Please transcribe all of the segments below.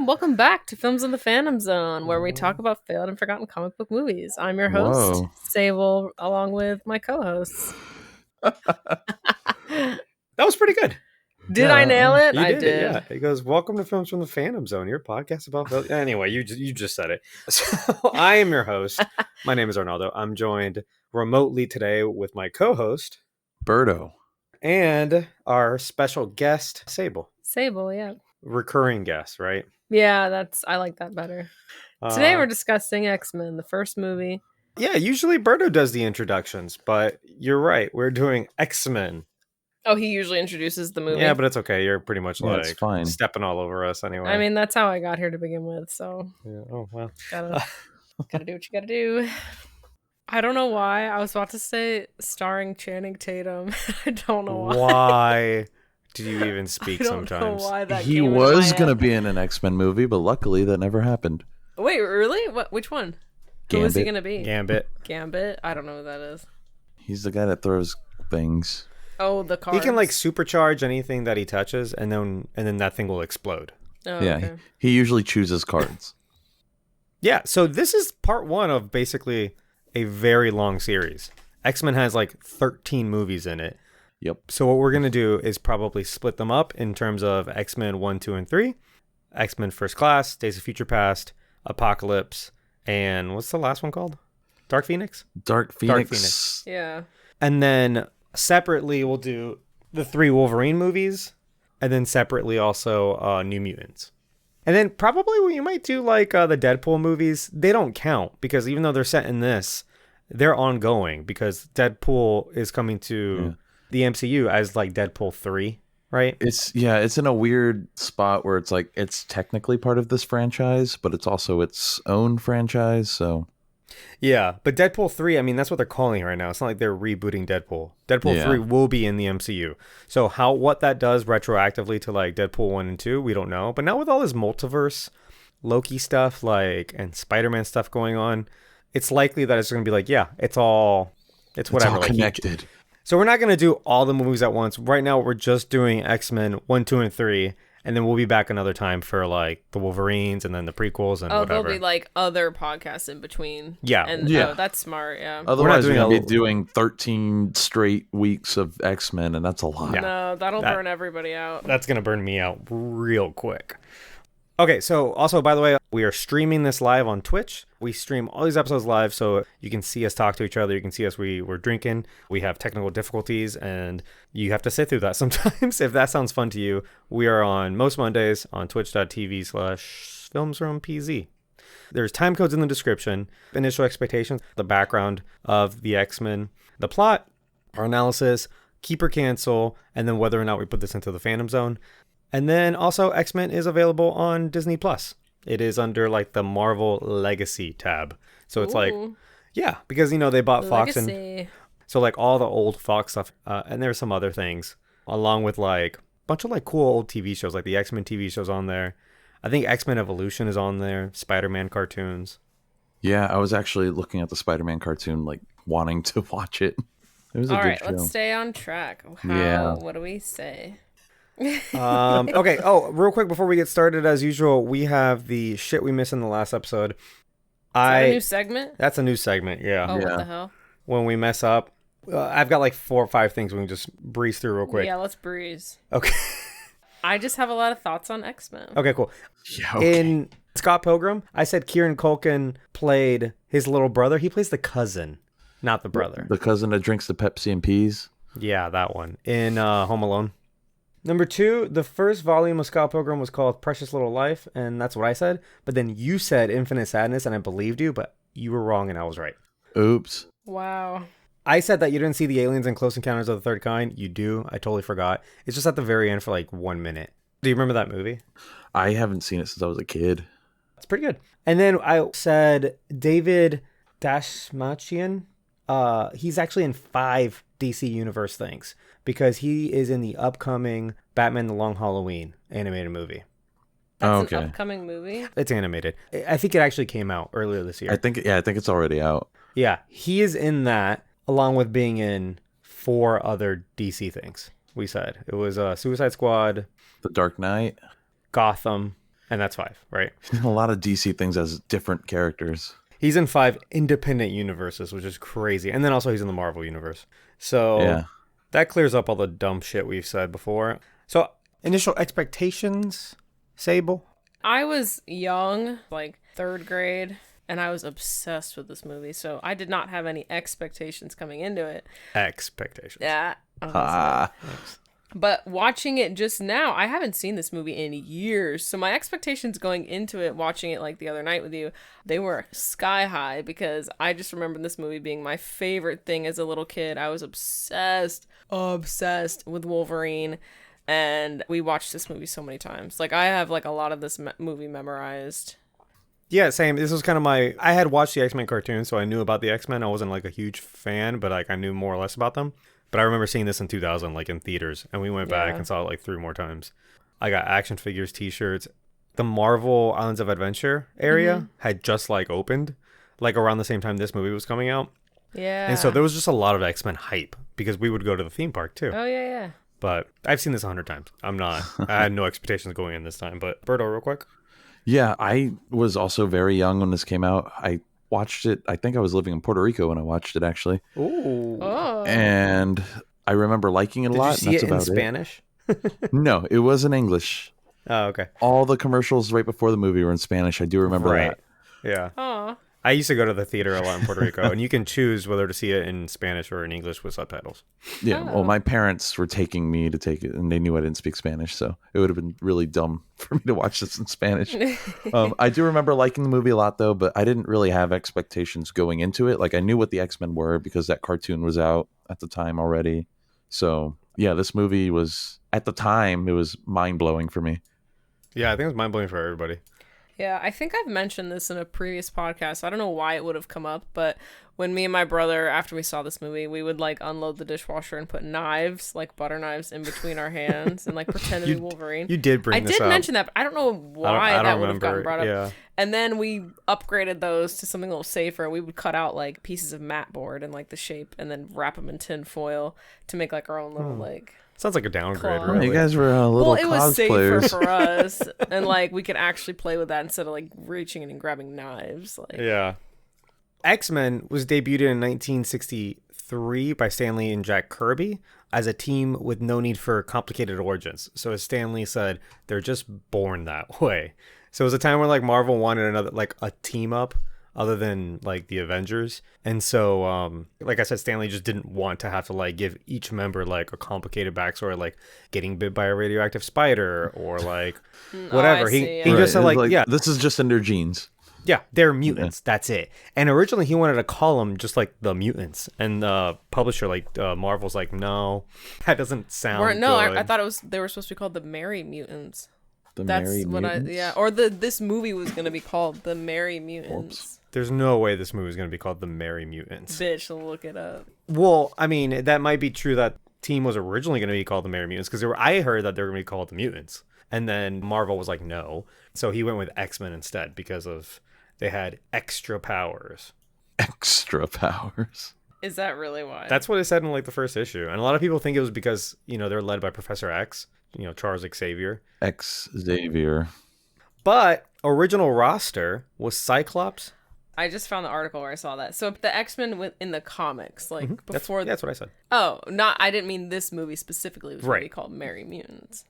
welcome back to Films in the Phantom Zone, where we talk about failed and forgotten comic book movies. I'm your host, Whoa. Sabel, along with my co-hosts. That was pretty good. Did I nail it? You I did. It, yeah. He goes, "Welcome to Films from the Phantom Zone, your podcast about film." Anyway, you just said it. So I am your host. My name is Arnaldo. I'm joined remotely today with my co-host Birdo. and our special guest, Sabel. Sabel, yeah. Recurring guest, right? Yeah, I like that better. Today we're discussing X-Men, the first movie. Yeah, usually Birdo does the introductions, but you're right. We're doing X-Men. Oh, he usually introduces the movie? Yeah, but it's okay. You're pretty much it's fine. stepping all over us anyway. I mean, that's how I got here to begin with, so... Yeah. Oh, well. Gotta do what you gotta do. I don't know why. I was about to say starring Channing Tatum. I don't know why. Why do you even speak I don't sometimes? know why that He came into was my going to head. be in an X-Men movie, but luckily that never happened. Wait, really? What? Which one? Who is he Gambit. gonna be? Gambit. Gambit? I don't know who that is. He's the guy that throws things. Oh, the cards. He can like supercharge anything that he touches, and then that thing will explode. Oh, Yeah, okay. he usually chooses cards. Yeah. So this is part one of basically a very long series. X-Men has like 13 movies in it. Yep. So what we're gonna do is probably split them up in terms of X-Men 1, 2, and 3, X-Men First Class, Days of Future Past, Apocalypse, and what's the last one called? Dark Phoenix? Dark Phoenix. Phoenix. Yeah. And then separately we'll do the 3 Wolverine movies, and then separately also New Mutants. And then probably we might do like the Deadpool movies. They don't count because even though they're set in this, they're ongoing because Deadpool is coming to the MCU as like Deadpool 3, right? It's in a weird spot where it's like it's technically part of this franchise, but it's also its own franchise, so Yeah, but Deadpool 3, I mean, that's what they're calling it right now. It's not like they're rebooting Deadpool. Deadpool 3 will be in the MCU. So what that does retroactively to like Deadpool 1 and 2, we don't know. But now with all this multiverse Loki stuff and Spider-Man stuff going on, it's likely that it's going to be like, yeah, it's whatever. it's all like, connected. So we're not going to do all the movies at once. Right now we're just doing X-Men 1, 2, and 3. And then we'll be back another time for like the Wolverines and then the prequels and whatever. There'll be like other podcasts in between. Yeah. And Yeah. Oh, that's smart, yeah. Otherwise, we're doing going to be doing 13 straight weeks of X-Men, and that's a lot. Yeah. No, that'll burn everybody out. That's going to burn me out real quick. Okay, so also, by the way, we are streaming this live on Twitch. We stream all these episodes live, so you can see us talk to each other. You can see us, we're drinking. We have technical difficulties, and you have to sit through that sometimes. If that sounds fun to you, we are on most Mondays on twitch.tv/filmsroompz. There's time codes in the description, initial expectations, the background of the X-Men, the plot, our analysis, keep or cancel, and then whether or not we put this into the Phantom Zone. And then also X-Men is available on Disney Plus. It is under like the Marvel Legacy tab. So it's like, yeah, because they bought Fox and so like all the old Fox stuff, and there's some other things along with like a bunch of like cool old TV shows, like the X-Men TV shows on there. I think X-Men Evolution is on there, Spider-Man cartoons. Yeah, I was actually looking at the Spider-Man cartoon, like wanting to watch it. It was a All good right, show. let's stay on track. What do we say? Okay. Oh, real quick before we get started, as usual, we have the shit we missed in the last episode. Is that a new segment? That's a new segment. Yeah. Oh, Yeah. what the hell? When we mess up, I've got like 4 or 5 things we can just breeze through real quick. Yeah, let's breeze. Okay. I just have a lot of thoughts on X-Men. Okay. Cool. Yeah, okay. In Scott Pilgrim, I said Kieran Culkin played his little brother. He plays the cousin, not the brother. The cousin that drinks the Pepsi and peas. Yeah, that one. In Home Alone. Number 2, the first volume of Scott Pilgrim was called Precious Little Life, and that's what I said. But then you said Infinite Sadness, and I believed you, but you were wrong, and I was right. Oops. Wow. I said that you didn't see the aliens in Close Encounters of the Third Kind. You do. I totally forgot. It's just at the very end for like 1 minute. Do you remember that movie? I haven't seen it since I was a kid. It's pretty good. And then I said David Dashmachian. He's actually in 5 DC Universe things because he is in the upcoming Batman: The Long Halloween animated movie. That's an upcoming movie? It's animated. I think it actually came out earlier this year. I think it's already out. Yeah, he is in that along with being in 4 other DC things. We said it was Suicide Squad, The Dark Knight. Gotham, And that's 5, right? A lot of DC things as different characters. He's in 5 independent universes, which is crazy. And then also he's in the Marvel universe. So Yeah. that clears up all the dumb shit we've said before. So initial expectations, Sabel? I was young, like 3rd grade, and I was obsessed with this movie. So I did not have any expectations coming into it. Expectations. Yeah. But watching it just now, I haven't seen this movie in years. So my expectations going into it, watching it like the other night with you, they were sky high because I just remember this movie being my favorite thing as a little kid. I was obsessed with Wolverine. And we watched this movie so many times. Like, I have like a lot of this movie memorized. Yeah, same. This was kind of I had watched the X-Men cartoon, so I knew about the X-Men. I wasn't like a huge fan, but like I knew more or less about them. But I remember seeing this in 2000, like in theaters, and we went back and saw it like 3 more times. I got action figures, t-shirts. The Marvel Islands of Adventure area had just like opened, like around the same time this movie was coming out. Yeah. And so there was just a lot of X-Men hype because we would go to the theme park too. Oh, yeah. But I've seen this 100 times. I had no expectations going in this time. But Berto, real quick. Yeah, I was also very young when this came out. I watched it. I think I was living in Puerto Rico when I watched it, actually. Ooh. Oh. And I remember liking it a lot. Did you see and that's it in about Spanish? No, it was in English. Oh, okay. All the commercials right before the movie were in Spanish. I do remember that. Yeah. Aw. I used to go to the theater a lot in Puerto Rico, and you can choose whether to see it in Spanish or in English with subtitles. Yeah, well, my parents were taking me to take it, and they knew I didn't speak Spanish, so it would have been really dumb for me to watch this in Spanish. I do remember liking the movie a lot, though, but I didn't really have expectations going into it. Like, I knew what the X-Men were because that cartoon was out at the time already. So, yeah, this movie was, at the time, it was mind-blowing for me. Yeah, I think it was mind-blowing for everybody. Yeah, I think I've mentioned this in a previous podcast. I don't know why it would have come up, but when me and my brother, after we saw this movie, we would like unload the dishwasher and put knives, like butter knives, in between our hands and like pretend to be Wolverine. You did bring this up. I did mention that, but I don't know why I don't that would have gotten remember. brought up. Yeah. And then we upgraded those to something a little safer. We would cut out like pieces of mat board and like the shape and then wrap them in tin foil to make like our own little like... Sounds like a downgrade, Claw. really. You guys were little Well, it was safer cosplayers. for us, and like we could actually play with that instead of like reaching in and grabbing knives. Like, Yeah. X-Men was debuted in 1963 by Stan Lee and Jack Kirby as a team with no need for complicated origins. So as Stan Lee said, they're just born that way. So it was a time where like Marvel wanted another like a team up other than like the Avengers. And so like I said, Stan Lee just didn't want to have to like give each member like a complicated backstory, like getting bit by a radioactive spider or like whatever. He just said like, yeah, this is just in their genes. yeah, they're mutants. That's it. And originally he wanted to call them just like the Mutants. And the publisher, like Marvel's like, no, that doesn't sound no, good. I thought they were supposed to be called the Merry Mutants. That's Or this movie was gonna be called the Merry Mutants. There's no way this movie is going to be called the Merry Mutants. Bitch, look it up. Well, I mean, that might be true that team was originally going to be called the Merry Mutants because I heard that they were going to be called the Mutants. And then Marvel was like, no. So he went with X-Men instead because they had extra powers. Extra powers. Is that really why? That's what it said in like the first issue. And a lot of people think it was because, they're led by Professor X, Charles Xavier. Xavier. But original roster was Cyclops. I just found the article where I saw that. So the X-Men in the comics, like before... That's what I said. Oh, I didn't mean this movie specifically was going to be Right. called Merry Mutants.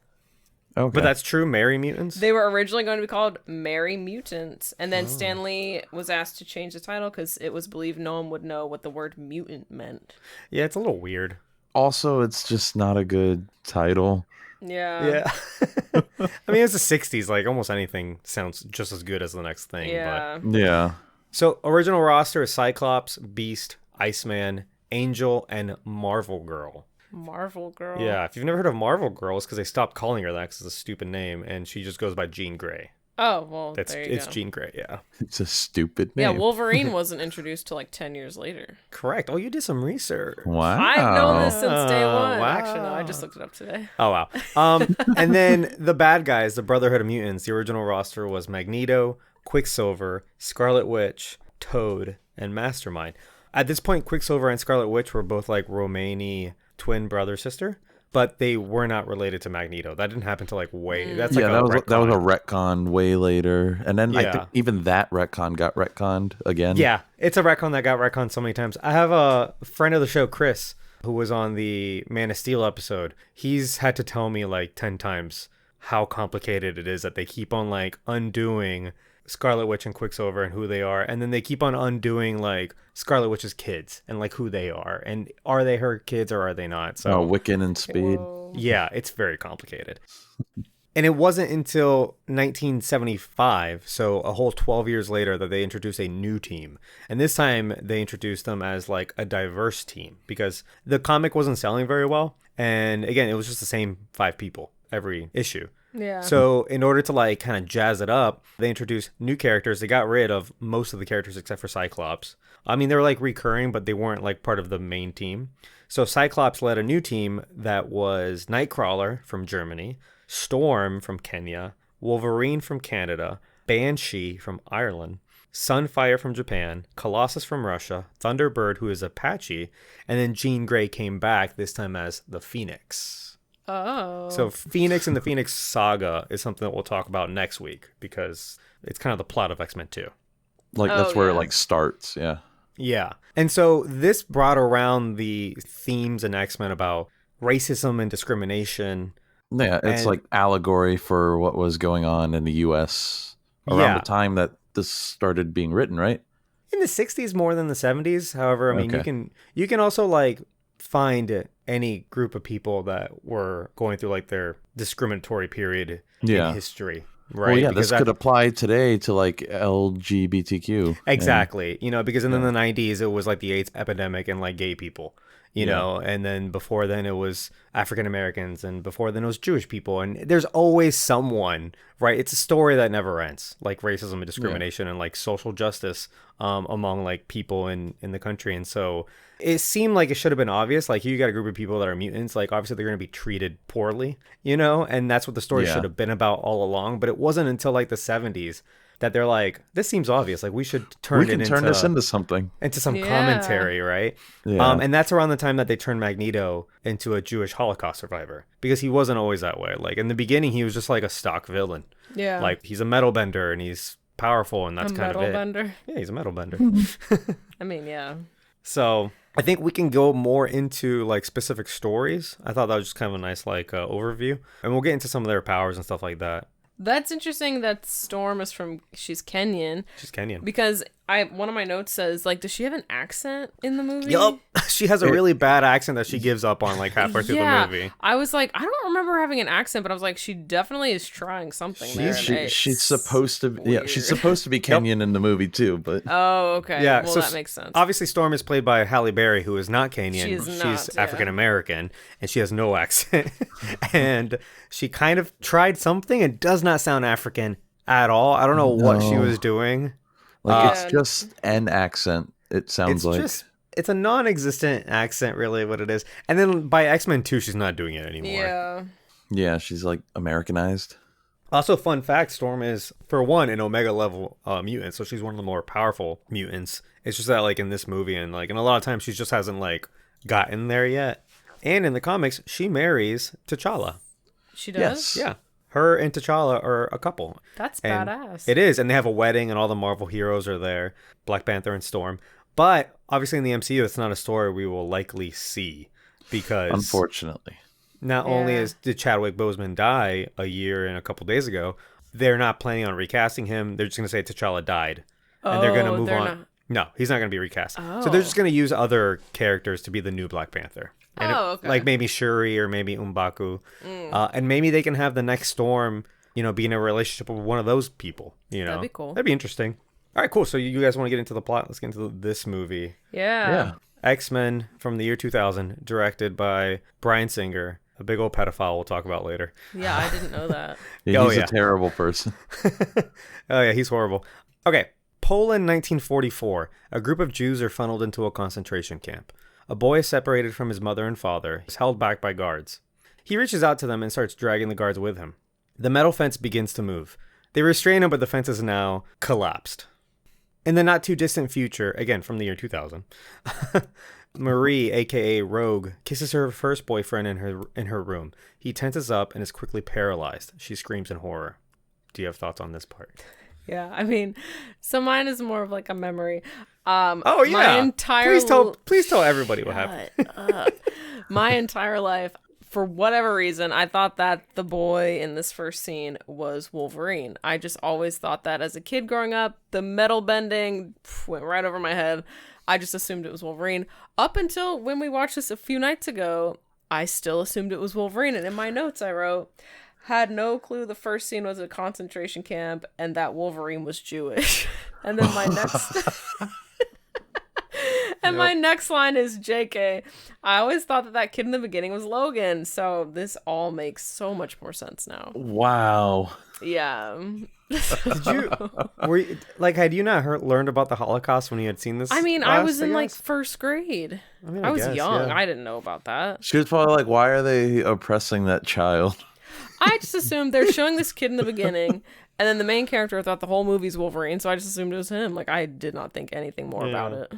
Okay. But that's true, Merry Mutants? They were originally going to be called Merry Mutants. And then Stan Lee was asked to change the title because it was believed no one would know what the word mutant meant. Yeah, it's a little weird. Also, it's just not a good title. Yeah. Yeah. I mean, it's the 60s. Like, almost anything sounds just as good as the next thing. Yeah. Yeah. So, original roster is Cyclops, Beast, Iceman, Angel, and Marvel Girl. Marvel Girl. Yeah, if you've never heard of Marvel Girl, it's because they stopped calling her that because it's a stupid name, and she just goes by Jean Grey. Oh, well, It's there you go. Jean Grey, yeah. It's a stupid Yeah, name. Wolverine wasn't introduced till like 10 years later. Correct. Oh, you did some research. Wow. I've known this since day one. wow. Actually, no, I just looked it up today. Oh, wow. And then the bad guys, the Brotherhood of Mutants, the original roster was Magneto, Quicksilver, Scarlet Witch, Toad, and Mastermind. At this point, Quicksilver and Scarlet Witch were both like Romani twin brother-sister. but they were not related to Magneto. That didn't happen till like way. That's like Yeah, a that was a retcon. retcon way later, and then I Yeah. think even that retcon got retconned again. Yeah, it's a retcon that got retconned so many times. I have a friend of the show, Chris, who was on the Man of Steel episode. He's had to tell me like 10 times how complicated it is that they keep on like undoing Scarlet Witch and Quicksilver and who they are, and then they keep on undoing like Scarlet Witch's kids and like who they are, and are they her kids or are they not? So Wiccan and Speed. Whoa. yeah, it's very complicated. And it wasn't until 1975, so a whole 12 years later, that they introduced a new team. And this time they introduced them as like a diverse team because the comic wasn't selling very well. And again, it was just the same 5 people every issue. Yeah. So in order to like kind of jazz it up, they introduced new characters. They got rid of most of the characters except for Cyclops. I mean, they were like recurring, but they weren't like part of the main team. So Cyclops led a new team that was Nightcrawler from Germany, Storm from Kenya, Wolverine from Canada, Banshee from Ireland, Sunfire from Japan, Colossus from Russia, Thunderbird, who is Apache, and then Jean Grey came back, this time as the Phoenix. Oh. So Phoenix and the Phoenix Saga is something that we'll talk about next week because it's kind of the plot of X-Men 2. Like Oh, that's where it yeah. like starts. Yeah. Yeah. And so this brought around the themes in X-Men about racism and discrimination. Yeah, it's And- like allegory for what was going on in the U.S. around Yeah. the time that this started being written, right? In the 60s more than the 70s. However, I mean, Okay. you can also like find any group of people that were going through like their discriminatory period Yeah. in history. Right. Well, yeah, Because this could apply today to like LGBTQ. exactly. You know, because in the 90s, it was like the AIDS epidemic and like gay people, you know, and then before then it was African Americans, and before then it was Jewish people. And there's always someone, right? It's a story that never ends, like racism and discrimination and like social justice among like people in the country. And so it seemed like it should have been obvious. Like, you got a group of people that are mutants, like obviously they're going to be treated poorly, you know, and that's what the story Yeah. should have been about all along. But it wasn't until like the 70s that they're like, this seems obvious. Like, we should turn We can turn this into something. some Yeah. commentary, right? Yeah. And that's around the time that they turned Magneto into a Jewish Holocaust survivor, because he wasn't always that way. Like, in the beginning, he was just like a stock villain. Yeah. Like, he's a metal bender and he's powerful, and that's a kind metal of it. bender. Yeah, he's a metal bender. I mean, yeah. So I think we can go more into like specific stories. I thought that was just kind of a nice like overview, and we'll get into some of their powers and stuff like that. That's interesting that Storm is she's Kenyan, She's Kenyan. because one of my notes says, like, does she have an accent in the movie? Yup. She has a really bad accent that she gives up on like halfway through the movie. I was like, I don't remember having an accent, but I was like, she definitely is trying something there. and She's it's supposed to be, weird. she's supposed to be Kenyan in the movie too, but Oh, okay. Yeah, Well, so that makes sense. Obviously, Storm is played by Halle Berry, who is not Kenyan. She is not, She's yeah. African American, and she has no accent. And she kind of tried something and does not sound African at all. I don't know what she No. was doing. like Yeah. it's just an accent. It sounds like It's a non-existent accent, really, what it is. And then by X-Men 2, she's not doing it anymore. Yeah. yeah, she's like Americanized. Also, fun fact, Storm is, for one, an Omega level mutant, so she's one of the more powerful mutants. It's just that, like, in this movie and, like, in a lot of times, she just hasn't, like, gotten there yet. And in the comics, she marries T'Challa. She does? Yes. Yeah. Her and T'Challa are a couple. That's And badass. It is, and they have a wedding, and all the Marvel heroes are there, Black Panther and Storm. But, obviously, in the MCU, it's not a story we will likely see, because... Unfortunately. Not only Yeah. did Chadwick Boseman die a year and a couple days ago, they're not planning on recasting him. They're just going to say T'Challa died. And they're going to move they're on. not- No, he's not going to be recast. So Oh. they're just going to use other characters to be the new Black Panther. And Okay. Like maybe Shuri or maybe M'Baku. And maybe they can have the next Storm, you know, be in a relationship with one of those people, you know. That'd be cool. That'd be interesting. All right, cool. So you guys want to get into the plot? Let's get into this movie. Yeah. Yeah. X-Men from the year 2000, directed by Bryan Singer, a big old pedophile we'll talk about later. Yeah, I didn't know that. Yeah, Oh, he's yeah. a terrible person. Oh, yeah, he's horrible. Okay, Poland, 1944. A group of Jews are funneled into a concentration camp. A boy is separated from his mother and father, is held back by guards. He reaches out to them and starts dragging the guards with him. The metal fence begins to move. They restrain him, but the fence is now collapsed. In the not too distant future, again from the year 2000, Marie, aka Rogue, kisses her first boyfriend in her room. He tenses up and is quickly paralyzed. She screams in horror. Do you have thoughts on this part? Yeah, I mean, so mine is more of like a memory. Oh yeah, my entire please tell everybody what happened. My entire life, for whatever reason, I thought that the boy in this first scene was Wolverine. I just always thought that as a kid growing up. The metal bending went right over my head. I just assumed it was Wolverine. Up until when we watched this a few nights ago, I still assumed it was Wolverine. And in my notes I wrote, had no clue the first scene was a concentration camp and that Wolverine was Jewish. And then my next... And my next line is JK. I always thought that kid in the beginning was Logan. So this all makes so much more sense now. Wow. Yeah. Had you not learned about the Holocaust when you had seen this? I mean, I was in like first grade. I was guess, young. yeah. I didn't know about that. She was probably like, why are they oppressing that child? I just assumed they're showing this kid in the beginning, and then the main character thought the whole movie's Wolverine, so I just assumed it was him. Like, I did not think anything more about it.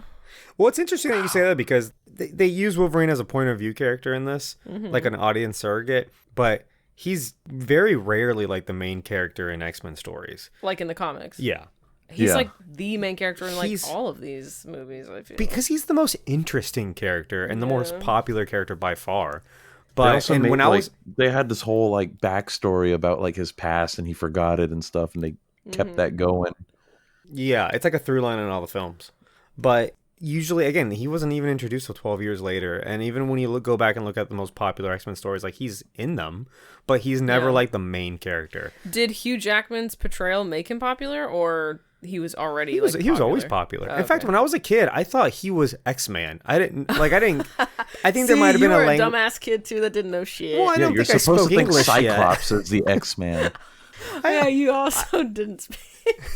Well, it's interesting that you say that because they use Wolverine as a point of view character in this, like an audience surrogate, but he's very rarely like the main character in X-Men stories. Like in the comics. Yeah. He's like the main character in like all of these movies, I feel. Because he's the most interesting character and the most popular character by far. But they had this whole like backstory about like his past and he forgot it and stuff, and they kept that going. Yeah, it's like a through line in all the films. But usually, again, he wasn't even introduced till 12 years later. And even when you go back and look at the most popular X-Men stories, like he's in them, but he's never like the main character. Did Hugh Jackman's portrayal make him popular, or he was already he was always popular. In fact, when I was a kid, I thought he was X-Man. I think there might have been a dumbass kid too that didn't know shit. Well, I don't you're think supposed I spoke to think English Cyclops yet. is the X-Man. Yeah, you also didn't speak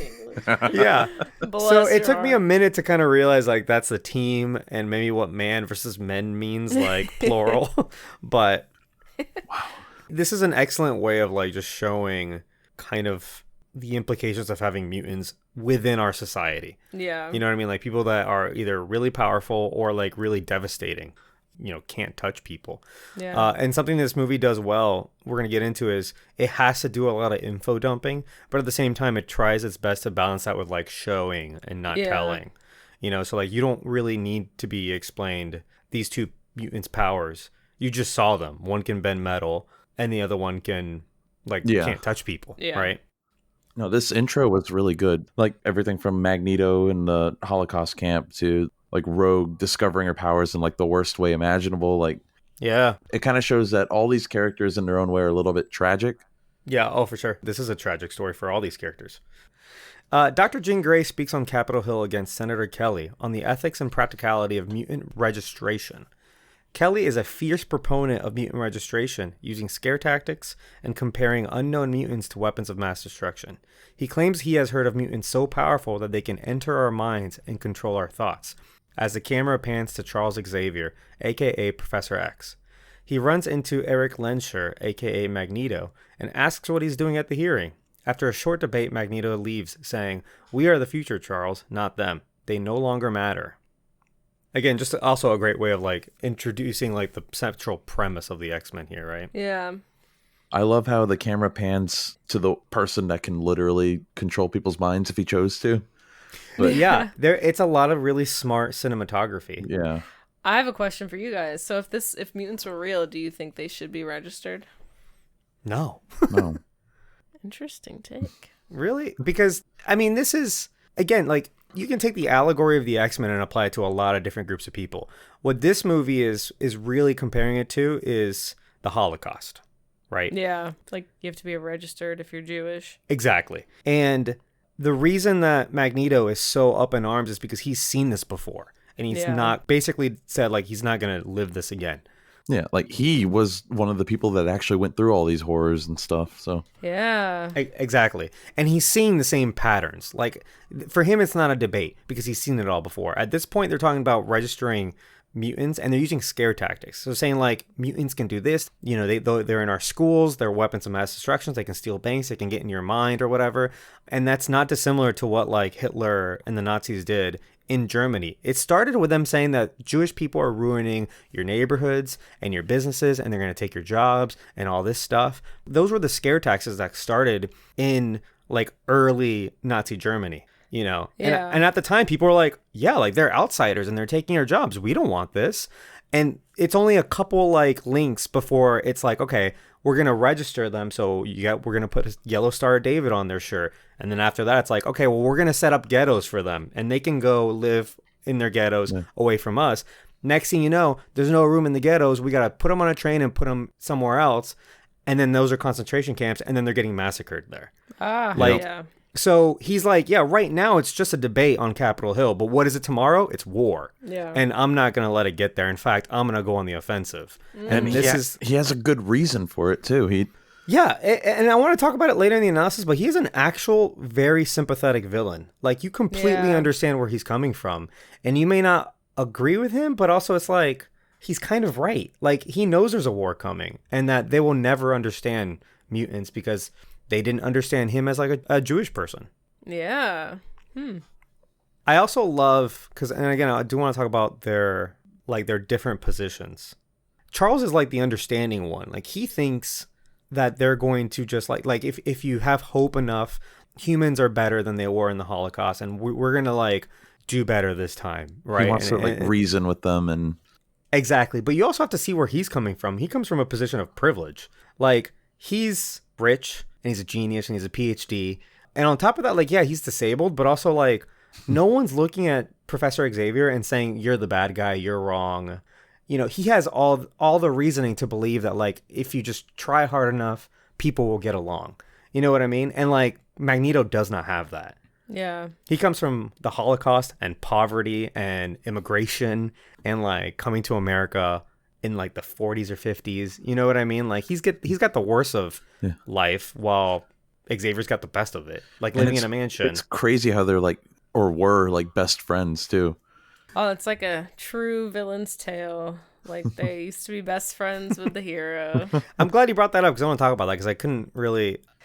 English. Yeah. Bless So it your took me a heart. minute to kind of realize like that's the team and maybe what man versus men means, like plural. But this is an excellent way of like just showing kind of the implications of having mutants within our society. Yeah. You know what I mean? Like people that are either really powerful or like really devastating. Can't touch people. Yeah. And something this movie does well, we're going to get into, is it has to do a lot of info dumping, but at the same time, it tries its best to balance that with like showing and not telling. So like you don't really need to be explained these two mutants' powers. You just saw them. One can bend metal and the other one can can't touch people. Yeah. Right. No, this intro was really good. Like everything from Magneto and the Holocaust camp to like Rogue discovering her powers in like the worst way imaginable. Like, yeah, it kind of shows that all these characters in their own way are a little bit tragic. Yeah. Oh, for sure. This is a tragic story for all these characters. Dr. Jean Grey speaks on Capitol Hill against Senator Kelly on the ethics and practicality of mutant registration. Kelly is a fierce proponent of mutant registration, using scare tactics and comparing unknown mutants to weapons of mass destruction. He claims he has heard of mutants so powerful that they can enter our minds and control our thoughts, as the camera pans to Charles Xavier, aka Professor X. He runs into Eric Lensher, aka Magneto, and asks what he's doing at the hearing. After a short debate, Magneto leaves, saying, "We are the future, Charles, not them. They no longer matter." Again, just also a great way of like introducing like the central premise of the X-Men here, right? Yeah. I love how the camera pans to the person that can literally control people's minds if he chose to. But yeah, it's a lot of really smart cinematography. Yeah. I have a question for you guys. So if mutants were real, do you think they should be registered? No. No. Interesting take. Really? Because I mean, this is again like you can take the allegory of the X-Men and apply it to a lot of different groups of people. What this movie is really comparing it to is the Holocaust, right? Yeah, like you have to be registered if you're Jewish. Exactly. And the reason that Magneto is so up in arms is because he's seen this before. And he's not basically said like he's not going to live this again. Yeah, like he was one of the people that actually went through all these horrors and stuff. So Yeah. Exactly. And he's seeing the same patterns. Like for him, it's not a debate because he's seen it all before. At this point, they're talking about registering mutants, and they're using scare tactics. So saying like mutants can do this, you know, they're in our schools, they're weapons of mass destruction, they can steal banks, they can get in your mind or whatever. And that's not dissimilar to what like Hitler and the Nazis did in Germany. It started with them saying that Jewish people are ruining your neighborhoods and your businesses, and they're going to take your jobs and all this stuff. Those were the scare tactics that started in like early Nazi Germany. You know, Yeah. and at the time, people were like, yeah, like they're outsiders and they're taking our jobs. We don't want this. And it's only a couple like links before it's like, okay, we're going to register them. So we're going to put a yellow Star of David on their shirt. And then after that, it's like, okay, well, we're going to set up ghettos for them and they can go live in their ghettos away from us. Next thing you know, there's no room in the ghettos. We got to put them on a train and put them somewhere else. And then those are concentration camps. And then they're getting massacred there. Like, yeah. So he's like, yeah, right now it's just a debate on Capitol Hill, but what is it tomorrow? It's war. Yeah. And I'm not going to let it get there. In fact, I'm going to go on the offensive. And he has a good reason for it too. Yeah, and I want to talk about it later in the analysis, but he's an actual very sympathetic villain. Like, you completely understand where he's coming from. And you may not agree with him, but also it's like, he's kind of right. Like, he knows there's a war coming and that they will never understand mutants because they didn't understand him as like a Jewish person. Yeah. I also love, and again, I do want to talk about their different positions. Charles is like the understanding one. Like, he thinks that they're going to just like if you have hope enough, humans are better than they were in the Holocaust, and we're gonna like do better this time, right? He wants to like reason with them and exactly. But you also have to see where he's coming from. He comes from a position of privilege. Like, he's rich and he's a genius and he's a PhD, and on top of that, like, yeah, he's disabled, but also like no one's looking at Professor Xavier and saying you're the bad guy, you're wrong. You know, he has all the reasoning to believe that, like, if you just try hard enough, people will get along. You know what I mean? And, like, Magneto does not have that. Yeah. He comes from the Holocaust and poverty and immigration and, like, coming to America in, like, the 40s or 50s. You know what I mean? Like, he's got the worst of life while Xavier's got the best of it. Like, living in a mansion. It's crazy how they're, like, or were, like, best friends, too. Oh, it's like a true villain's tale. Like, they used to be best friends with the hero. I'm glad you brought that up because I want to talk about that because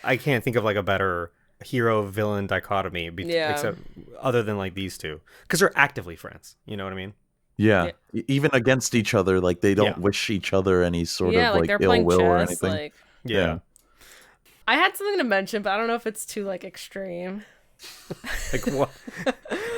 I can't think of like a better hero-villain dichotomy except other than like these two. Because they're actively friends. You know what I mean? Yeah. Even against each other, like they don't wish each other any sort of like they're ill playing will chess, or anything. like... Yeah. I had something to mention, but I don't know if it's too like extreme. Like what?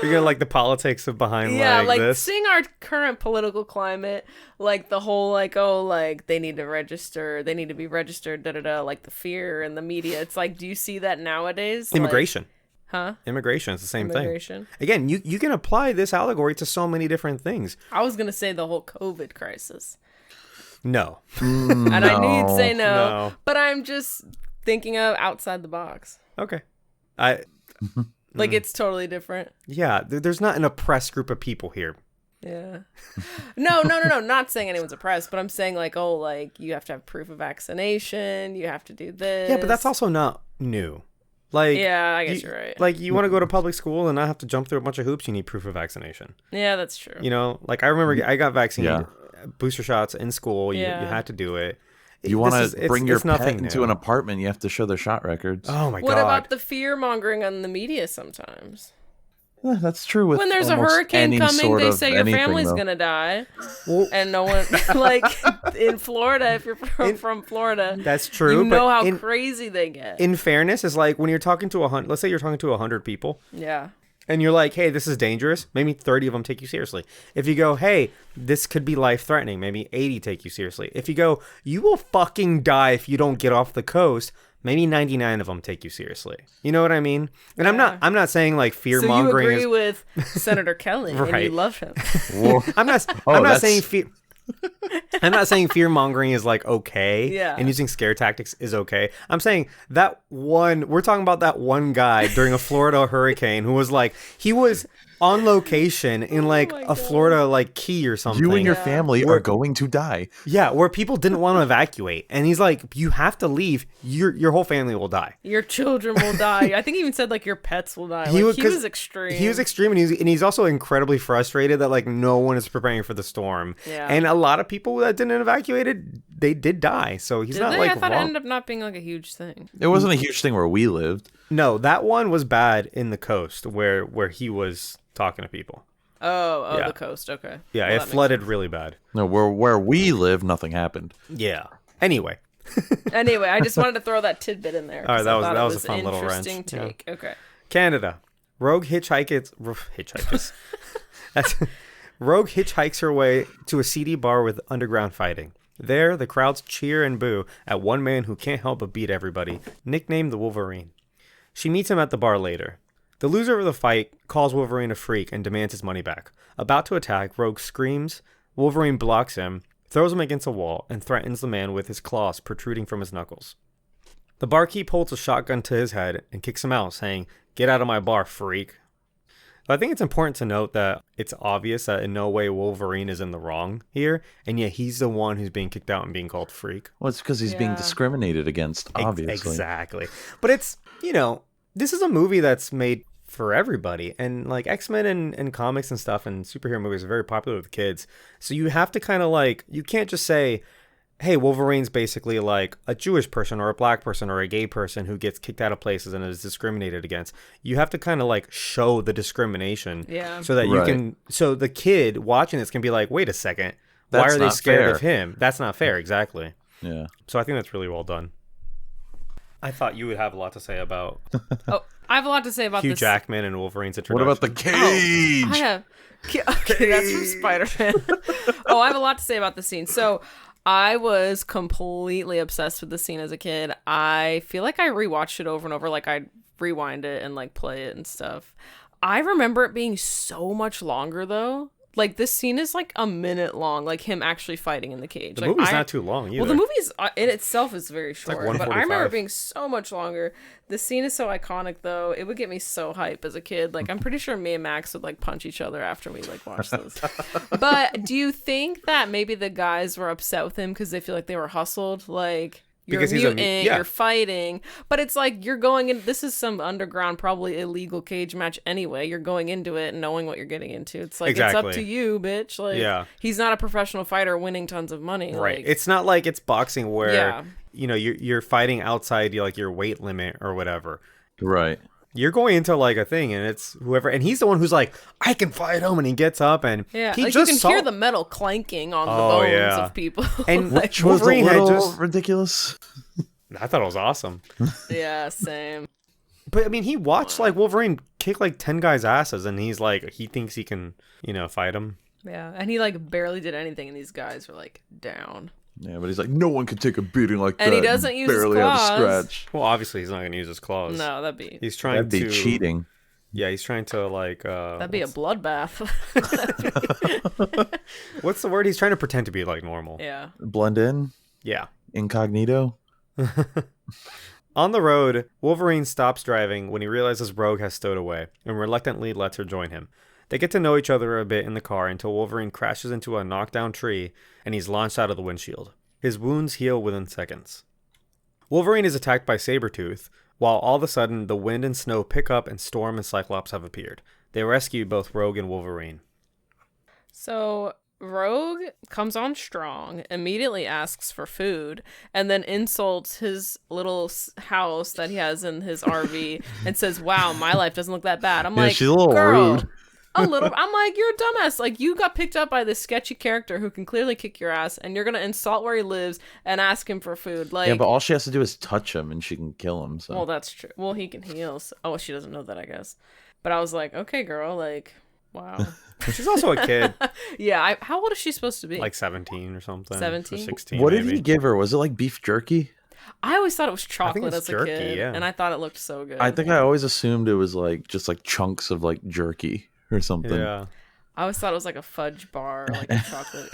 You're gonna like the politics of behind like this? seeing our current political climate, like the whole like, oh, like they need to be registered, like the fear in the media. It's like, do you see that nowadays? Immigration. Huh? Immigration is the same Immigration. thing. Again, you can apply this allegory to so many different things. I was gonna say the whole COVID crisis. No. And I knew you'd say No. But I'm just thinking of outside the box. Okay. Like, it's totally different. Yeah, there's not an oppressed group of people here. Yeah. No. Not saying anyone's oppressed, but I'm saying like, oh, like you have to have proof of vaccination. You have to do this. Yeah, but that's also not new. Like, yeah, I guess you're right. Like, you want to go to public school and not have to jump through a bunch of hoops, you need proof of vaccination. Yeah, that's true. You know, like I remember I got vaccinated, booster shots in school. You had to do it. You want to bring your pet into an apartment, you have to show their shot records. Oh my God. What about the fear mongering on the media sometimes? Yeah, that's true. With when there's a hurricane coming, they say your family's going to die. And no one, like in Florida, if you're from Florida. That's true. You know how crazy they get. In fairness, it's like when you're talking to let's say you're talking to 100 people. Yeah. And you're like, hey, this is dangerous. Maybe 30 of them take you seriously. If you go, hey, this could be life-threatening, maybe 80 take you seriously. If you go, you will fucking die if you don't get off the coast, maybe 99 of them take you seriously. You know what I mean? And I'm not saying like fear-mongering. So you agree with Senator Kelly right. and you love him. I'm not saying fear. I'm not saying fear-mongering is like okay, and using scare tactics is okay. I'm saying we're talking about that one guy during a Florida hurricane who was like, he was on location in like my a God. Florida like key or something. You and your Yeah. family are going to die. Yeah, where people didn't want to evacuate, and he's like, "You have to leave. Your whole family will die." Your children will die. I think he even said like your pets will die. He Like, he was- was extreme. He was extreme, and he's also incredibly frustrated that like no one is preparing for the storm. Yeah. And a lot of people that didn't evacuate it, they did die. So he's Did not they? like I thought it wrong. ended up not being like a huge thing. It wasn't a huge thing where we lived. No, that one was bad in the coast where he was talking to people. Oh, Yeah. the coast. Okay. Yeah, Well, it that makes flooded really bad. No, where we live, nothing happened. Yeah. Anyway, Anyway, I just wanted to throw that tidbit in there. All right, 'cause that I was- thought that it was a fun an little wrench. interesting Yeah. take. Okay. Canada. Rogue hitchhikers. Rogue hitchhikes her way to a seedy bar with underground fighting. There, the crowds cheer and boo at one man who can't help but beat everybody, nicknamed the Wolverine. She meets him at the bar later. The loser of the fight calls Wolverine a freak and demands his money back. About to attack, Rogue screams. Wolverine blocks him, throws him against a wall, and threatens the man with his claws protruding from his knuckles. The barkeep holds a shotgun to his head and kicks him out, saying, "Get out of my bar, freak." I think it's important to note that it's obvious that in no way Wolverine is in the wrong here, and yet he's the one who's being kicked out and being called freak. Well, it's because he's being Yeah. discriminated against, obviously. Exactly. But it's, this is a movie that's made for everybody. And like X-Men and comics and stuff and superhero movies are very popular with kids. So you have to kind of like, you can't just say, hey, Wolverine's basically like a Jewish person or a black person or a gay person who gets kicked out of places and is discriminated against. You have to kind of like show the discrimination. Yeah. So that you Right. can, so the kid watching this can be like, wait a second, why That's are they not scared fair. of him? That's not fair. Exactly. Yeah. So I think that's really well done. I thought you would have a lot to say about Oh, I have a lot to say about Hugh this. Jackman and Wolverine's What introduction. about the cage? I have. Okay, that's from Spider-Man. I have a lot to say about the scene. So, I was completely obsessed with the scene as a kid. I feel like I rewatched it over and over. Like I'd rewind it and like play it and stuff. I remember it being so much longer though. Like this scene is like a minute long. Like him actually fighting in the cage. The like, movie's not too long either. Well, the movie is in itself is very short, like but I remember 1:45. it being so much longer. The scene is so iconic, though. It would get me so hype as a kid. Like, I'm pretty sure me and Max would like punch each other after we like watched this. But do you think that maybe the guys were upset with him because they feel like they were hustled? Like, you're Because a he's a mutant, yeah. you're fighting, but it's like you're going in. This is some underground, probably illegal cage match anyway. You're going into it and knowing what you're getting into. It's like it's Exactly. up to you, bitch. Like, Yeah. he's not a professional fighter winning tons of money. Right. Like, It's not like it's boxing where Yeah. you're fighting outside like your weight limit or whatever. Right. You're going into like a thing and it's whoever, and he's the one who's like, I can fight him, and he gets up and Yeah, he like just you can saw hear the metal clanking on the Oh, bones yeah. of people. and Like, Which was a Wolverine had little just ridiculous. I thought it was awesome. yeah, same. But I mean, he watched like Wolverine kick like 10 guys' asses, and he's like, he thinks he can, fight him. Yeah, and he like barely did anything, and these guys were like down. Yeah, but he's like, no one can take a beating like that. And he doesn't use his barely have a claws. scratch. Well, obviously he's not going to use his claws. No, that'd be He's trying That'd be to cheating. Yeah, he's trying to like. that'd be a bloodbath. What's the word? He's trying to pretend to be like normal. Yeah. Blend in, Yeah. incognito. On the road, Wolverine stops driving when he realizes Rogue has stowed away and reluctantly lets her join him. They get to know each other a bit in the car until Wolverine crashes into a knockdown tree and he's launched out of the windshield. His wounds heal within seconds. Wolverine is attacked by Sabretooth, while all of a sudden the wind and snow pick up and Storm and Cyclops have appeared. They rescue both Rogue and Wolverine. So Rogue comes on strong, immediately asks for food, and then insults his little house that he has in his RV and says, "Wow, my life doesn't look that bad." I'm Yeah, like, she's a little girl, rude. a little. I'm like, you're a dumbass. Like, you got picked up by this sketchy character who can clearly kick your ass, and you're gonna insult where he lives and ask him for food. Like, Yeah, but all she has to do is touch him and she can kill him. So well, that's true. Well, he can heal. So, oh, she doesn't know that, I guess. But I was like, okay, girl, like, wow. She's also a kid, Yeah, how old is she supposed to be? like 17 or something. Or 17? 16. what did maybe. he give her? Was it like beef jerky? I always thought it was chocolate it's as a jerky, kid, yeah. and I thought it looked so good. I think I always assumed it was like just like chunks of like jerky or something. Yeah. I always thought it was like a fudge bar, like a chocolate.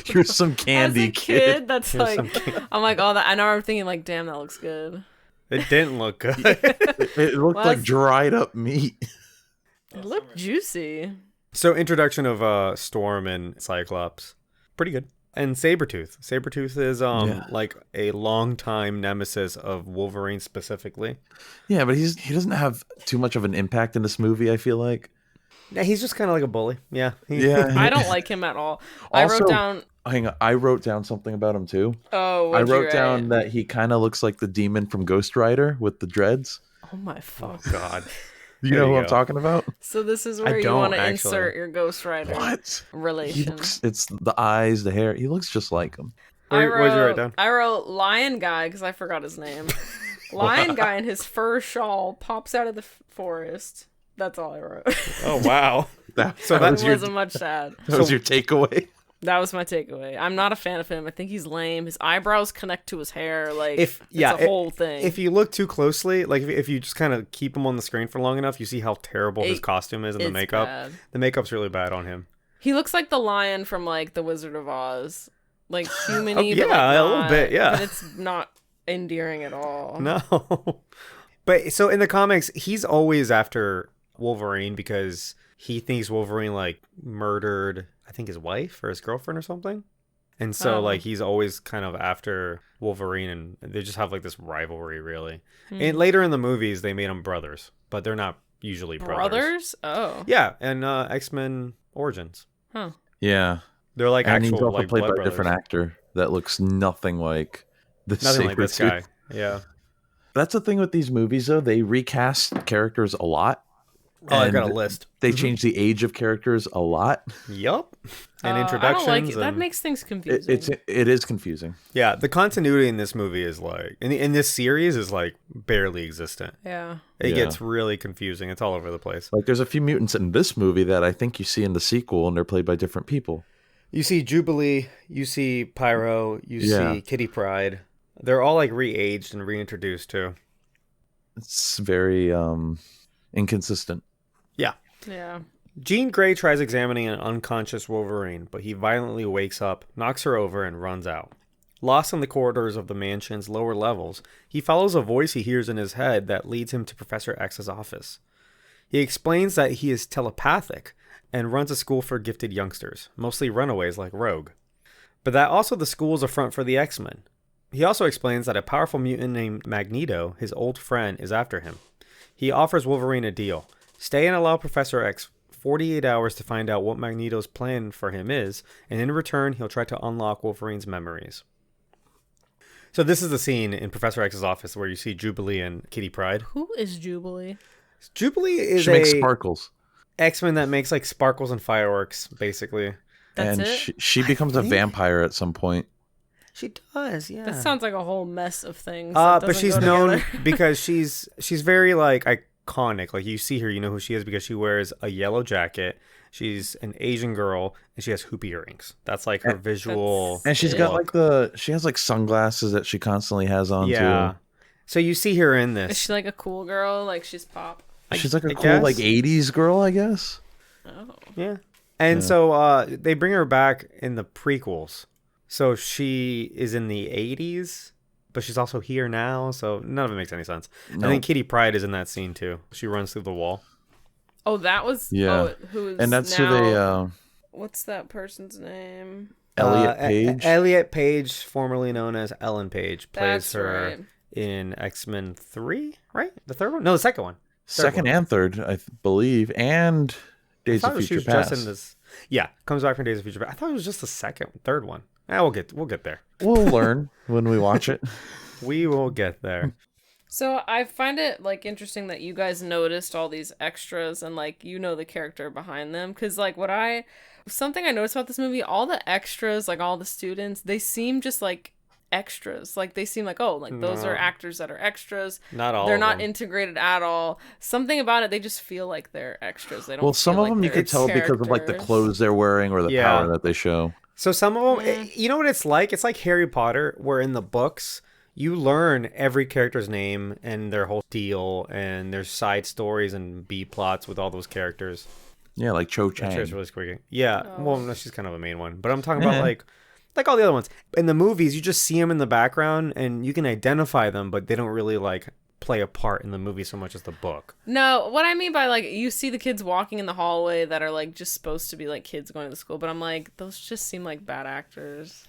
Here's some candy, As a kid, that's Here's like, some I'm like, oh, that. I know I'm thinking like, damn, that looks good. It didn't look good. It looked Well, like that's- dried up meat. It looked juicy. So introduction of Storm and Cyclops, pretty good. And Sabretooth. Sabretooth is like a longtime nemesis of Wolverine specifically. Yeah, but he doesn't have too much of an impact in this movie, I feel like. Yeah, he's just kind of like a bully. Yeah. Yeah. I don't like him at all. Also, I wrote down something about him too. Oh, I wrote down that he kind of looks like the demon from Ghost Rider with the dreads. Oh my fuck. Oh God. You know who I'm talking about? So this is where you want to insert your Ghost Rider relation. It's the eyes, the hair. He looks just like him. What did you write down? I wrote Lion Guy because I forgot his name. Lion Guy in his fur shawl pops out of the forest. That's all I wrote. Oh, wow. That wasn't much to add. That was your takeaway? That was my takeaway. I'm not a fan of him. I think he's lame. His eyebrows connect to his hair. Like, it's a whole thing. If you look too closely, like if you just kind of keep him on the screen for long enough, you see how terrible his costume is and the makeup. Bad. The makeup's really bad on him. He looks like the lion from like The Wizard of Oz. Like human-y, but like a little bit, yeah. But it's not endearing at all. No. But so in the comics, he's always after Wolverine because he thinks Wolverine like murdered, I think, his wife or his girlfriend or something. And so like he's always kind of after Wolverine, and they just have like this rivalry really. And later in the movies they made them brothers, but they're not usually brothers. Oh. Yeah, and X-Men Origins. Huh. Yeah. They're like and actual he's also like played blood by a different actor that looks nothing like this. Nothing like this guy. Yeah. That's the thing with these movies though, they recast characters a lot. Oh, I've got a list. They change the age of characters a lot. Yup. And introductions. I don't like it. That makes things confusing. It is confusing. Yeah, the continuity in this movie is like, in this series is like barely existent. Yeah. It gets really confusing. It's all over the place. Like there's a few mutants in this movie that I think you see in the sequel, and they're played by different people. You see Jubilee, you see Pyro, you see Kitty Pryde. They're all like re-aged and reintroduced too. It's very inconsistent. Yeah. Yeah. Jean Grey tries examining an unconscious Wolverine, but he violently wakes up, knocks her over, and runs out. Lost in the corridors of the mansion's lower levels, he follows a voice he hears in his head that leads him to Professor X's office. He explains that he is telepathic and runs a school for gifted youngsters, mostly runaways like Rogue. But that also the school is a front for the X-Men. He also explains that a powerful mutant named Magneto, his old friend, is after him. He offers Wolverine a deal. Stay and allow Professor X 48 hours to find out what Magneto's plan for him is, and in return, he'll try to unlock Wolverine's memories. So this is the scene in Professor X's office where you see Jubilee and Kitty Pryde. Who is Jubilee? Jubilee is She makes sparkles. X-Men that makes like sparkles and fireworks, basically. That's and it? she becomes a vampire at some point. She does, yeah. That sounds like a whole mess of things. But she's known because she's very like iconic. Like you see her, you know who she is because she wears a yellow jacket. She's an Asian girl and she has hoop earrings. That's like her visual. And she's got like she has like sunglasses that she constantly has on too. So you see her in this. Is she like a cool girl? Like she's pop? She's like a cool like 80s girl, I guess. Oh. Yeah. And so they bring her back in the prequels. So she is in the 80s, but she's also here now. So none of it makes any sense. No. I think Kitty Pryde is in that scene too. She runs through the wall. Oh, that was who is and that's now, who they. What's that person's name? Elliot Page. Elliot Page, formerly known as Ellen Page, plays That's her in X-Men 3, right? The third one? No, the second one. Second and third, I believe, and Days of Future Past. Comes back from Days of Future Past. I thought it was just the third one. We'll get there. We'll learn when we watch it. We will get there. So I find it like interesting that you guys noticed all these extras and like you know the character behind them, because like something I noticed about this movie, all the extras, like all the students, they seem just like extras. Like they seem like those are actors that are extras. Not all. They're not integrated at all. Something about it, they just feel like they're extras. They don't. Well, some of them you could tell because of like the clothes they're wearing or the power that they show. So some of them, you know what it's like? It's like Harry Potter, where in the books, you learn every character's name and their whole deal, and there's side stories and B-plots with all those characters. Yeah, like Cho Chang. That's really squeaky. Yeah, well, no, she's kind of a main one. But I'm talking about like all the other ones. In the movies, you just see them in the background, and you can identify them, but they don't really like play a part in the movie so much as the book. No, what I mean by like you see the kids walking in the hallway that are like just supposed to be like kids going to the school, but I'm like those just seem like bad actors.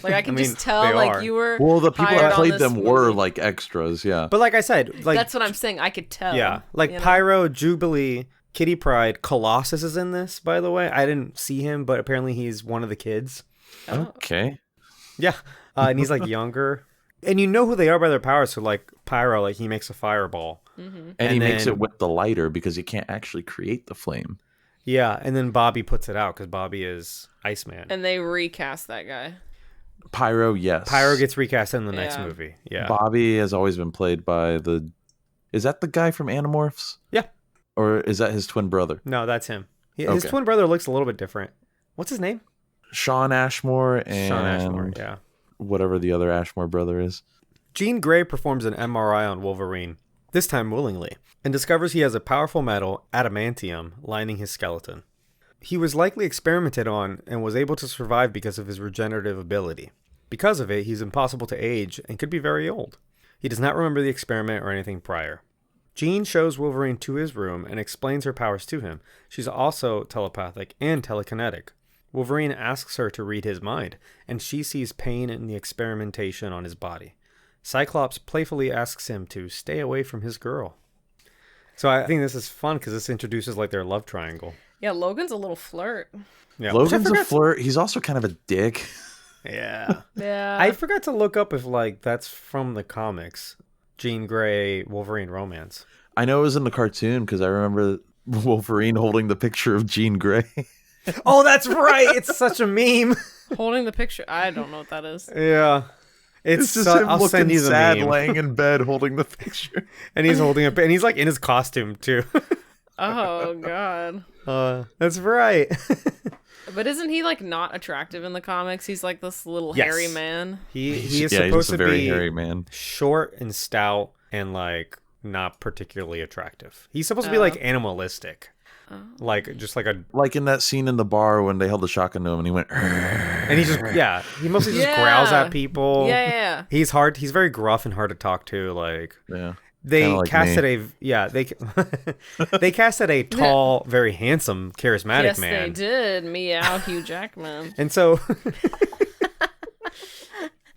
Like I can just tell like you were. Well, the people that played them movie. were like extras, yeah. But like I said, like that's what I'm saying. I could tell. Yeah, like Pyro, Jubilee, Kitty Pryde, Colossus is in this. By the way, I didn't see him, but apparently he's one of the kids. Oh. Okay. Yeah, and he's like younger. And you know who they are by their powers. So like Pyro, like he makes a fireball. Mm-hmm. And he makes it with the lighter because he can't actually create the flame. Yeah, and then Bobby puts it out because Bobby is Iceman. And they recast that guy. Pyro, yes. Pyro gets recast in the next movie. Yeah. Bobby has always been played by the... Is that the guy from Animorphs? Yeah. Or is that his twin brother? No, that's him. His twin brother looks a little bit different. What's his name? Shawn Ashmore and... Shawn Ashmore, yeah. Whatever the other Ashmore brother is. Jean Grey performs an MRI on Wolverine, this time willingly, and discovers he has a powerful metal, adamantium, lining his skeleton. He was likely experimented on and was able to survive because of his regenerative ability. Because of it, he's impossible to age and could be very old. He does not remember the experiment or anything prior. Jean shows Wolverine to his room and explains her powers to him. She's also telepathic and telekinetic. Wolverine asks her to read his mind, and she sees pain in the experimentation on his body. Cyclops playfully asks him to stay away from his girl. So I think this is fun because this introduces like their love triangle. Yeah, Logan's a little flirt. Yeah, Logan's a flirt. He's also kind of a dick. Yeah. Yeah. I forgot to look up if like that's from the comics. Jean Grey Wolverine romance. I know it was in the cartoon because I remember Wolverine holding the picture of Jean Grey. Oh, that's right. It's such a meme. Holding the picture. I don't know what that is. Yeah. It's just him I'll send looking you the sad, meme. laying in bed holding the picture. And he's holding it, and he's like in his costume too. Oh god. That's right. But isn't he like not attractive in the comics? He's like this little Yes. hairy man. He is he's supposed a to very be hairy man. short and stout and like not particularly attractive. He's supposed to be like animalistic. Like just like a Like in that scene in the bar when they held the shotgun to him and he went and he just he mostly just growls at people. Yeah. He's very gruff and hard to talk to. Like yeah. they like casted they casted a tall, very handsome, charismatic Yes, man. they did. Meow, Hugh Jackman. And so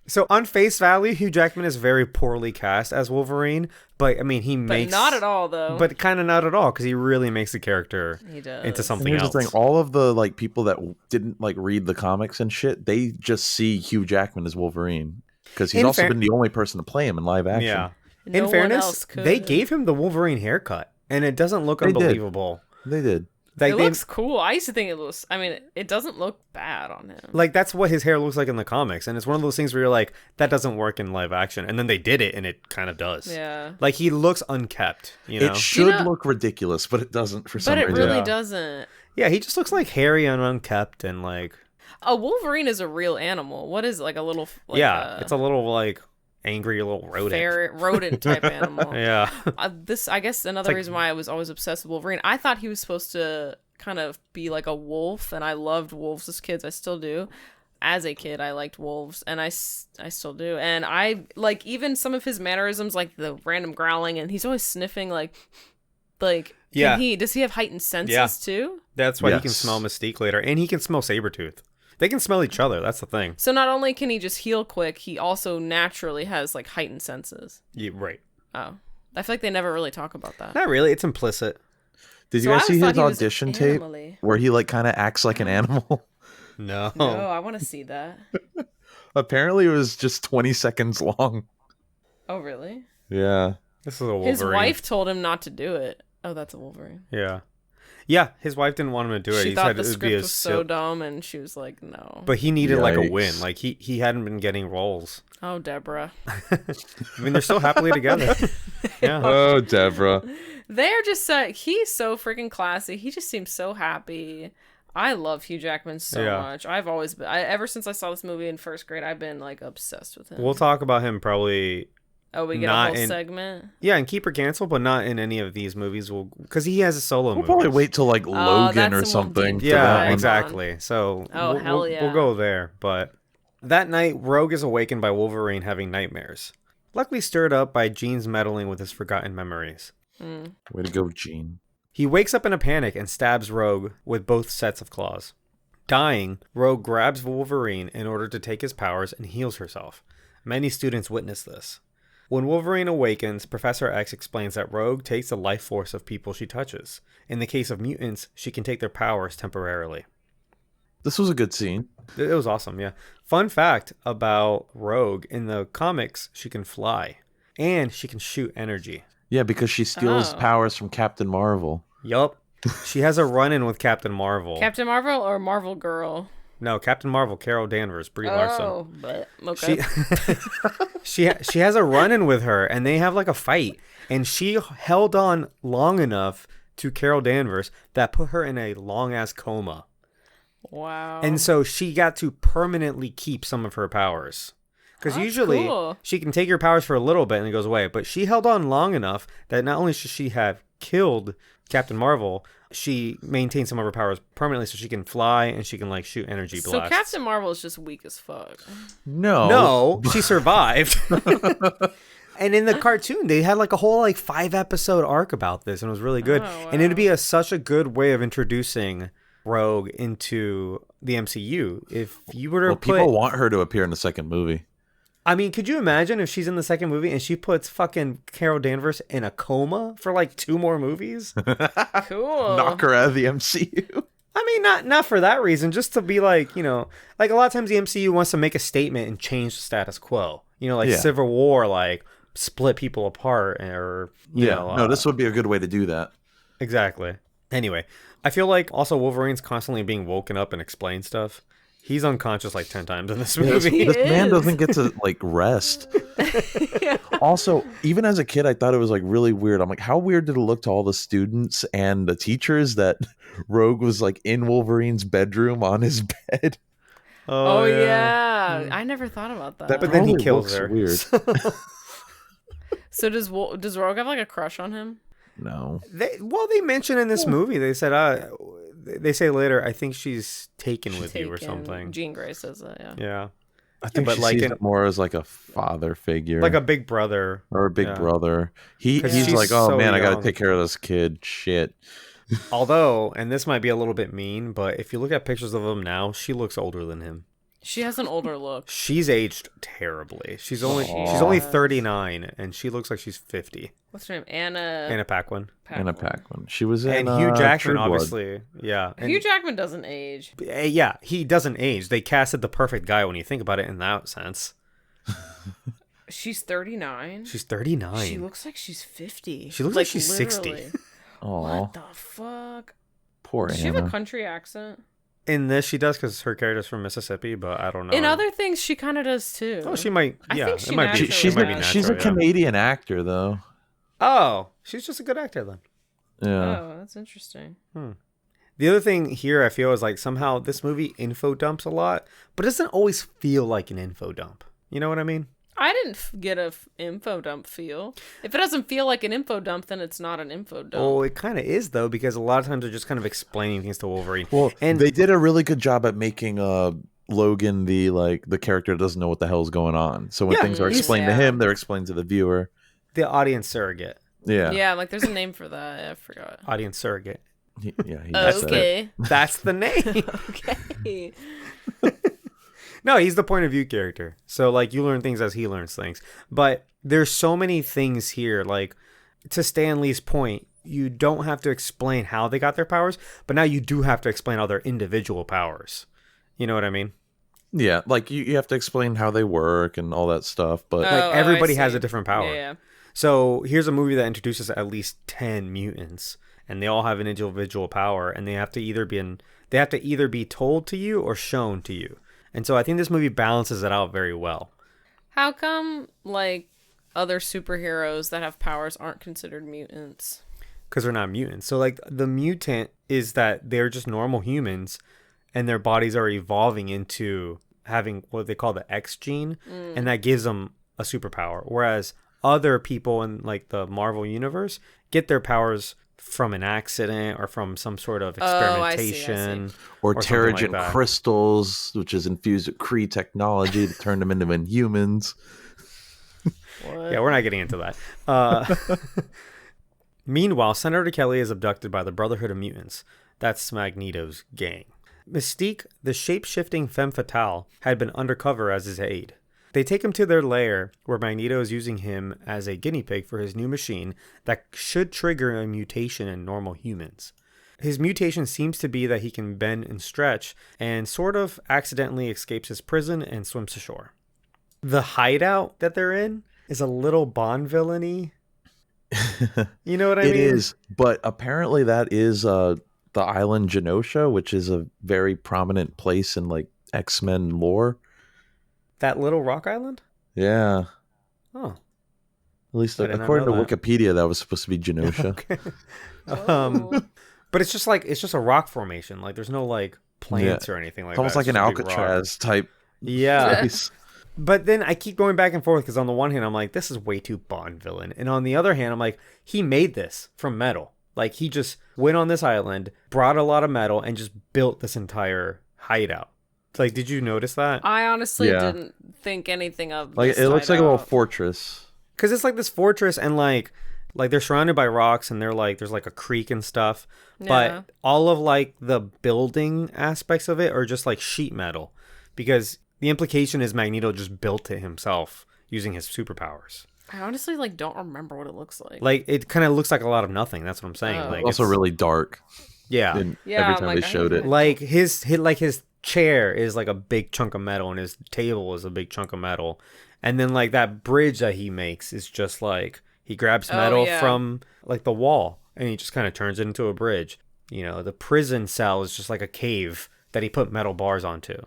so on face value, Hugh Jackman is very poorly cast as Wolverine, but I mean he makes not at all though. But kind of not at all because he really makes the character into something Here's else. the thing: all of the like people that didn't like read the comics and shit, they just see Hugh Jackman as Wolverine because he's also been the only person to play him in live action. Yeah. No In fairness, one else could. they gave him the Wolverine haircut, and it doesn't look They did. unbelievable. They did. Like, It looks cool. I used to think it was. I mean, it doesn't look bad on him. like that's what his hair looks like in the comics, and it's one of those things where you're like, that doesn't work in live action, and then they did it, and it kind of does. Yeah. Like he looks unkept. You know. It should look ridiculous, but it doesn't for some But it reason. really doesn't. Yeah, he just looks like hairy and unkept, and like. A Wolverine is a real animal. What is it, like a little? Like It's a little like angry little rodent. Ferret, rodent type animal. Yeah. I guess another reason why I was always obsessed with Wolverine. I thought he was supposed to kind of be like a wolf, and I loved wolves as kids. I still do. As a kid, I liked wolves, and I still do. And I like even some of his mannerisms, like the random growling, and he's always sniffing. Like, Yeah. Does he have heightened senses too? That's why he can smell Mystique later, and he can smell Sabretooth. They can smell each other. That's the thing. So not only can he just heal quick, he also naturally has like heightened senses. Yeah, right. Oh, I feel like they never really talk about that. Not really. It's implicit. Did So you I guys see always his thought he was audition tape animally. where he like kind of acts like an animal? No. No, I want to see that. Apparently, it was just 20 seconds long. Oh, really? Yeah. This is a Wolverine. His wife told him not to do it. Oh, that's a Wolverine. Yeah. Yeah, his wife didn't want him to do it. She He thought said the it would script be a was so dumb, and she was like, no. But he needed like a Yikes. win. Like he hadn't been getting roles. Oh, Deborah. I mean, they're still happily together. Yeah. Oh, Deborah. They're just he's so freaking classy. He just seems so happy. I love Hugh Jackman so much. I've always been, ever since I saw this movie in first grade, I've been like obsessed with him. We'll talk about him probably. Oh, we get not a whole in- segment. Yeah, and Keep or Cancel, but not in any of these movies. Because he has a solo We'll movie. probably wait till like Logan that's or the one something. deep for that Yeah, one. exactly. So hell we'll yeah. go there. But that night, Rogue is awakened by Wolverine having nightmares. luckily stirred up by Gene's meddling with his forgotten memories. Way to go, Gene. He wakes up in a panic and stabs Rogue with both sets of claws. Dying, Rogue grabs Wolverine in order to take his powers and heals herself. Many students witness this. When Wolverine awakens, Professor X explains that Rogue takes the life force of people she touches. In the case of mutants, she can take their powers temporarily. This was a good scene. It was awesome, yeah. Fun fact about Rogue, in the comics, she can fly. And she can shoot energy. Yeah, because she steals powers from Captain Marvel. Yup. She has a run-in with Captain Marvel. Captain Marvel or Marvel Girl? No, Captain Marvel, Carol Danvers, Brie Larson. Oh, but okay. She has a run-in with her, and they have like a fight. And she held on long enough to Carol Danvers that put her in a long-ass coma. Wow. And so she got to permanently keep some of her powers. Because usually she can take your powers for a little bit and it goes away. But she held on long enough that not only should she have killed Captain Marvel, she maintained some of her powers permanently so she can fly and she can like shoot energy blasts. So Captain Marvel is just weak as fuck. No, she survived. And in the cartoon, they had like a whole like 5-episode arc about this and it was really good. Oh, wow. And it'd be such a good way of introducing Rogue into the MCU. If you were to people want her to appear in the second movie. I mean, could you imagine if she's in the second movie and she puts fucking Carol Danvers in a coma for like 2 more movies? Cool. Knock her out of the MCU. I mean, not for that reason, just to be like, you know, like a lot of times the MCU wants to make a statement and change the status quo. You know, like Civil War, like split people apart or, you know. No, this would be a good way to do that. Exactly. Anyway, I feel like also Wolverine's constantly being woken up and explain stuff. He's unconscious like 10 times in this movie. This man doesn't get to like rest. Yeah. Also, even as a kid, I thought it was like really weird. I'm like, how weird did it look to all the students and the teachers that Rogue was like in Wolverine's bedroom on his bed? Oh yeah. I never thought about that. But then he kills her. Weird. So does Rogue have like a crush on him? No. They mention in this movie, they said, they say later, I think she's taken with you or something. Jean Grey says that, yeah. I think she sees it more as like a father figure. Like a big brother. Or a big brother. He's like, oh so man, I got to take care of this kid. Shit. Although, and this might be a little bit mean, but if you look at pictures of him now, she looks older than him. She has an older look. She's aged terribly. She's only 39 and she looks like she's 50. What's her name? Anna Paquin. Anna Paquin. She was in Hugh Jackman, True obviously. Yeah. And Hugh Jackman doesn't age. Yeah, he doesn't age. They casted the perfect guy when you think about it in that sense. She's 39. She's 39. She looks like she's 50. She looks like she's literally. 60. What the fuck? Poor Does Anna. she have a country accent? In this, she does because her character's from Mississippi, but I don't know. In other things, she kind of does too. Oh, she might. I think she it might be. naturally does. She's a Canadian actor, though. Oh, she's just a good actor then. Yeah. Oh, that's interesting. The other thing here I feel is like somehow this movie info dumps a lot, but it doesn't always feel like an info dump. You know what I mean? I didn't get a info dump feel. If it doesn't feel like an info dump, then it's not an info dump. Oh, it kind of is though, because a lot of times they're just kind of explaining things to Wolverine. Well, and they did a really good job at making Logan the character that doesn't know what the hell's going on. So when things are explained to him, they're explained to the viewer. The audience surrogate. Yeah. Yeah, like there's a name for that. I forgot. Audience surrogate. He okay. That's the name. Okay. No, he's the point of view character. So, like, you learn things as he learns things. But there's so many things here. Like, to Stan Lee's point, you don't have to explain how they got their powers, but now you do have to explain all their individual powers. You know what I mean? Yeah, like, you have to explain how they work and all that stuff. But like everybody has a different power. Yeah. So, here's a movie that introduces at least 10 mutants. And they all have an individual power. And they have to either be told to you or shown to you. And so I think this movie balances it out very well. How come, like, other superheroes that have powers aren't considered mutants? Because they're not mutants. So, like, the mutant is that they're just normal humans and their bodies are evolving into having what they call the X gene. And that gives them a superpower. Whereas other people in, like, the Marvel universe get their powers from an accident or from some sort of experimentation. I see. Or Terrigen crystals, which is infused with Kree technology to turn them into Inhumans. What? Yeah, we're not getting into that. Meanwhile, Senator Kelly is abducted by the Brotherhood of Mutants. That's Magneto's gang. Mystique, the shape-shifting femme fatale, had been undercover as his aide. They take him to their lair, where Magneto is using him as a guinea pig for his new machine that should trigger a mutation in normal humans. His mutation seems to be that he can bend and stretch, and sort of accidentally escapes his prison and swims ashore. The hideout that they're in is a little Bond villainy. You know what I mean? It is, but apparently that is the island Genosha, which is a very prominent place in like X-Men lore. That little rock island? Yeah. Oh. At least I did not according to know that. Wikipedia, that was supposed to be Genosha. Okay. Oh. But it's just a rock formation. Like there's no like plants or anything like It's almost that. like It's an just a big rock. Alcatraz type Yeah. place. But then I keep going back and forth because on the one hand, I'm like, this is way too Bond villain. And on the other hand, I'm like, he made this from metal. Like he just went on this island, brought a lot of metal, and just built this entire hideout. Like, did you notice that? I honestly Yeah. didn't think anything of Like this it looks like a little hideout. fortress. Because it's like this fortress and like they're surrounded by rocks and they're like there's like a creek and stuff. Yeah. But all of like the building aspects of it are just like sheet metal. Because the implication is Magneto just built it himself using his superpowers. I honestly like don't remember what it looks like. Like it kind of looks like a lot of nothing. That's what I'm saying. Oh. Like Also it's- really dark. yeah. And Yeah, every I'm time like, they I showed haven't- it. Like his chair is like a big chunk of metal and his table is a big chunk of metal. And then like that bridge that he makes is just like he grabs metal yeah. from like the wall and he just kind of turns it into a bridge. You know, the prison cell is just like a cave that he put metal bars onto.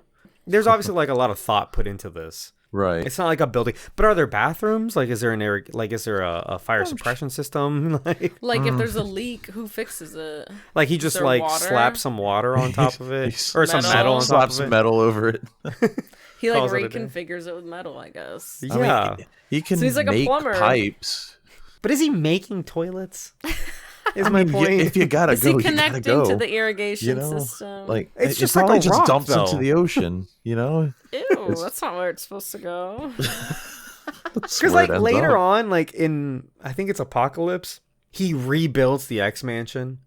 There's obviously like a lot of thought put into this. Right. It's not like a building, but are there bathrooms? Like, is there an air? Like, is there a fire suppression system? Like if there's a leak, who fixes it? Like he just there like water? slaps some water on top of it, He's- or some Metal? metal on top Slaps of it. metal over it. He like Calls it a day. reconfigures it with metal, I guess. I mean, Yeah, he can So he's like a make plumber. pipes. but is he making toilets? Is I my mean, point. if you gotta Is go, he you gotta connecting go. to the irrigation you know, system? like It's it just probably like a just rock, dumps though. into the ocean. You know, Ew, that's not where it's supposed to go. Because like later on, like in I think it's Apocalypse, he rebuilds the X Mansion,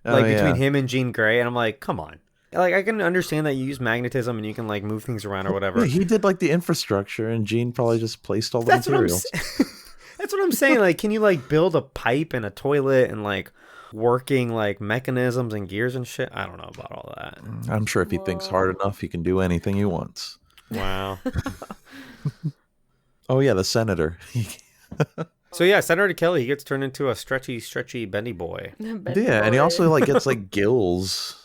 like between him and Jean Grey, and I'm like, come on. Like I can understand that you use magnetism and you can like move things around or whatever. Yeah, he did like the infrastructure, and Gene probably just placed all the That's what I'm materials. That's what I'm saying. Like, can you like build a pipe and a toilet and like working like mechanisms and gears and shit? I don't know about all that. I'm sure if he thinks hard enough, he can do anything he wants. Wow. Oh yeah, the senator. So yeah, Senator Kelly, he gets turned into a stretchy, bendy boy. Yeah, and he also like gets like gills.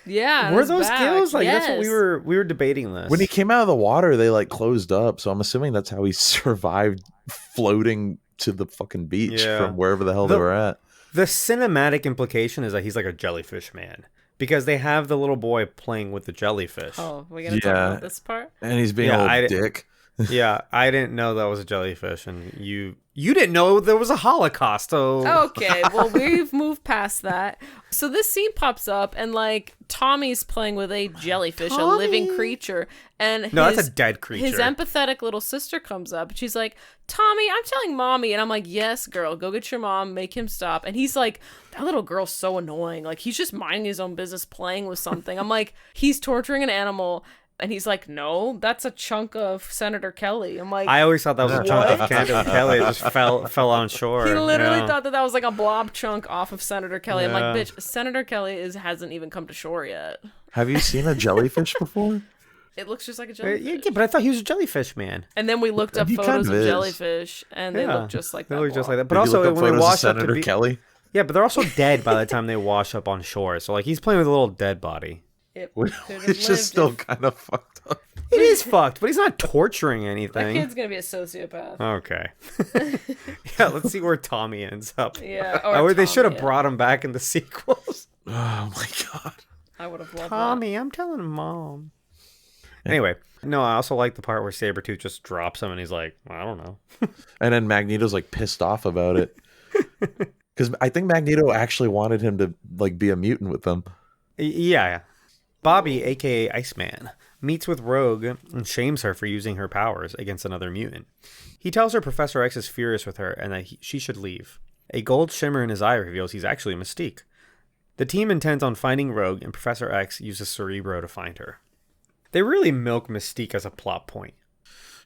Yeah. on Were his those back, skills? Like that's what yes. we were debating this. When he came out of the water, they like closed up. So I'm assuming that's how he survived floating to the fucking beach Yeah. from wherever the hell they were at. The cinematic implication is that he's like a jellyfish man because they have the little boy playing with the jellyfish. Oh, we gonna talk Yeah. about this part? And he's being Yeah, a I little dick. Yeah, I didn't know that was a jellyfish, and you didn't know there was a Holocaust. So Okay, well, we've moved past that. So this scene pops up, and like Tommy's playing with a jellyfish, a living Tommy. creature, and no, his, that's a dead creature. his empathetic little sister comes up, and she's like, "Tommy, I'm telling mommy," and I'm like, "Yes, girl, go get your mom, make him stop." And he's like, "That little girl's so annoying. Like he's just minding his own business, playing with something." I'm like, "He's torturing an animal." And he's like, "No, that's a chunk of Senator Kelly." I'm like, I always thought that was a chunk of Senator Kelly. It just fell on shore. he literally Yeah. thought that was like a blob chunk off of Senator Kelly. I'm Yeah. like, bitch, Senator Kelly hasn't even come to shore yet. Have you seen a jellyfish before? It looks just like a Yeah, jellyfish. yeah, but I thought he was a jellyfish man. And then we looked up He photos kind of of is. jellyfish, and they Yeah, look just like they that. look just blob. like that. But Did you look also up when they photos of wash up to Senator be, Kelly? yeah, but they're also dead by the time they wash up on shore. So like he's playing with a little dead body. It Which could've is lived still if- kind of fucked up. It is fucked, but he's not torturing That anything. kid's gonna be a sociopath. Okay. Yeah, let's see where Tommy ends up. Yeah, Or they should have Tommy, brought him back in the sequels. Oh my god. I would have loved Tommy, I'm telling mom. Anyway, no, I also like the part where Sabretooth just drops him and he's like, I don't know. And then Magneto's like pissed off about it. Because I think Magneto actually wanted him to like be a mutant with them. Yeah. Bobby, aka Iceman, meets with Rogue and shames her for using her powers against another mutant. He tells her Professor X is furious with her and that she should leave. A gold shimmer in his eye reveals he's actually Mystique. The team intends on finding Rogue, and Professor X uses Cerebro to find her. They really milk Mystique as a plot point.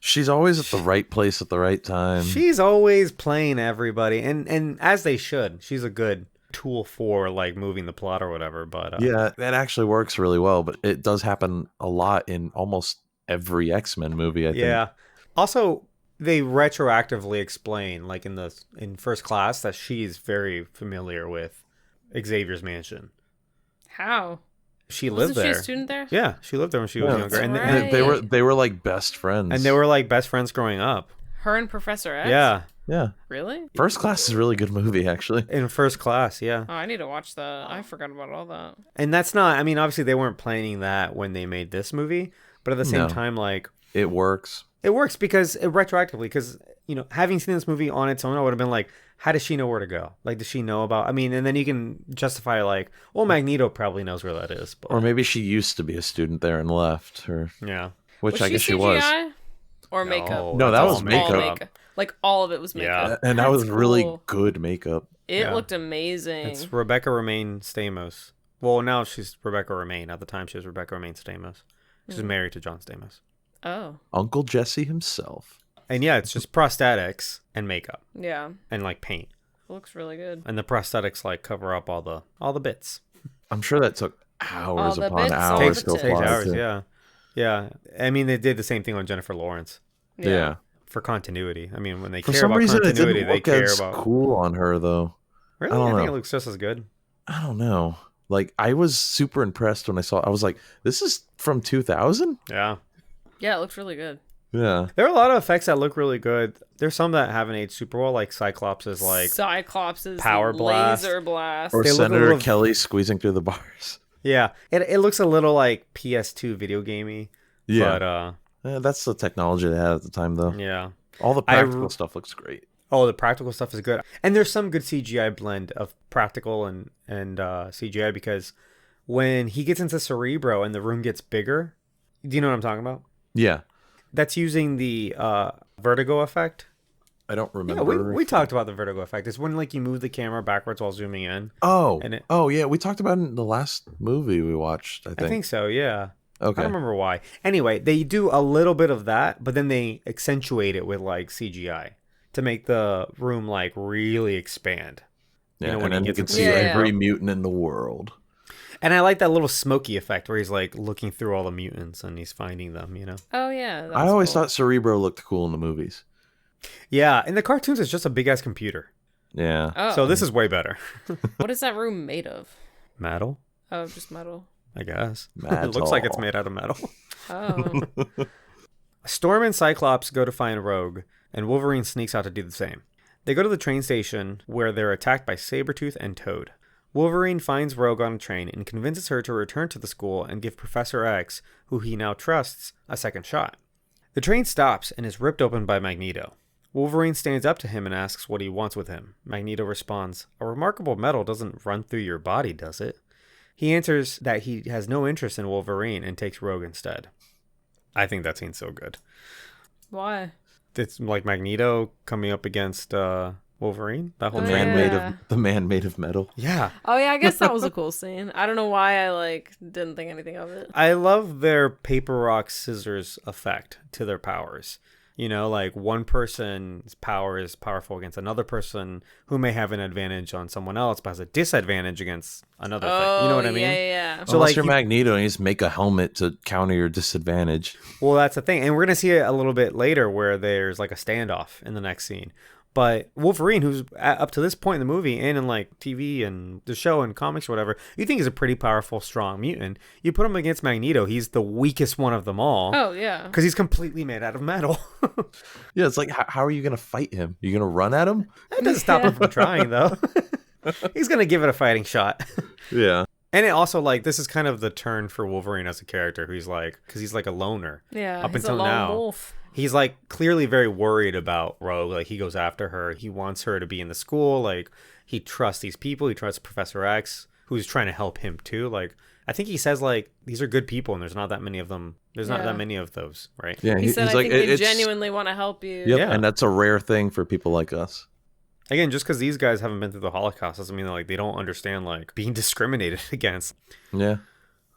She's always at the right place at the right time. She's always playing everybody, and as they should. She's a good tool for like moving the plot or whatever. But yeah, that actually works really well. But it does happen a lot in almost every X-Men movie, I think. Yeah. Also, they retroactively explain, like in First Class, that she's very familiar with Xavier's mansion. How? She lived there. Wasn't she a student there? Yeah, she lived there when she was younger. That's And right. They were like best friends. and they were like best friends growing up. Her and Professor X? Yeah. Yeah. Really? First Class is a really good movie, actually. In First Class, yeah. Oh, I need to watch that. I forgot about all that. And that's not, I mean, obviously they weren't planning that when they made this movie, but at the same No. time, like, It works. it works because retroactively, because, you know, having seen this movie on its own, I would have been like, how does she know where to go? Like, does she know about, I mean, and then you can justify like, well, Magneto probably knows where that is. But, Or maybe she used to be a student there and left, or yeah. which Was I guess she CGI? was. Or makeup? No, that that's was all makeup. All makeup. Like, all of it was makeup. Yeah. And that was That's really cool. good makeup. It Yeah. looked amazing. It's Rebecca Romaine Stamos. Well, now she's Rebecca Romaine. At the time, she was Rebecca Romaine Stamos. She's married to John Stamos. Oh. Uncle Jesse himself. And yeah, it's just prosthetics and makeup Yeah. and like paint. It looks really good. And the prosthetics like cover up all the bits. I'm sure that took hours the upon bits, all hours the to tips. Takes apply. hours, to- yeah. Yeah. I mean, they did the same thing on Jennifer Lawrence Yeah. for continuity. I mean, when they For care some about reason, it continuity, didn't they look care as about. cool on her, though. Really? I don't think know. it looks just as good. I don't know. Like, I was super impressed when I saw it. I was like, this is from 2000? Yeah. Yeah, it looks really good. Yeah. There are a lot of effects that look really good. There's some that haven't aged super well, like Cyclops is like. Cyclops' Power blast. laser blast. Or They look a Senator little- Kelly squeezing through the bars. Yeah. It looks a little like PS2 video gamey. Yeah. But, That's the technology they had at the time, though. yeah. All the practical stuff looks great. Oh, the practical stuff is good. And there's some good CGI blend of practical and CGI because when he gets into Cerebro and the room gets bigger, do you know what I'm talking about? Yeah. That's using the vertigo effect. I don't Yeah, remember. we talked about the vertigo effect. It's when like you move the camera backwards while zooming in. Oh. And it- Oh, yeah. We talked about it in the last movie we watched, I think. I think so, yeah. Okay. I don't remember why. Anyway, they do a little bit of that, but then they accentuate it with like CGI to make the room like really expand. Yeah, when and he then you gets can into see the- every mutant in the world. And I like that little smoky effect where he's like looking through all the mutants and he's finding them, you know? Oh, yeah. I always thought Cerebro looked cool in the movies. Yeah, in the cartoons, it's just a big ass computer. Yeah. Oh, So this is way better. what is that room made of? Metal, Oh, just metal. I guess. It Metal. looks like it's made out of metal. Oh. Storm and Cyclops go to find Rogue, and Wolverine sneaks out to do the same. They go to the train station where they're attacked by Sabretooth and Toad. Wolverine finds Rogue on a train and convinces her to return to the school and give Professor X, who he now trusts, a second shot. The train stops and is ripped open by Magneto. Wolverine stands up to him and asks what he wants with him. Magneto responds, "A remarkable metal doesn't run through your body, does it?" He answers that he has no interest in Wolverine and takes Rogue instead. I think that scene's so good. Why? It's like Magneto coming up against Wolverine. That whole Oh, train. yeah. The man made of metal. Yeah. Oh, yeah, I guess that was a cool scene. I don't know why I, didn't think anything of it. I love their paper, rock, scissors effect to their powers. You know, like one person's power is powerful against another person who may have an advantage on someone else, but has a disadvantage against another thing. You know what I mean? Yeah. So, Unless like, you're you- Magneto and you just make a helmet to counter your disadvantage. Well, that's the thing. And we're going to see it a little bit later where there's like a standoff in the next scene. But Wolverine, who's up to this point in the movie and in like TV and the show and comics or whatever, you think is a pretty powerful, strong mutant. You put him against Magneto, he's the weakest one of them all. Oh, yeah. Because he's completely made out of metal. Yeah, it's like, how are you going to fight him? You going to run at him? That doesn't stop him from trying, though. He's going to give it a fighting shot. Yeah. And it also, like, this is kind of the turn for Wolverine as a character who's like, because he's like a loner. Yeah, Up he's until a lone now. wolf. He's like clearly very worried about Rogue. Like, he goes after her. He wants her to be in the school. Like, he trusts these people. He trusts Professor X, who's trying to help him too. Like, I think he says like these are good people and there's not that many of them. There's not Yeah. that many of those, right? Yeah, He said, he's I like, think they it's genuinely want to help you. Yep, Yeah. and that's a rare thing for people like us. Again, just because these guys haven't been through the Holocaust doesn't mean that, like they don't understand like being discriminated against. Yeah.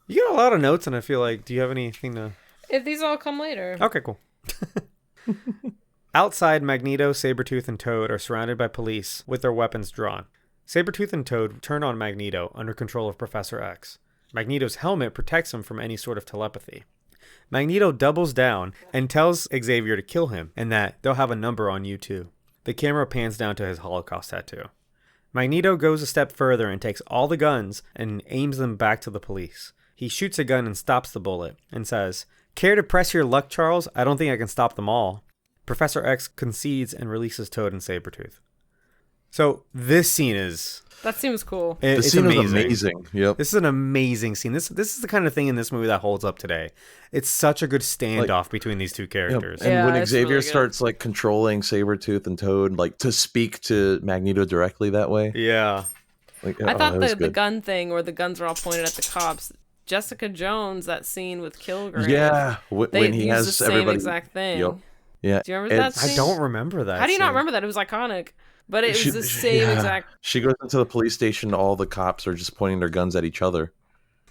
You got a lot of notes, and I feel like, do you have anything to? If these all come later. Okay, cool. Outside, Magneto, Sabretooth, and Toad are surrounded by police with their weapons drawn. Sabretooth and Toad turn on Magneto under control of Professor X. Magneto's helmet protects him from any sort of telepathy. Magneto doubles down and tells Xavier to kill him and that they'll have a number on you too. The camera pans down to his Holocaust tattoo. Magneto goes a step further and takes all the guns and aims them back to the police. He shoots a gun and stops the bullet and says, "Care to press your luck, Charles? I don't think I can stop them all." Professor X concedes and releases Toad and Sabretooth. So this scene is... That seems cool. The scene is amazing. Yep. This is an amazing scene. This is the kind of thing in this movie that holds up today. It's such a good standoff between these two characters. And Yeah, when it's Xavier really good. starts like controlling Sabretooth and Toad, like to speak to Magneto directly that way. Yeah. Like, I thought that was the good. gun thing where the guns were all pointed at the cops. Jessica Jones, that scene with Kilgrave. Yeah, They when he used has the same everybody. exact thing. Yep. Yeah. Do you remember that It's- scene? I don't remember that. How do you not scene. remember that? It was iconic. But it was the same yeah. exact... She goes into the police station. All the cops are just pointing their guns at each other.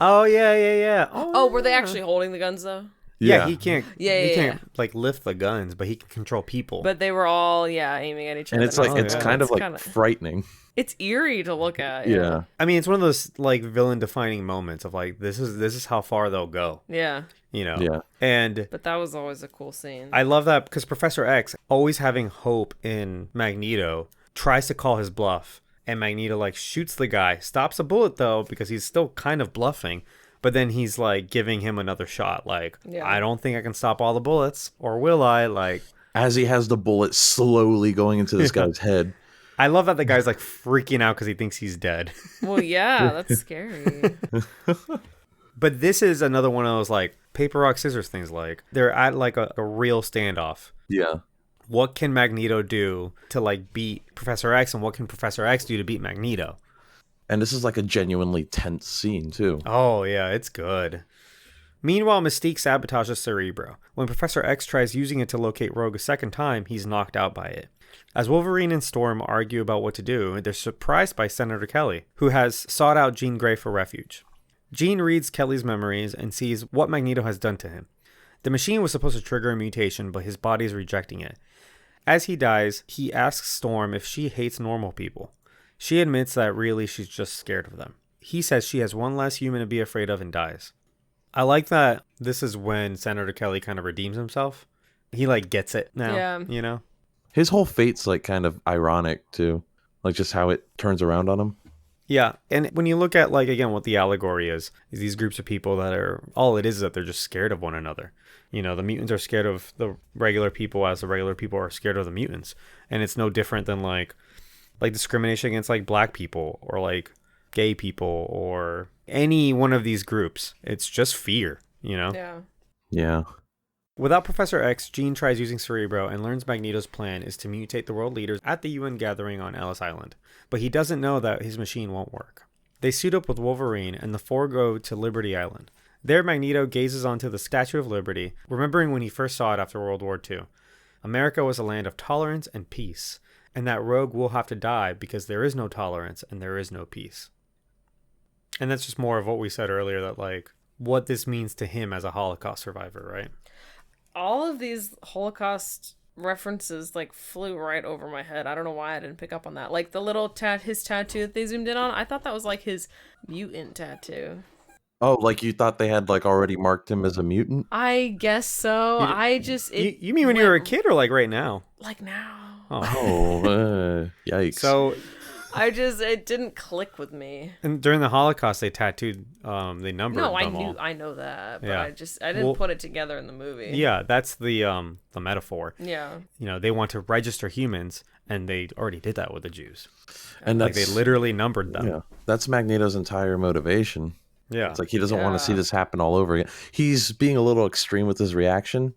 Oh, yeah. Oh, were they actually holding the guns, though? Yeah, he can't. Yeah, he yeah, can't like lift the guns, but he can control people. But they were all, aiming at each other. And it's like Oh, it's yeah. kind of like kinda- frightening. It's eerie to look at. Yeah. I mean, it's one of those like villain-defining moments of like this is how far they'll go. Yeah. You know. Yeah. And But that was always a cool scene. I love that because Professor X, always having hope in Magneto, tries to call his bluff, and Magneto like shoots the guy, stops a bullet though because he's still kind of bluffing. But then he's like giving him another shot. Like, Yeah. I don't think I can stop all the bullets, or will I? Like, As he has the bullet slowly going into this guy's head. I love that the guy's like freaking out because he thinks he's dead. Well, yeah, that's scary. But this is another one of those like paper, rock, scissors things. Like, they're at like a real standoff. Yeah. What can Magneto do to like beat Professor X, and what can Professor X do to beat Magneto? And this is like a genuinely tense scene too. Oh, yeah, it's good. Meanwhile, Mystique sabotages Cerebro. When Professor X tries using it to locate Rogue a second time, he's knocked out by it. As Wolverine and Storm argue about what to do, they're surprised by Senator Kelly, who has sought out Jean Grey for refuge. Jean reads Kelly's memories and sees what Magneto has done to him. The machine was supposed to trigger a mutation, but his body is rejecting it. As he dies, he asks Storm if she hates normal people. She admits that really she's just scared of them. He says she has one less human to be afraid of and dies. I like that this is when Senator Kelly kind of redeems himself. He like gets it now, Yeah. you know? His whole fate's like kind of ironic too. Like just how it turns around on him. Yeah, and when you look at like again what the allegory is these groups of people that are all it is that they're just scared of one another. You know, the mutants are scared of the regular people as the regular people are scared of the mutants. And it's no different than like discrimination against like black people or like gay people or any one of these groups. It's just fear, you know? Yeah. Yeah. Without Professor X, Jean tries using Cerebro and learns Magneto's plan is to mutate the world leaders at the UN gathering on Ellis Island. But he doesn't know that his machine won't work. They suit up with Wolverine and the four go to Liberty Island. There, Magneto gazes onto the Statue of Liberty, remembering when he first saw it after World War II. America was a land of tolerance and peace, and that Rogue will have to die because there is no tolerance and there is no peace. And that's just more of what we said earlier, that like what this means to him as a Holocaust survivor, right? All of these Holocaust references like flew right over my head. I don't know why I didn't pick up on that. Like the little his tattoo that they zoomed in on, I thought that was like his mutant tattoo. Oh, like you thought they had like already marked him as a mutant? I guess so. You mean when you were a kid or like right now? Like now. Oh, yikes. So, It didn't click with me. and during the Holocaust, they tattooed, they numbered No, them all. I know that, but Yeah. I didn't Well, put it together in the movie. Yeah, that's the metaphor. Yeah. You know, they want to register humans, and they already did that with the Jews. and Like that's they literally numbered them. yeah, that's Magneto's entire motivation. Yeah, It's like he doesn't want to see Yeah. this happen all over again. He's being a little extreme with his reaction.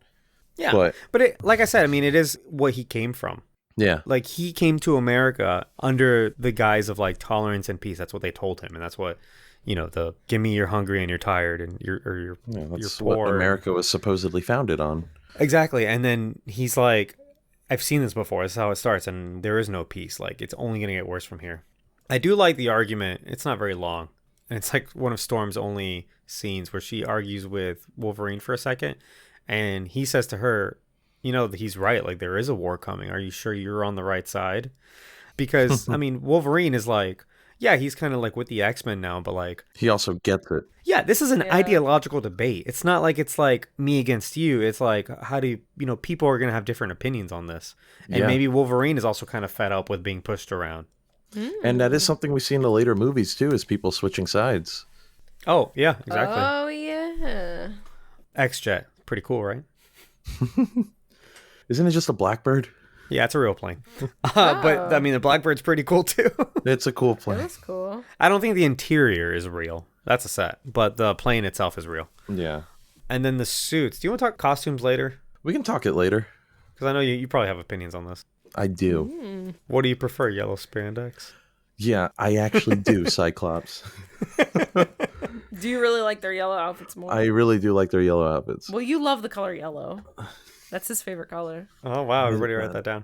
yeah. But But it, like I said, I mean, it is what he came from. yeah, Like he came to America under the guise of like tolerance and peace. That's what they told him, and that's what the give me you're hungry and you're tired and you're That's poor. what America was supposedly founded on. Exactly. And then he's like, I've seen this before. This is how it starts. And there is no peace. Like, it's only going to get worse from here. I do like the argument. It's not very long. And it's like one of Storm's only scenes where she argues with Wolverine for a second. And he says to her, he's right. Like, there is a war coming. Are you sure you're on the right side? Because, I mean, Wolverine is like, yeah, he's kind of like with the X-Men now, but like... He also gets it. Yeah, this is an ideological debate. It's not like it's like me against you. It's like, how do you, people are going to have different opinions on this. And maybe Wolverine is also kind of fed up with being pushed around. And that is something we see in the later movies, too, is people switching sides. Oh, yeah, exactly. Oh, yeah. X-Jet. Pretty cool, right? Isn't it just a Blackbird? Yeah, it's a real plane. But, I mean, the Blackbird's pretty cool, too. It's a cool plane. That's cool. I don't think the interior is real. That's a set. But the plane itself is real. Yeah. And then the suits. Do you want to talk costumes later? We can talk it later. Because I know you probably have opinions on this. I do. What do you prefer, yellow spandex? Yeah, I actually do, Cyclops. Do you really like their yellow outfits more? I really do like their yellow outfits. Well, you love the color yellow. That's his favorite color. Oh, wow. Everybody write that down.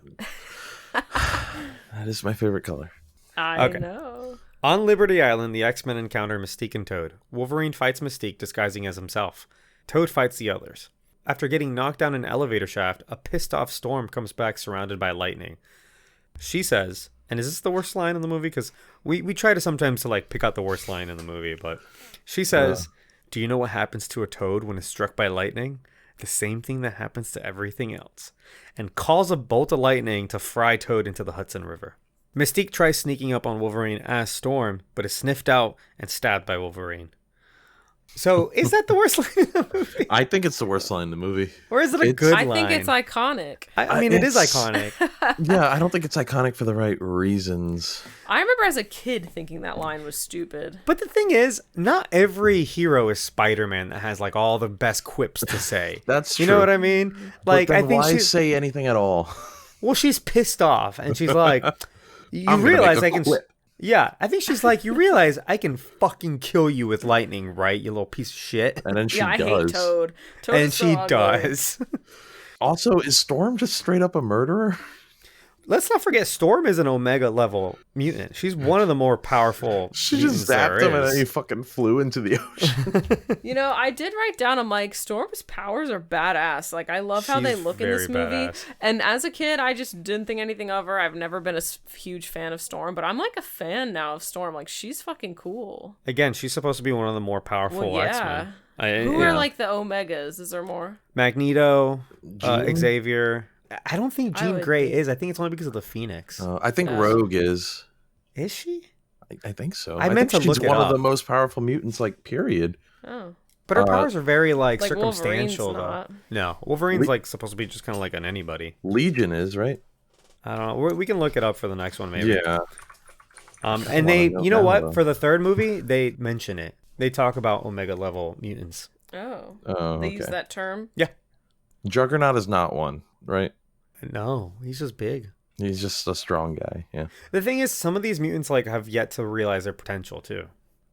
That is my favorite color. I Okay. know. On Liberty Island, the X-Men encounter Mystique and Toad. Wolverine fights Mystique disguising as himself. Toad fights the others. After getting knocked down an elevator shaft, a pissed-off Storm comes back surrounded by lightning. She says, and is this the worst line in the movie? Because we try to sometimes to like pick out the worst line in the movie, but she says, do you know what happens to a toad when it's struck by lightning? The same thing that happens to everything else. And calls a bolt of lightning to fry Toad into the Hudson River. Mystique tries sneaking up on Wolverine as Storm, but is sniffed out and stabbed by Wolverine. So, is that the worst line in the movie? I think it's the worst line in the movie. Or is it a good line? I think it's iconic. I mean, it is It's- iconic. Yeah, I don't think it's iconic for the right reasons. I remember as a kid thinking that line was stupid. But the thing is, not every hero is Spider-Man that has like all the best quips to say. That's true. You know what I mean? Like, But then I think why she's say anything at all? well, she's pissed off, and she's like, "You I'm gonna realize make a I can." quip. Yeah, I think she's like, "You realize I can fucking kill you with lightning, right? You little piece of shit." And then she I does. hate Toad. Toad And is so she ugly. does. Also, is Storm just straight up a murderer? Let's not forget, Storm is an Omega level mutant. She's one of the more powerful. She mutants just zapped there him and is. then he fucking flew into the ocean. You know, I did write down, I'm like, Storm's powers are badass. Like, I love how they She's look in this very movie. badass. And as a kid, I just didn't think anything of her. I've never been a huge fan of Storm, but I'm like a fan now of Storm. Like, she's fucking cool. Again, she's supposed to be one of the more powerful Well, X-Men. Who are like the Omegas? Is there more? Magneto, Jean? Xavier. I don't think I Jean would Grey think- is. I think it's only because of the Phoenix. I think Rogue is. Is she? I think so. I meant think to she's look it one of up. the most powerful mutants, like, period. Oh. But her powers are very like circumstantial, Wolverine's though. not. No, Wolverine's like supposed to be just kind of like an anybody. Legion is, right? I don't know. We can look it up for the next one, maybe. Yeah. And they, know you know now, what? though. For the third movie, they mention it. They talk about Omega level mutants. Oh. Oh, They use okay. that term? Juggernaut is not one, right? No, he's just big. He's just a strong guy. Yeah. The thing is, some of these mutants like have yet to realize their potential too,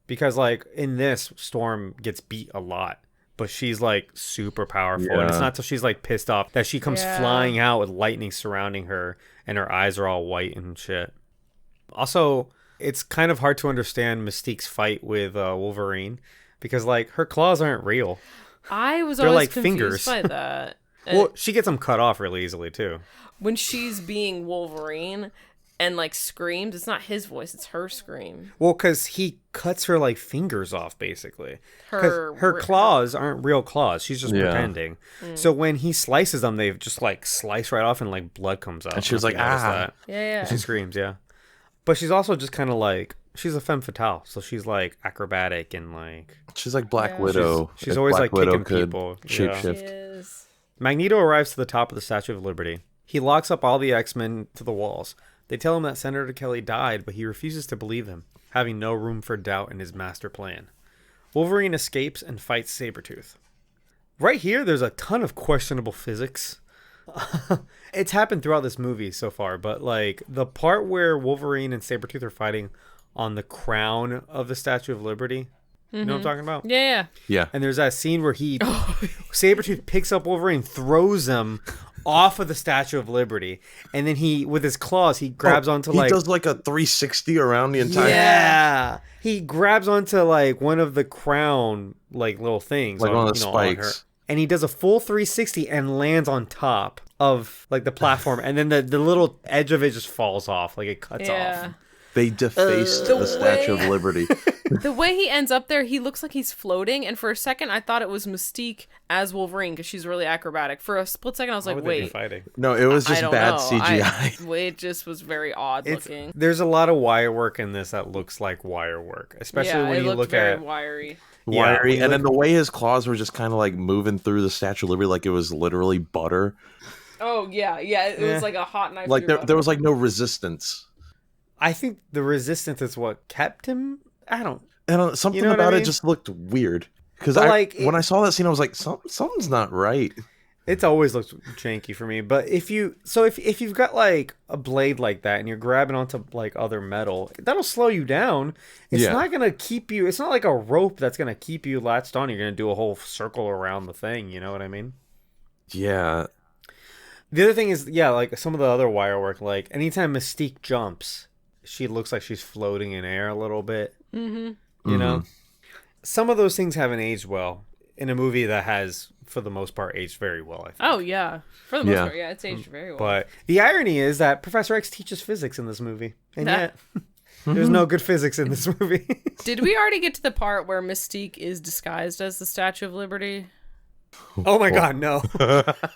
because like in this, Storm gets beat a lot, but she's like super powerful, and it's Yeah. not till she's like pissed off that she comes Yeah. flying out with lightning surrounding her, and her eyes are all white and shit. Also, it's kind of hard to understand Mystique's fight with Wolverine because like her claws aren't real. I was They're always like confused fingers. by that. Well, she gets them cut off really easily too. When she's being Wolverine and like screams, it's not his voice, it's her scream. Well, because he cuts her like fingers off, basically. Her Her claws aren't real claws. She's just Yeah. pretending. So when he slices them, they just like slice right off, and like blood comes out. And she was like, Notice "Ah." that. Yeah. She screams, yeah. But she's also just kind of like, she's a femme fatale, so she's like acrobatic and like. She's like Black Yeah. Widow. She's If always, Black like, Widow kicking could people. Yeah. She Shapeshift. is. Magneto arrives to the top of the Statue of Liberty. He locks up all the X-Men to the walls. They tell him that Senator Kelly died, but he refuses to believe him, having no room for doubt in his master plan. Wolverine escapes and fights Sabretooth. Right here, there's a ton of questionable physics. It's happened throughout this movie so far, but like the part where Wolverine and Sabretooth are fighting on the crown of the Statue of Liberty. You know what I'm talking about? Yeah. Yeah. And there's that scene where Sabretooth picks up Wolverine, throws him off of the Statue of Liberty, and then he, with his claws, he grabs onto he does like a 360 around the entire. Yeah, he grabs onto like one of the crown like little things, Like on, one of the you know, on her. spikes. And he does a full 360 and lands on top of like the platform, and then the little edge of it just falls off, like it cuts off. They defaced the Statue of Liberty. The way he ends up there, he looks like he's floating, and for a second I thought it was Mystique as Wolverine because she's really acrobatic. For a split second I was Why like, would they be wait. fighting? No, it was I just don't bad know. CGI. It just was very odd looking. There's a lot of wire work in this that looks like wire work, especially when you look very at wiry. Wiry, and then the way his claws were just kind of like moving through the Statue of Liberty like it was literally butter. Oh yeah, it was like a hot knife. Like there was like no resistance. I think the resistance is what kept him. I don't. And something You know what about I mean? it just looked weird. Because when I saw that scene, I was like, something's not right. It's always looks janky for me. But if you've got like a blade like that and you're grabbing onto like other metal, that'll slow you down. It's not gonna keep you. It's not like a rope that's gonna keep you latched on. You're gonna do a whole circle around the thing. You know what I mean? Yeah. The other thing is, like some of the other wire work, like anytime Mystique jumps, she looks like she's floating in air a little bit. Mm-hmm. You know? Some of those things haven't aged well in a movie that has, for the most part, aged very well, I think. Oh, yeah. For the most part, it's aged very well. But the irony is that Professor X teaches physics in this movie. And yet, there's no good physics in this movie. Did we already get to the part where Mystique is disguised as the Statue of Liberty? Oh my God, no.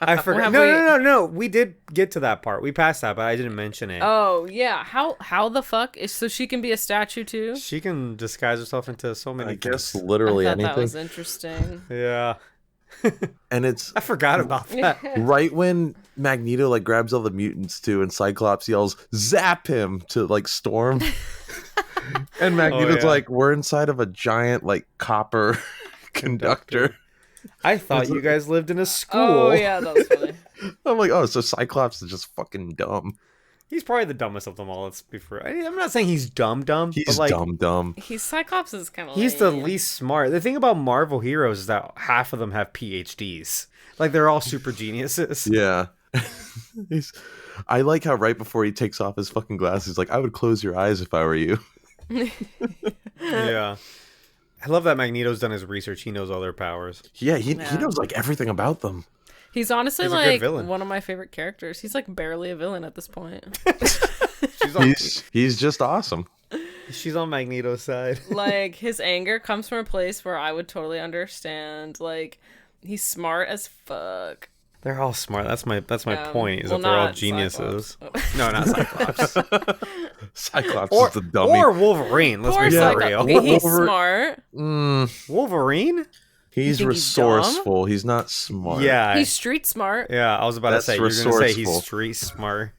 I forgot. No. We did get to that part. We passed that, but I didn't mention it. Oh, yeah. How the fuck? So she can be a statue too? She can disguise herself into so many I guess things. literally I thought anything. that was interesting. Yeah. And it's I forgot about that. right when Magneto like grabs all the mutants too, and Cyclops yells, "Zap him!" to like Storm. And Magneto's like, "We're inside of a giant like copper conductor." I thought you guys lived in a school. Oh, yeah, that was funny. I'm like, oh, so Cyclops is just fucking dumb. He's probably the dumbest of them all. Let's be fair. I'm not saying he's dumb, He's but like, dumb. Cyclops is kind of he's the least smart. The thing about Marvel heroes is that half of them have PhDs. Like, they're all super geniuses. Yeah. I like how right before he takes off his fucking glasses, he's like, I would close your eyes if I were you. Yeah. I love that Magneto's done his research. He knows all their powers. Yeah, he knows like everything about them. He's honestly He's a good like villain. one of my favorite characters. He's like barely a villain at this point. He's just awesome. She's on Magneto's side. Like, his anger comes from a place where I would totally understand. Like, he's smart as fuck. They're all smart. That's my point. Is well, that they're all not geniuses. Cyclops. No, not Cyclops. Cyclops is the dummy. Or Wolverine. Let's Poor be Cyclops. real. Okay, he's smart. Wolverine? He's think he's resourceful. He's not smart. Yeah. He's street smart. Yeah, I was about to That's say, you're going to say he's resourceful. street smart.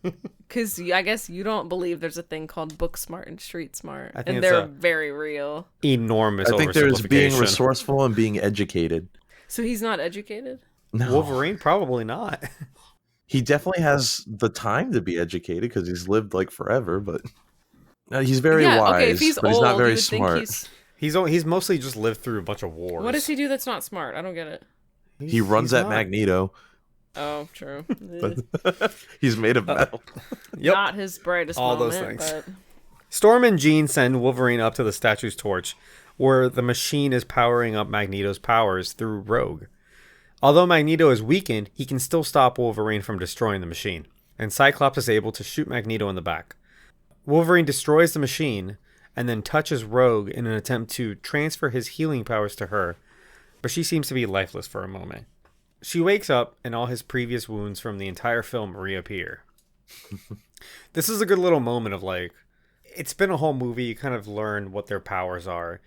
Because I guess you don't believe there's a thing called book smart and street smart. think And it's they're a- very real. Enormous I think there's being oversimplification. resourceful and being educated. So he's not educated? No. Wolverine? Probably not. He definitely has the time to be educated because he's lived like forever, but he's very wise, okay, if he's but he's old, not very you would think smart. He's mostly just lived through a bunch of wars. What does he do that's not smart? I don't get it. He runs at Magneto. Oh, true. He's made of metal. Yep. Not his brightest All moment, those things. but Storm and Jean send Wolverine up to the statue's torch, where the machine is powering up Magneto's powers through Rogue. Although Magneto is weakened, he can still stop Wolverine from destroying the machine, and Cyclops is able to shoot Magneto in the back. Wolverine destroys the machine, and then touches Rogue in an attempt to transfer his healing powers to her, but she seems to be lifeless for a moment. She wakes up, and all his previous wounds from the entire film reappear. This is a good little moment of like, it's been a whole movie, you kind of learn what their powers are.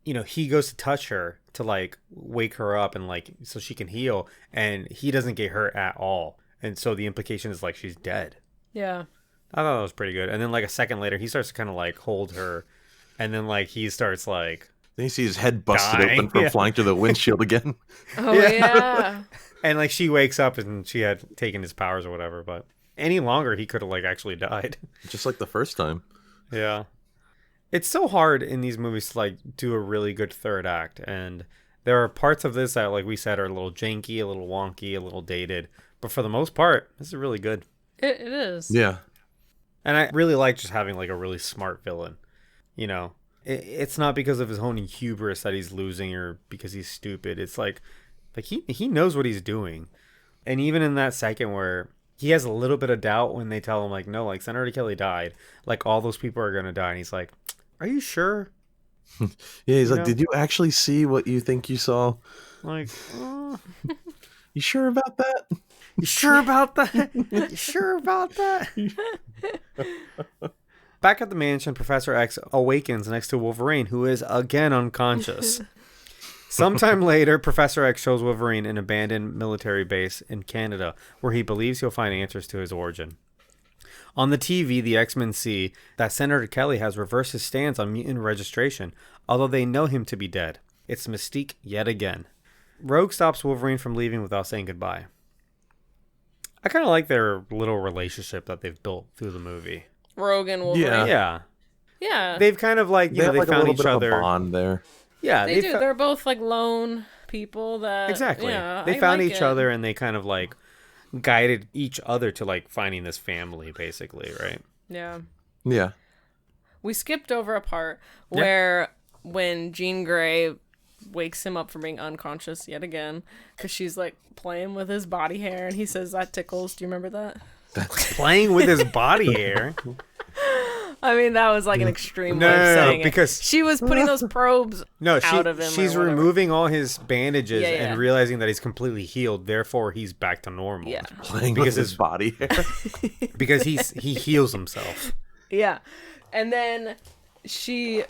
You know, he goes to touch her to like wake her up and like so she can heal, and he doesn't get hurt at all. And so the implication is like she's dead. yeah. I thought that was pretty good. And then like a second later, he starts to kind of like hold her, and then like he starts like, Then you see his head busted Dying. open from Yeah. flying through the windshield again. Oh, yeah. and like she wakes up and she had taken his powers or whatever. But any longer, he could have like actually died. Just like the first time. Yeah. It's so hard in these movies to like do a really good third act, and there are parts of this that, like we said, are a little janky, a little wonky, a little dated. But for the most part, this is really good. It is. Yeah. And I really like just having like a really smart villain. You know, it's not because of his own hubris that he's losing or because he's stupid. It's like he knows what he's doing. And even in that second where he has a little bit of doubt when they tell him like, no, like Senator Kelly died, like all those people are gonna die, and he's like, are you sure? Yeah, he's like, did you actually see what you think you saw? Like, you sure about that? you sure about that? You sure about that? Back at the mansion, Professor X awakens next to Wolverine, who is again unconscious. Sometime later, Professor X shows Wolverine an abandoned military base in Canada, where he believes he'll find answers to his origin. On the TV, the X-Men see that Senator Kelly has reversed his stance on mutant registration, although they know him to be dead. It's Mystique yet again. Rogue stops Wolverine from leaving without saying goodbye. I kind of like their little relationship that they've built through the movie. Rogue and Wolverine. Yeah. Yeah. They've kind of like, you know, they have like found a each little bit other. of a bond there. Yeah, they do. They're both like lone people that exactly. Yeah, they I found like each it. other and they kind of like guided each other to like finding this family, basically, right? Yeah. Yeah. We skipped over a part where when Jean Grey wakes him up from being unconscious yet again, because she's like playing with his body hair, and he says that tickles. Do you remember that? Playing with his body hair. I mean, that was like an extreme No, way of no, saying because it. She was putting those probes out of him. She's or whatever. removing all his bandages Yeah. and realizing that he's completely healed. Therefore, he's back to normal. Yeah. Playing Because with his body hair. Because he heals himself. Yeah. And then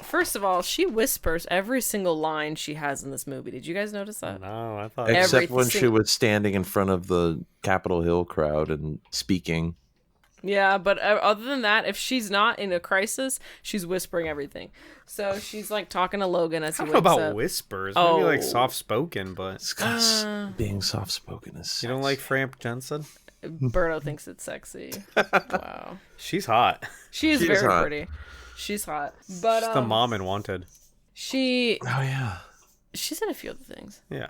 first of all, she whispers every single line she has in this movie. Did you guys notice that? No, I thought. Except when she was standing in front of the Capitol Hill crowd and speaking. Yeah, but other than that, if she's not in a crisis, she's whispering everything. So she's like talking to Logan as he I don't wakes know about up. whispers. Oh. Maybe like soft spoken, but Being soft spoken is. you don't like Framp Jensen? Berto thinks it's sexy. Wow. She's hot. She is She is very hot. pretty. She's hot. But She's the mom in Wanted. she's Oh yeah. in a few other things. Yeah.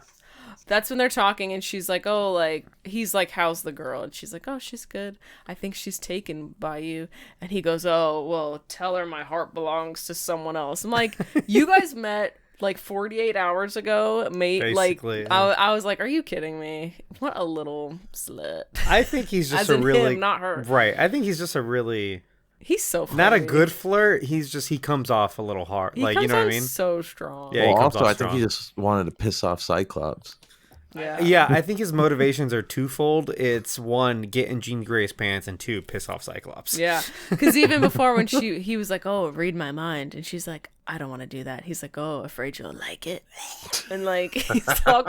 That's when they're talking and she's like, oh, like, he's like, how's the girl? And she's like, oh, she's good. I think she's taken by you. And he goes, oh, well, tell her my heart belongs to someone else. I'm like, you guys met like 48 hours ago. Basically, yeah. I was like, are you kidding me? What a little slut. I think he's just As a in really him, not her. Right. I think he's just a really He's so funny. not a good flirt. He comes off a little hard. He like, comes you know what I on mean? so strong. Yeah, he Well, comes also, off I think he strong. just wanted to piss off Cyclops. Yeah. Yeah, I think his motivations are twofold. It's one, get in Jean Grey's pants, and two, piss off Cyclops. Yeah, because even before when he was like, "Oh, read my mind," and she's like, "I don't want to do that." He's like, "Oh, afraid you'll like it," and like he's all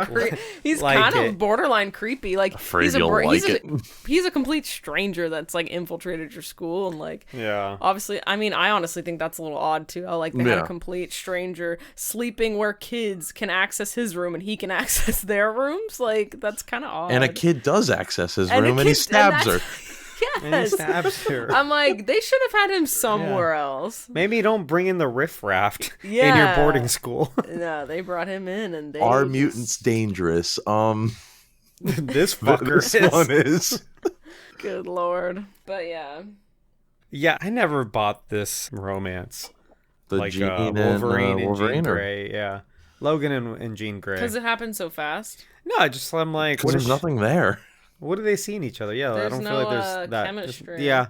he's Like kind it. of borderline creepy. Like Afraid he's you'll like it. He's a complete stranger that's like infiltrated your school and like Yeah. obviously. I mean, I honestly think that's a little odd too. How like they had Yeah. a complete stranger sleeping where kids can access his room and he can access their rooms. Like that's kind of odd. And a kid does access his And a room and he kid- and stabs her. that's- And he Yes. stabs her. I'm like, they should have had him somewhere else. Maybe don't bring in the riff raft in your Yeah. boarding school. No, they brought him in and they Are just- mutants dangerous? This fucker This is. one is. Good lord. But yeah. Yeah, I never bought this romance. The Like Jean Wolverine and Wolverine, Jean or Grey. Yeah. Logan and Jean Grey. Because it happened so fast. No, I'm like, because there's nothing there. what do they see in each other? Yeah, I There's don't no, feel like there's that chemistry. yeah.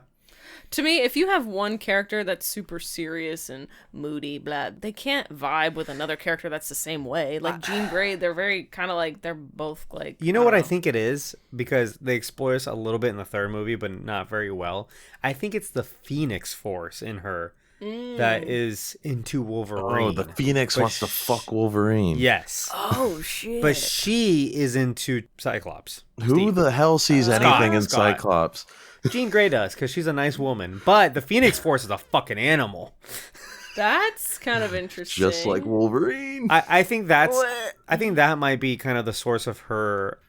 To me, if you have one character that's super serious and moody, blah, they can't vibe with another character that's the same way. Like Jean Grey, they're very kind of like, they're both like... You know what I think it is? Because they explore this a little bit in the third movie, but not very well. I think it's the Phoenix Force in her that is into Wolverine. Oh, the Phoenix But wants to fuck Wolverine. Yes. Oh, shit. But she is into Cyclops. Who the hell sees anything in Scott. Cyclops? Jean Grey does, because she's a nice woman. But the Phoenix Force is a fucking animal. That's kind of interesting. Just like Wolverine. I think that's... What? I think that might be kind of the source of her...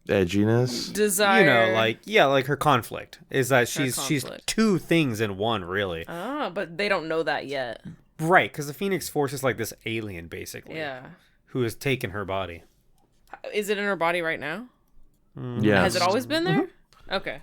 Edginess. Desire. You know, like her conflict is that she's conflict. two things in one, really. Oh, but they don't know that yet. Right, because the Phoenix Force is like this alien, basically. Yeah. Who has taken her body. Is it in her body right now? Yeah. Has it always been there? Okay.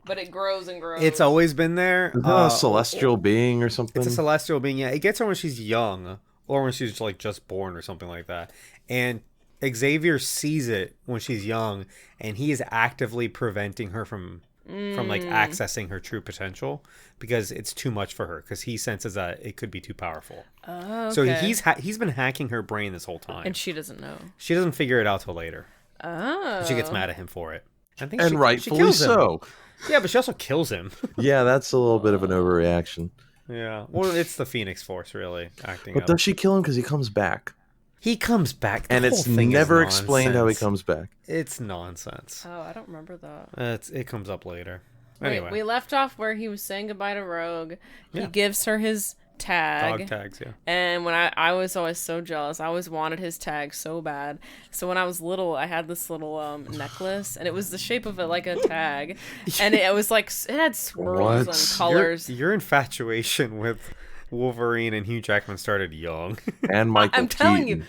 But it grows and grows. It's always been there. Is that a celestial being or something? It's a celestial being. Yeah, it gets her when she's young, or when she's like just born or something like that. And Xavier sees it when she's young, and he is actively preventing her from like accessing her true potential because it's too much for her. Because he senses that it could be too powerful. Oh, okay. So he's been hacking her brain this whole time, And she doesn't know. she doesn't figure it out till later. Oh. She gets mad at him for it. I think And she rightfully kills him. so. Yeah, but she also kills him. Yeah, that's a little bit of an overreaction. Yeah. Well, it's the Phoenix Force really acting But up. does she kill him because he comes back? He comes back, And it's never explained how he comes back. It's nonsense. Oh, I don't remember that. It comes up later. Wait, Anyway, we left off where he was saying goodbye to Rogue. He Yeah. gives her his tag. dog tags, yeah. And when I was always so jealous. I always wanted his tag so bad. So when I was little, I had this little necklace, and it was the shape of it like a tag. And it was like, it had swirls What? and colors. Your infatuation with Wolverine and Hugh Jackman started young. And Michael I'm telling Keaton. you,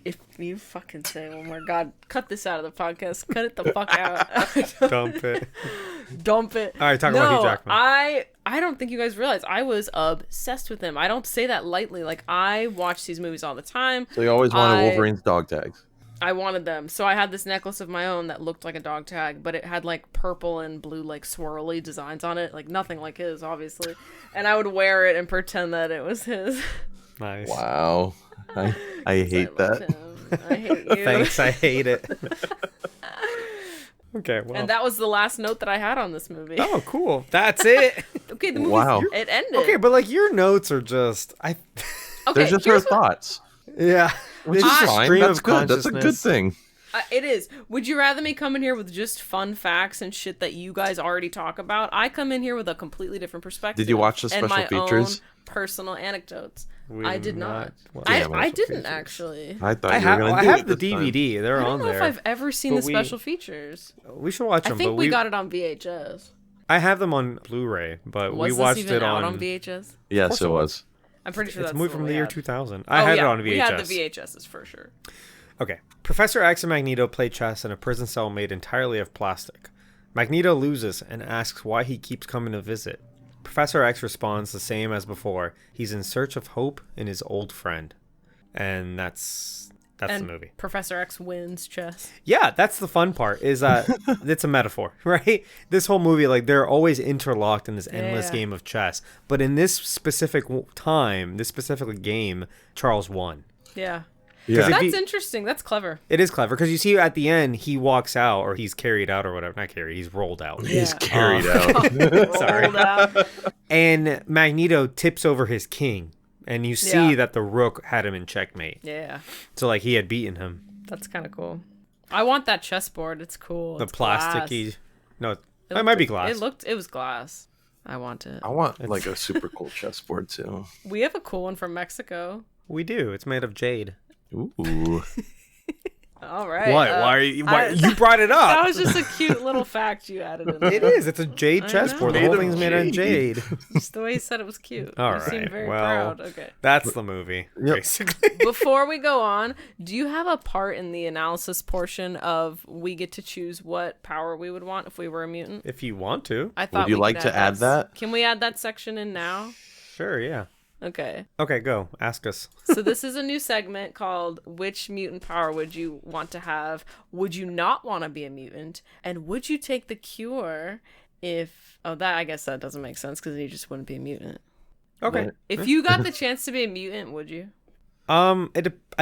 if you fucking say one more, God, cut this out of the podcast. Cut it the fuck out. Dump it. Dump it. All right, talk about Hugh Jackman. I don't think you guys realize I was obsessed with him. I don't say that lightly. Like, I watch these movies all the time. So you always wanted Wolverine's dog tags. I wanted them. So I had this necklace of my own that looked like a dog tag, but it had like purple and blue like swirly designs on it. Like nothing like his, obviously. And I would wear it and pretend that it was his. Nice. Wow. I hate I loved that. him. I hate you. Thanks, I hate it. Okay, well. And that was the last note that I had on this movie. Oh, cool. That's it. Okay, the movie. Wow. It ended. Okay, but like your notes are just Okay, They're just her here's what- thoughts. yeah. Which It's is just a fine. stream That's of good. That's a good consciousness. thing. It is. Would you rather me come in here with just fun facts and shit that you guys already talk about? I come in here with a completely different perspective. Did you watch the and special my features? own personal anecdotes. We I have did not. not I watched I special didn't features. actually. I thought I you were have, going to I do have it the this time. DVD. They're I on don't know there. if I've ever seen But the special features. We should watch I them. think but we got it on VHS. I have them on Blu-ray, but Was we watched this even it out on. on VHS? Yes, it was. I'm pretty sure It's that's a movie the from one the we year had. 2000. I had it on VHS. We had the VHSs for sure. Okay. Professor X and Magneto play chess in a prison cell made entirely of plastic. Magneto loses and asks why he keeps coming to visit. Professor X responds the same as before. He's in search of hope in his old friend. And that's the movie. Professor X wins chess. Yeah, that's the fun part, is that it's a metaphor, right? This whole movie, like, they're always interlocked in this endless Yeah. game of chess. But in this specific time, this specific game, Charles won. Yeah. Yeah. If That's you- interesting. That's clever. It is clever, because you see at the end, he walks out, or he's carried out, or whatever. Not carried, he's rolled out. He's Yeah. carried out. Sorry. Rolled out. And Magneto tips over his king. And you see Yeah. that the rook had him in checkmate. Yeah. So, like, he had beaten him. That's kind of cool. I want that chessboard. It's cool. The It's glass. plasticky... No, it might be glass. It was glass. I want it. I want like a super cool chessboard too. We have a cool one from Mexico. We do. It's made of jade. Ooh. All right. What? Why? You brought it That up. was just a cute little fact you added in there. It is. It's a jade I chessboard. know. The whole Made of thing's made of jade. jade. Just the way you said it was cute. All You seemed right, very well- proud. Okay. That's the movie, Yep. basically. Before we go on, do you have a part in the analysis portion of we get to choose what power we would want if we were a mutant? If you want to. I thought Would you we like could to add that? Can we add that section in now? Sure, yeah. Okay. Okay, go. Ask us. So this is a new segment called Which Mutant Power Would You Want to Have? Would you not want to be a mutant? And would you take the cure if... Oh, that I guess that doesn't make sense because you just wouldn't be a mutant. Okay. Right. If you got the chance to be a mutant, would you? I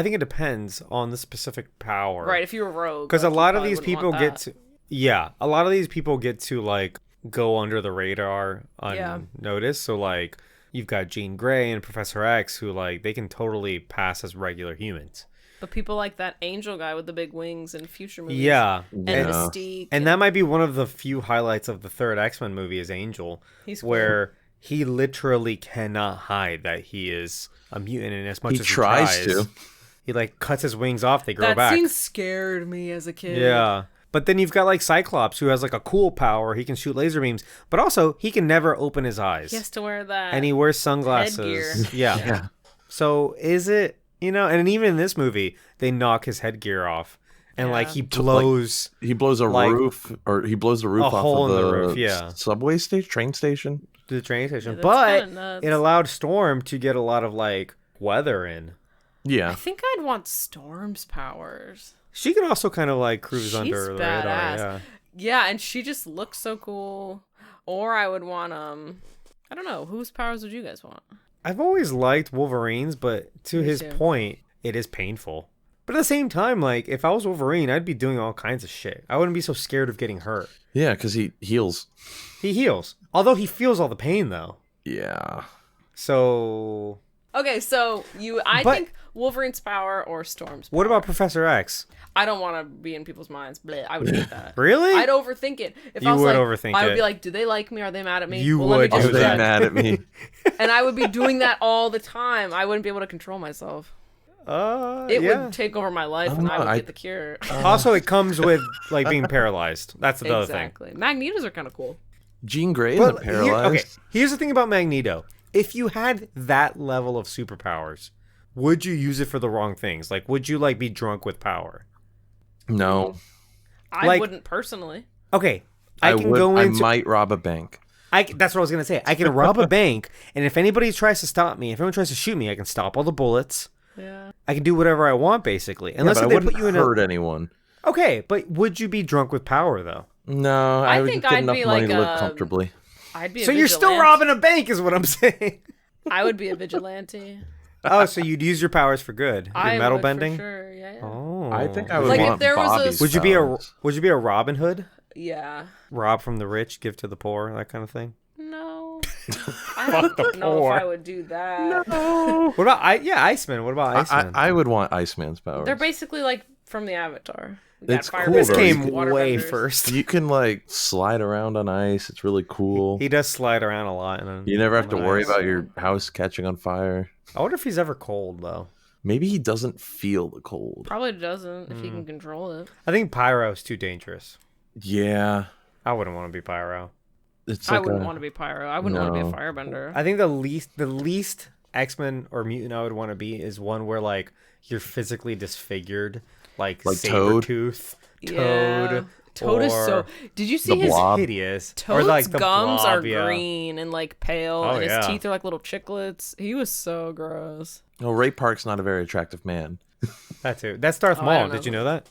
think it depends on the specific power. Right, if you were rogue. Because like, a you lot of probably these wouldn't people want get that. to... Yeah, a lot of these people get to, like, go under the radar unnoticed. So, like, you've got Jean Grey and Professor X who, like, they can totally pass as regular humans. But people like that angel guy with the big wings in future movies. Yeah. And Yeah. Mystique. And that might be one of the few highlights of the third X-Men movie is Angel, He's cool. where he literally cannot hide that he is a mutant, and as much He as tries he tries to. he like cuts his wings off, they grow that back. scene scared me as a kid. Yeah. But then you've got like Cyclops, who has like a cool power. He can shoot laser beams, but also he can never open his eyes. He has to wear that. And he wears sunglasses. Headgear. Yeah. Yeah. So is it, and even in this movie, they knock his headgear off. And Yeah. like he blows He blows a roof, or he blows the roof off hole of in the the roof, yeah. subway station, train station. to the train station. that's But kinda nuts. it allowed Storm to get a lot of like weather in. I Yeah, think I'd want Storm's powers. She can also kind of like cruise She's under the badass. radar. Yeah. Yeah, and she just looks so cool. Or I would want I don't know, whose powers would you guys want? I've always liked Wolverine's, but to Me his too. point, it is painful. But at the same time, like if I was Wolverine, I'd be doing all kinds of shit. I wouldn't be so scared of getting hurt. yeah, because he heals. He heals, although he feels all the pain though. Yeah, So Okay, so I But- think Wolverine's power or Storm's power. what about Professor X? I don't want to be in people's minds. Bleh, I would hate that. Really? I'd overthink it. If You I was would like, overthink I would it. be like, do they like me? Are they mad at me? You Well, let me would just are do they check. mad at me? And I would be doing that all the time. I wouldn't be able to control myself. It yeah. would take over my life, and I would get the cure. Also, it comes with like being paralyzed. That's the other thing. Exactly. Magnetos are kind of cool. Jean Grey isn't But paralyzed. here's the thing about Magneto. If you had that level of superpowers, would you use it for the wrong things? Like, would you like be drunk with power? No, I Like- wouldn't personally. Okay, I can would. go into. I might rob a bank. That's what I was gonna say. I can rob a bank, and if anybody tries to stop me, if anyone tries to shoot me, I can stop all the bullets. Yeah. I can do whatever I want, basically. Unless Yeah, but they I wouldn't put you in hurt anyone. Okay, but would you be drunk with power though? No, I I would think get I'd enough be money like to live a- comfortably. I'd be. So a you're still vigilante. robbing a bank, is what I'm saying. I would be a vigilante. Oh, so you'd use your powers for good? Your I metal would, bending? For sure. Yeah. Oh, I think I would Like, if want there was a- Bobby's Would you be a powers. Robin Hood? Yeah. Rob from the rich, give to the poor, that kind of thing. No. I don't know poor. if I would do that. What about Iceman? What about Iceman? I would want Iceman's powers. They're basically like from the Avatar. We got It's fire cool, this though. benders, came You water way benders. first. You can like slide around on ice. It's really cool. He does slide around a lot. And You never have to worry ice. about your house catching on fire. I wonder if he's ever cold though. Maybe he doesn't feel the cold. Probably doesn't if he can control it. I think Pyro's too dangerous. Yeah, I wouldn't want to be Pyro. it's I like wouldn't a- want to be Pyro. I wouldn't want to be a No. firebender. I think the least X-Men or mutant I would want to be is one where like you're physically disfigured, like Like Toad? Sabretooth, Yeah. Toad. Toad is so. or Did you see The his Blob. hideous. Toad's or like the gums Blob, are yeah. green and like pale, Oh, and his yeah. teeth are like little chiclets. He was so gross. Oh, Ray Park's not a very attractive man. That too. That's Darth Oh, I Maul. don't know. Did you know that?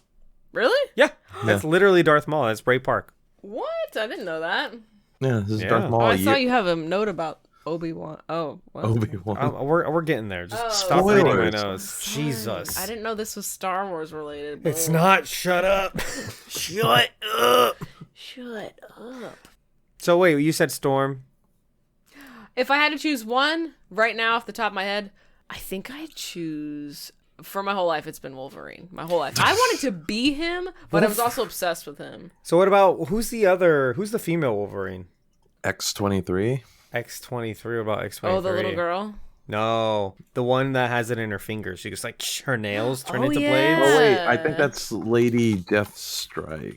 Really? Yeah, that's literally Darth Maul. That's Ray Park. What? I didn't know that. Yeah, this is Yeah. Darth Oh, Maul. I saw you have a note about Obi-Wan. Oh, what? Obi-Wan. We're getting there. Just Oh, stop reading my spoilers. notes. Sorry. Jesus. I didn't know this was Star Wars related. It's Bull. not. Shut up. Shut up. Shut up. So wait, you said Storm. If I had to choose one right now off the top of my head, I think I'd choose. For my whole life, it's been Wolverine. My whole life. I wanted to be him, but I was also obsessed with him. So what about who's the female Wolverine? X-23. X-23. What about X-23? Oh, the little girl. No, the one that has it in her fingers. She just like her nails turn Oh, into yeah. blades. Oh wait, I think that's Lady Deathstrike.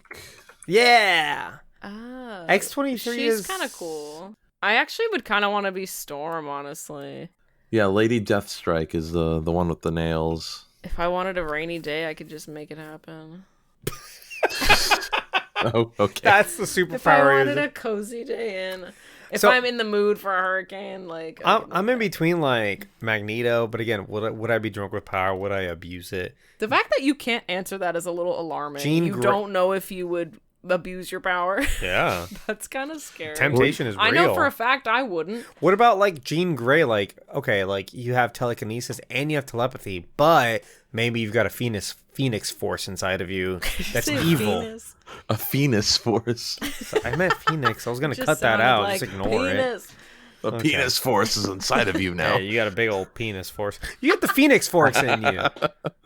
Yeah. Ah, X-23 She's is kind of cool. I actually would kind of want to be Storm, honestly. Yeah, Lady Deathstrike is the one with the nails. If I wanted a rainy day, I could just make it happen. Oh, okay. That's the If I superpower. wanted a cozy day in. If So- I'm in the mood for a hurricane, like I could I'm do in that. between like Magneto, but again, would I be drunk with power? Would I abuse it? The fact that you can't answer that is a little alarming. Jean You Grey- don't know if you would abuse your power. Yeah. That's kind of scary. Temptation is real. I know for a fact I wouldn't. What about like Jean Grey? Like, okay, like you have telekinesis and you have telepathy, but maybe you've got a Phoenix force inside of you that's Say evil. penis. A Phoenix Force. I meant Phoenix. I was gonna Just cut that sounded out. like Just ignore it. penis. A penis force is inside of you now. Hey, you got a big old penis force. You got the Phoenix force in you.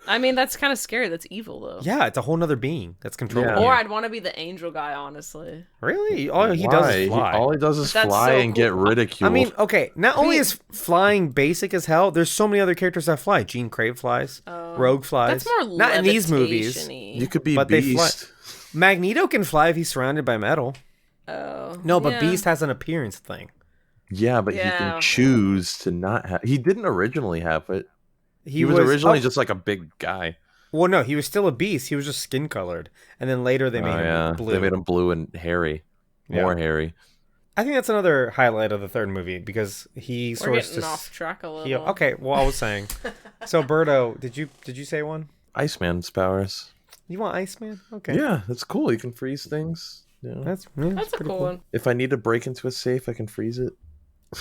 I mean, that's kind of scary. That's evil, though. Yeah, it's a whole nother being that's controlling Yeah. you. Or I'd want to be the angel guy, honestly. Really? All he does is fly. All he does is That's fly so and get cool. ridiculed. I mean, okay, not only Wait. is flying basic as hell, there's so many other characters that fly. Jean Grey flies. Rogue flies. That's more not in these movies. levitation-y. you could be but they fly- Beast. Magneto can fly if he's surrounded by metal. Oh. No, but yeah. Beast has an appearance thing. Yeah, but he Yeah. can choose to not have. He didn't originally have it. He was originally just like a big guy. Well, no, he was still a beast. He was just skin colored, and then later they made him blue. They made him blue and hairy, more hairy. I think that's another highlight of the third movie because he We're sort of getting off track a little. okay, well, I was saying. So, Berto, did you say one? Iceman's powers. You want Iceman? Okay. Yeah, that's cool. You can freeze things. You know? That's a cool one. If I need to break into a safe, I can freeze it.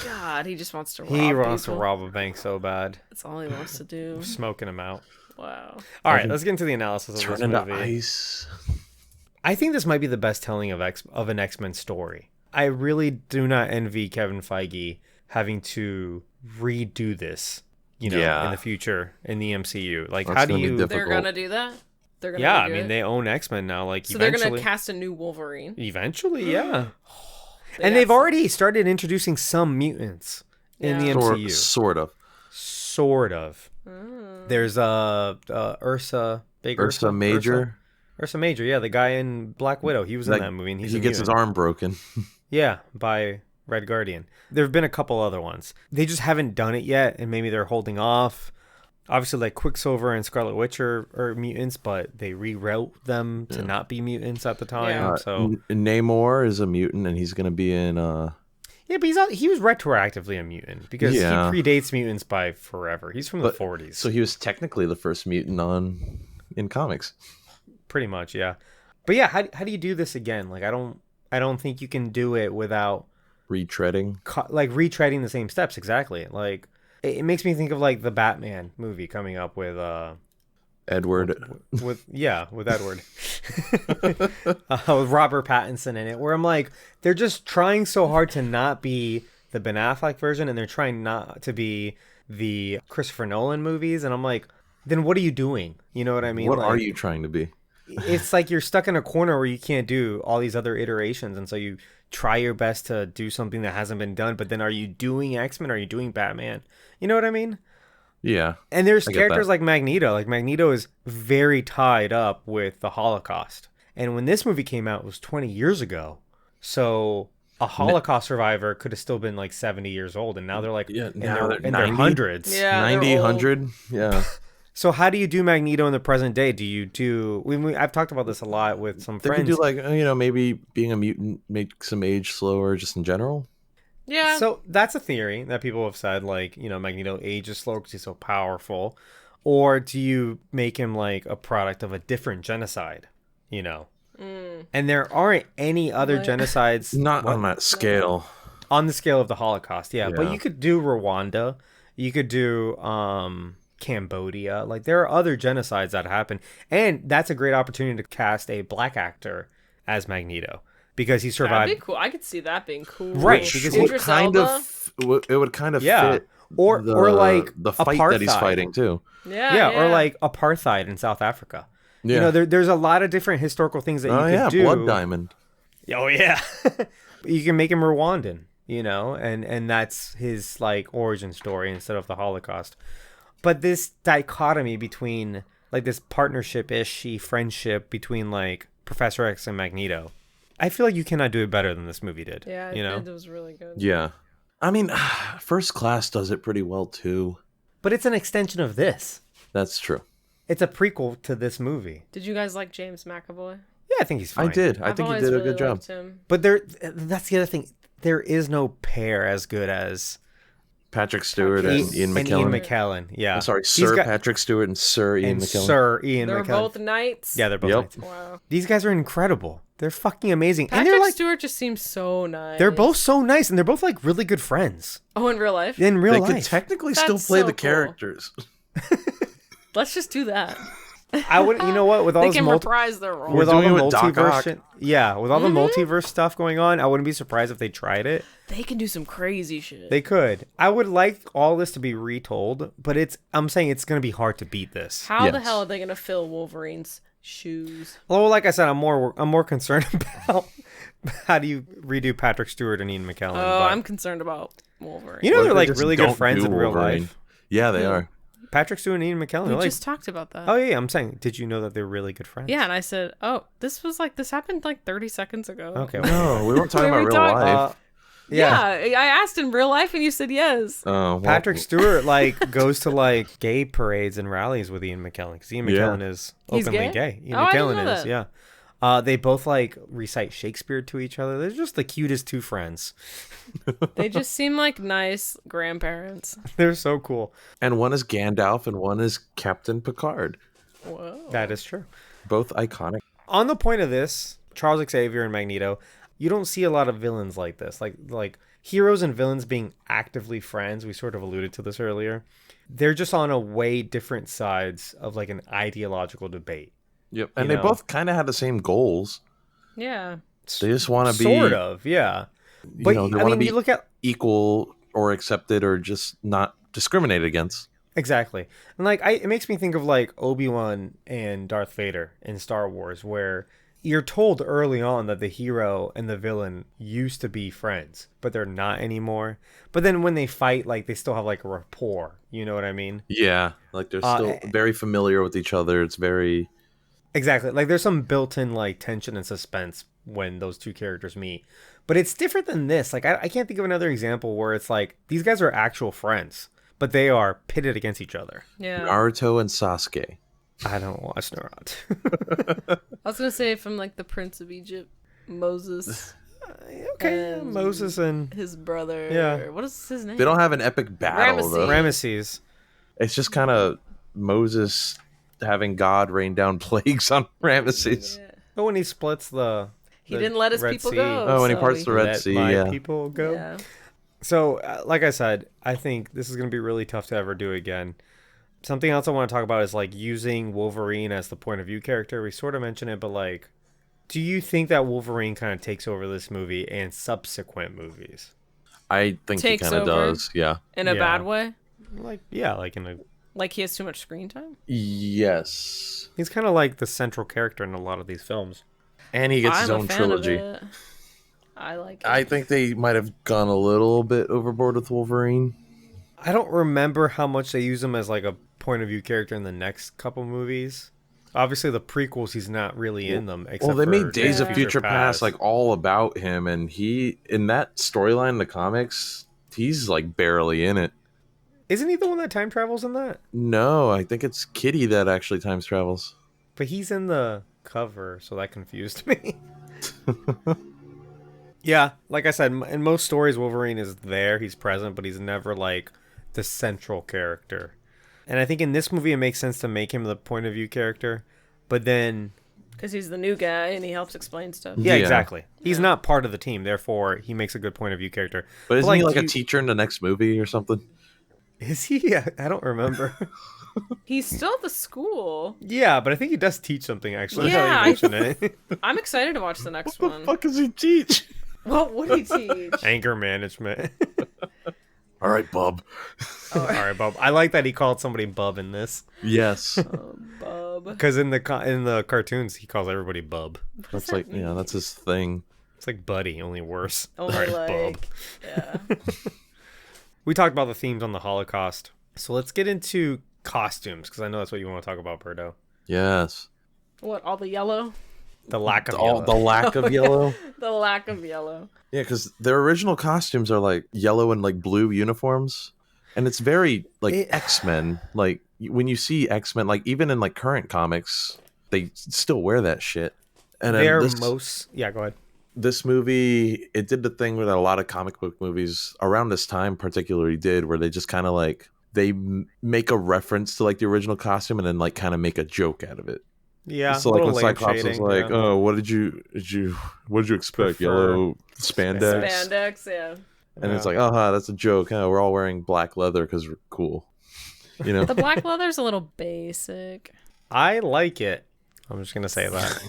God, he just wants to rob He wants people. to rob a bank so bad. That's all he wants to do. Smoking him out. Wow. All right, let's get into the analysis of this Turn movie. into ice. I think this might be the best telling of an X-Men story. I really do not envy Kevin Feige having to redo this, in the future in the MCU. Like, That's how do gonna be you? difficult. They're gonna do that. They're gonna. Yeah, I redo mean it? they own X-Men now. Like, So eventually, they're gonna cast a new Wolverine. Eventually, yeah. They And got they've some- already started introducing some mutants in the Yeah. MCU. Sort of. Sort of. There's Ursa, big Ursa Major. Ursa Major, yeah, the guy in Black Widow. He was in that movie, and He gets his arm broken. Yeah, by Red Guardian. There have been a couple other ones. They just haven't done it yet, and maybe they're holding off. Obviously, like Quicksilver and Scarlet Witch are mutants, but they rewrote them to not be mutants at the time. Yeah. So Namor is a mutant, and he's gonna be in. yeah, but he was retroactively a mutant because he predates mutants by forever. He's from the 40s. So he was technically the first mutant in comics. Pretty much, yeah. But yeah, how do you do this again? Like, I don't think you can do it without Retreading. retreading the same steps. Exactly. Like, it makes me think of like the Batman movie coming up with Edward. with Edward, with Robert Pattinson in it, where I'm like, they're just trying so hard to not be the Ben Affleck version, and they're trying not to be the Christopher Nolan movies, and I'm like, then what are you doing? You know what I mean? What like, are you trying to be? It's like you're stuck in a corner where you can't do all these other iterations, and so you try your best to do something that hasn't been done, but then are you doing X-Men? Are you doing Batman? You know what I mean? Yeah. And there's I get characters that. like Magneto. Like, Magneto is very tied up with the Holocaust. And when this movie came out, it was 20 years ago. So a Holocaust survivor could have still been like 70 years old, and now they're like in their 90? hundreds. Yeah, 90, they're old. 100? Yeah. So how do you do Magneto in the present day? Do you do... I've talked about this a lot with some They friends. could do like, maybe being a mutant makes him age slower just in general. Yeah. So that's a theory that people have said, like, Magneto ages slower because he's so powerful. Or do you make him like a product of a different genocide, And there aren't any other genocides Not on that scale. on the scale of the Holocaust. Yeah, but Yeah. you could do Rwanda. You could do Cambodia. Like, there are other genocides that happen. And that's a great opportunity to cast a black actor as Magneto because he survived. That'd be cool. I could see that being cool. Right, Which because would Idris kind Elba? it would kind of Yeah. fit Or like the fight that he's apartheid. fighting too. Yeah, Or like apartheid in South Africa. Yeah. There's a lot of different historical things that you could do. Blood Diamond. Oh yeah. You can make him Rwandan, and that's his like origin story instead of the Holocaust. But this dichotomy between like this partnership-ish friendship between like Professor X and Magneto, I feel like you cannot do it better than this movie did. Yeah, it was really good. Yeah. I mean, First Class does it pretty well too. But it's an extension of this. That's true. It's a prequel to this movie. Did you guys like James McAvoy? Yeah, I think he's fine. I did. I I've think he always did a really good job. liked him. But that's the other thing. There is no pair as good as Patrick Stewart and Ian McKellen. Yeah. I'm sorry, He's Sir got- Patrick Stewart and Sir Ian and McKellen. Sir Ian They're McKellen. both knights. Yeah, they're both Yep. knights. Wow. These guys are incredible. They're fucking amazing. Patrick and they're like Stewart just seems so nice. they're both so nice, and they're both like really good friends Oh, in real life? in real They life. could technically That's still play so the cool. characters. Let's just do that. I would, with all They this can reprise their role. with all the doing it with Doc multiverse Ock. shit, with all the multiverse stuff going on, I wouldn't be surprised if they tried it. They can do some crazy shit. They could. I would like all this to be retold, but I'm saying it's going to be hard to beat this. How the Yes. hell are they gonna fill Wolverine's shoes? Well, like I said, I'm more concerned about how do you redo Patrick Stewart and Ian McKellen. Oh, but- I'm concerned about Wolverine. You know, What they're if they like just really good don't friends do in real Wolverine? life. Yeah, they are. Patrick Stewart and Ian McKellen. we They're like, just talked about that. oh yeah, I'm saying, did you know that they're really good friends? Yeah, and I said, oh, this happened like 30 seconds ago. Okay. No, we weren't talking Wait, about we real talked- life. Yeah, I asked in real life and you said yes. Well, Patrick Stewart like goes to like gay parades and rallies with Ian McKellen because Ian McKellen is He's openly gay? gay. Ian I didn't McKellen know is, that. yeah. They both like recite Shakespeare to each other. They're just the cutest two friends. They just seem like nice grandparents. They're so cool. And one is Gandalf and one is Captain Picard. Whoa. That is true. Both iconic. On the point of this, Charles Xavier and Magneto, you don't see a lot of villains like this. Like heroes and villains being actively friends. We sort of alluded to this earlier. They're just on a way different sides of like an ideological debate. Yep. And they both kind of have the same goals. Yeah. They just want to be Sort of, yeah. But they want to be you look at equal or accepted or just not discriminated against. exactly, and like it makes me think of like Obi-Wan and Darth Vader in Star Wars, where you're told early on that the hero and the villain used to be friends, but they're not anymore. But then when they fight, like they still have like a rapport. You know what I mean? Yeah, like they're still very familiar with each other. It's very Exactly. Like there's some built-in like tension and suspense when those two characters meet. But it's different than this. Like I can't think of another example where it's like these guys are actual friends, but they are pitted against each other. Yeah. Naruto and Sasuke. I don't watch Naruto. I was gonna say from like the Prince of Egypt, Moses, Okay, And- Moses and his brother. Yeah. What is his name? They don't have an epic battle though. Ramesses. It's just kind of Moses having God rain down plagues on Ramesses. Yeah. But when he splits He the didn't let his Red people Sea, go. Oh, when he so parts the Red let Sea, my yeah. people go. Yeah. So, like I said, I think this is going to be really tough to ever do again. Something else I want to talk about is like using Wolverine as the point of view character. We sort of mentioned it, but like, do you think that Wolverine kind of takes over this movie and subsequent movies? I think he Takes kind of over. does. Yeah. In a Yeah. bad way? Like, yeah, like in a. Like he has too much screen time? Yes. He's kind of like the central character in a lot of these films. And he gets his I'm a own fan trilogy. of it. I like it. I think they might have gone a little bit overboard with Wolverine. I don't remember how much they use him as like a point of view character in the next couple movies. Obviously, the prequels, he's not really in them. Except Well, they for made Days of Yeah. Future Past like all about him, and he in that storyline in the comics, he's like barely in it. Isn't he the one that time travels in that? No, I think it's Kitty that actually time travels. But he's in the cover, so that confused me. Yeah, like I said, in most stories, Wolverine is there, he's present, but he's never like the central character. And I think in this movie, it makes sense to make him the point of view character, but then Because he's the new guy and he helps explain stuff. yeah, Yeah. exactly. He's not part of the team, therefore he makes a good point of view character. But isn't he like you- a teacher in the next movie or something? Is he? I don't remember. He's still at the school. Yeah, but I think he does teach something actually. Yeah, Now that you mention it. I'm excited to watch the next What one. the fuck does he teach? What would he teach? Anger management. All right, Bub. All right, Bub. I like that he called somebody Bub in this, Yes. Bub. because in the cartoons he calls everybody Bub. That's like, yeah, that's his thing. It's like Buddy, only worse. Only All right, like, Bub. yeah. We talked about the themes on the Holocaust, so let's get into costumes because I know that's what you want to talk about, Berto. Yes. What, all the yellow? The lack of All the yellow. lack of yellow. The lack of yellow. Yeah, because their original costumes are like yellow and like blue uniforms, and it's very like X-Men. Like when you see X-Men, like even in like current comics, they still wear that shit. And then They're this, most. Yeah, go ahead. this movie, it did the thing that a lot of comic book movies around this time particularly did, where they just kind of like they make a reference to like the original costume and then like kind of make a joke out of it. Yeah. So like little when lame Cyclops was shading, like, yeah. "Oh, what did you expect? Prefer Yellow spandex?" Spandex, yeah. And it's like, "Oh, that's a joke. Huh? We're all wearing black leather because we're cool." You know? The black leather's a little basic. I like it. I'm just gonna say that.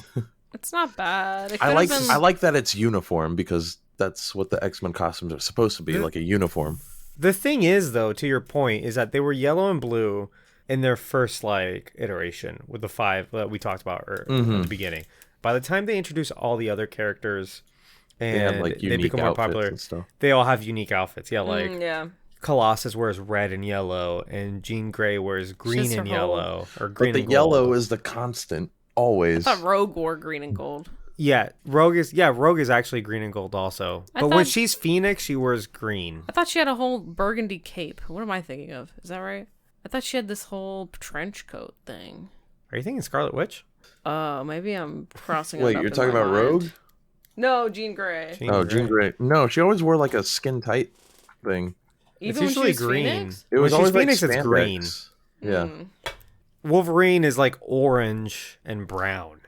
It's not bad. It I could've like been... I like that it's uniform because that's what the X-Men costumes are supposed to be, like a uniform. The thing is, though, to your point, is that they were yellow and blue in their first like iteration with the 5 that we talked about at the beginning. By the time they introduce all the other characters and They have like they unique become more outfits popular, and stuff. they all have unique outfits. Yeah, like yeah. Colossus wears red and yellow, and Jean Grey wears green Just and her whole- yellow, or green But the and yellow gold. is the constant, always. I thought Rogue wore green and gold. Yeah, Rogue is actually green and gold also. But when she's Phoenix, she wears green. I thought she had a whole burgundy cape. What am I thinking of? Is that right? I thought she had this whole trench coat thing. Are you thinking Scarlet Witch? Maybe I'm crossing. Wait, you're talking about Rogue? No, Jean Grey. Jean Grey. No, she always wore like a skin tight thing. Even it's usually green. Phoenix? It was always Phoenix, like it's green. Yeah. Wolverine is like orange and brown.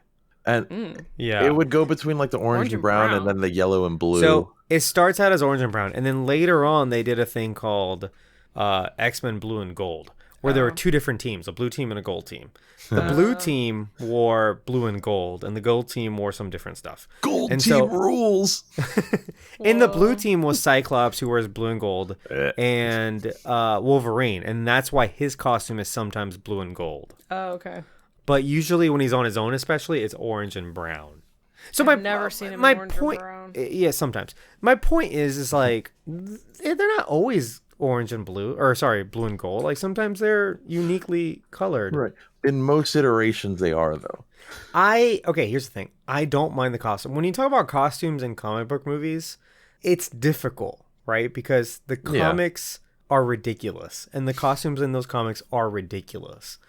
And yeah, it would go between like the orange and brown and then the yellow and blue. So it starts out as orange and brown, and then later on they did a thing called X-Men Blue and Gold, where there were two different teams, a blue team and a gold team. The blue team wore blue and gold, and the gold team wore some different stuff. Gold team rules. In the blue team was Cyclops, who wears blue and gold, and Wolverine, and that's why his costume is sometimes blue and gold. Oh, okay. But usually when he's on his own, especially, it's orange and brown. So I've never seen him in orange or brown. Yeah, sometimes. My point is like they're not always orange and blue, or sorry, blue and gold. Like sometimes they're uniquely colored. Right. In most iterations, they are though. Okay, here's the thing. I don't mind the costume. When you talk about costumes in comic book movies, it's difficult, right? Because the comics are ridiculous, and the costumes in those comics are ridiculous.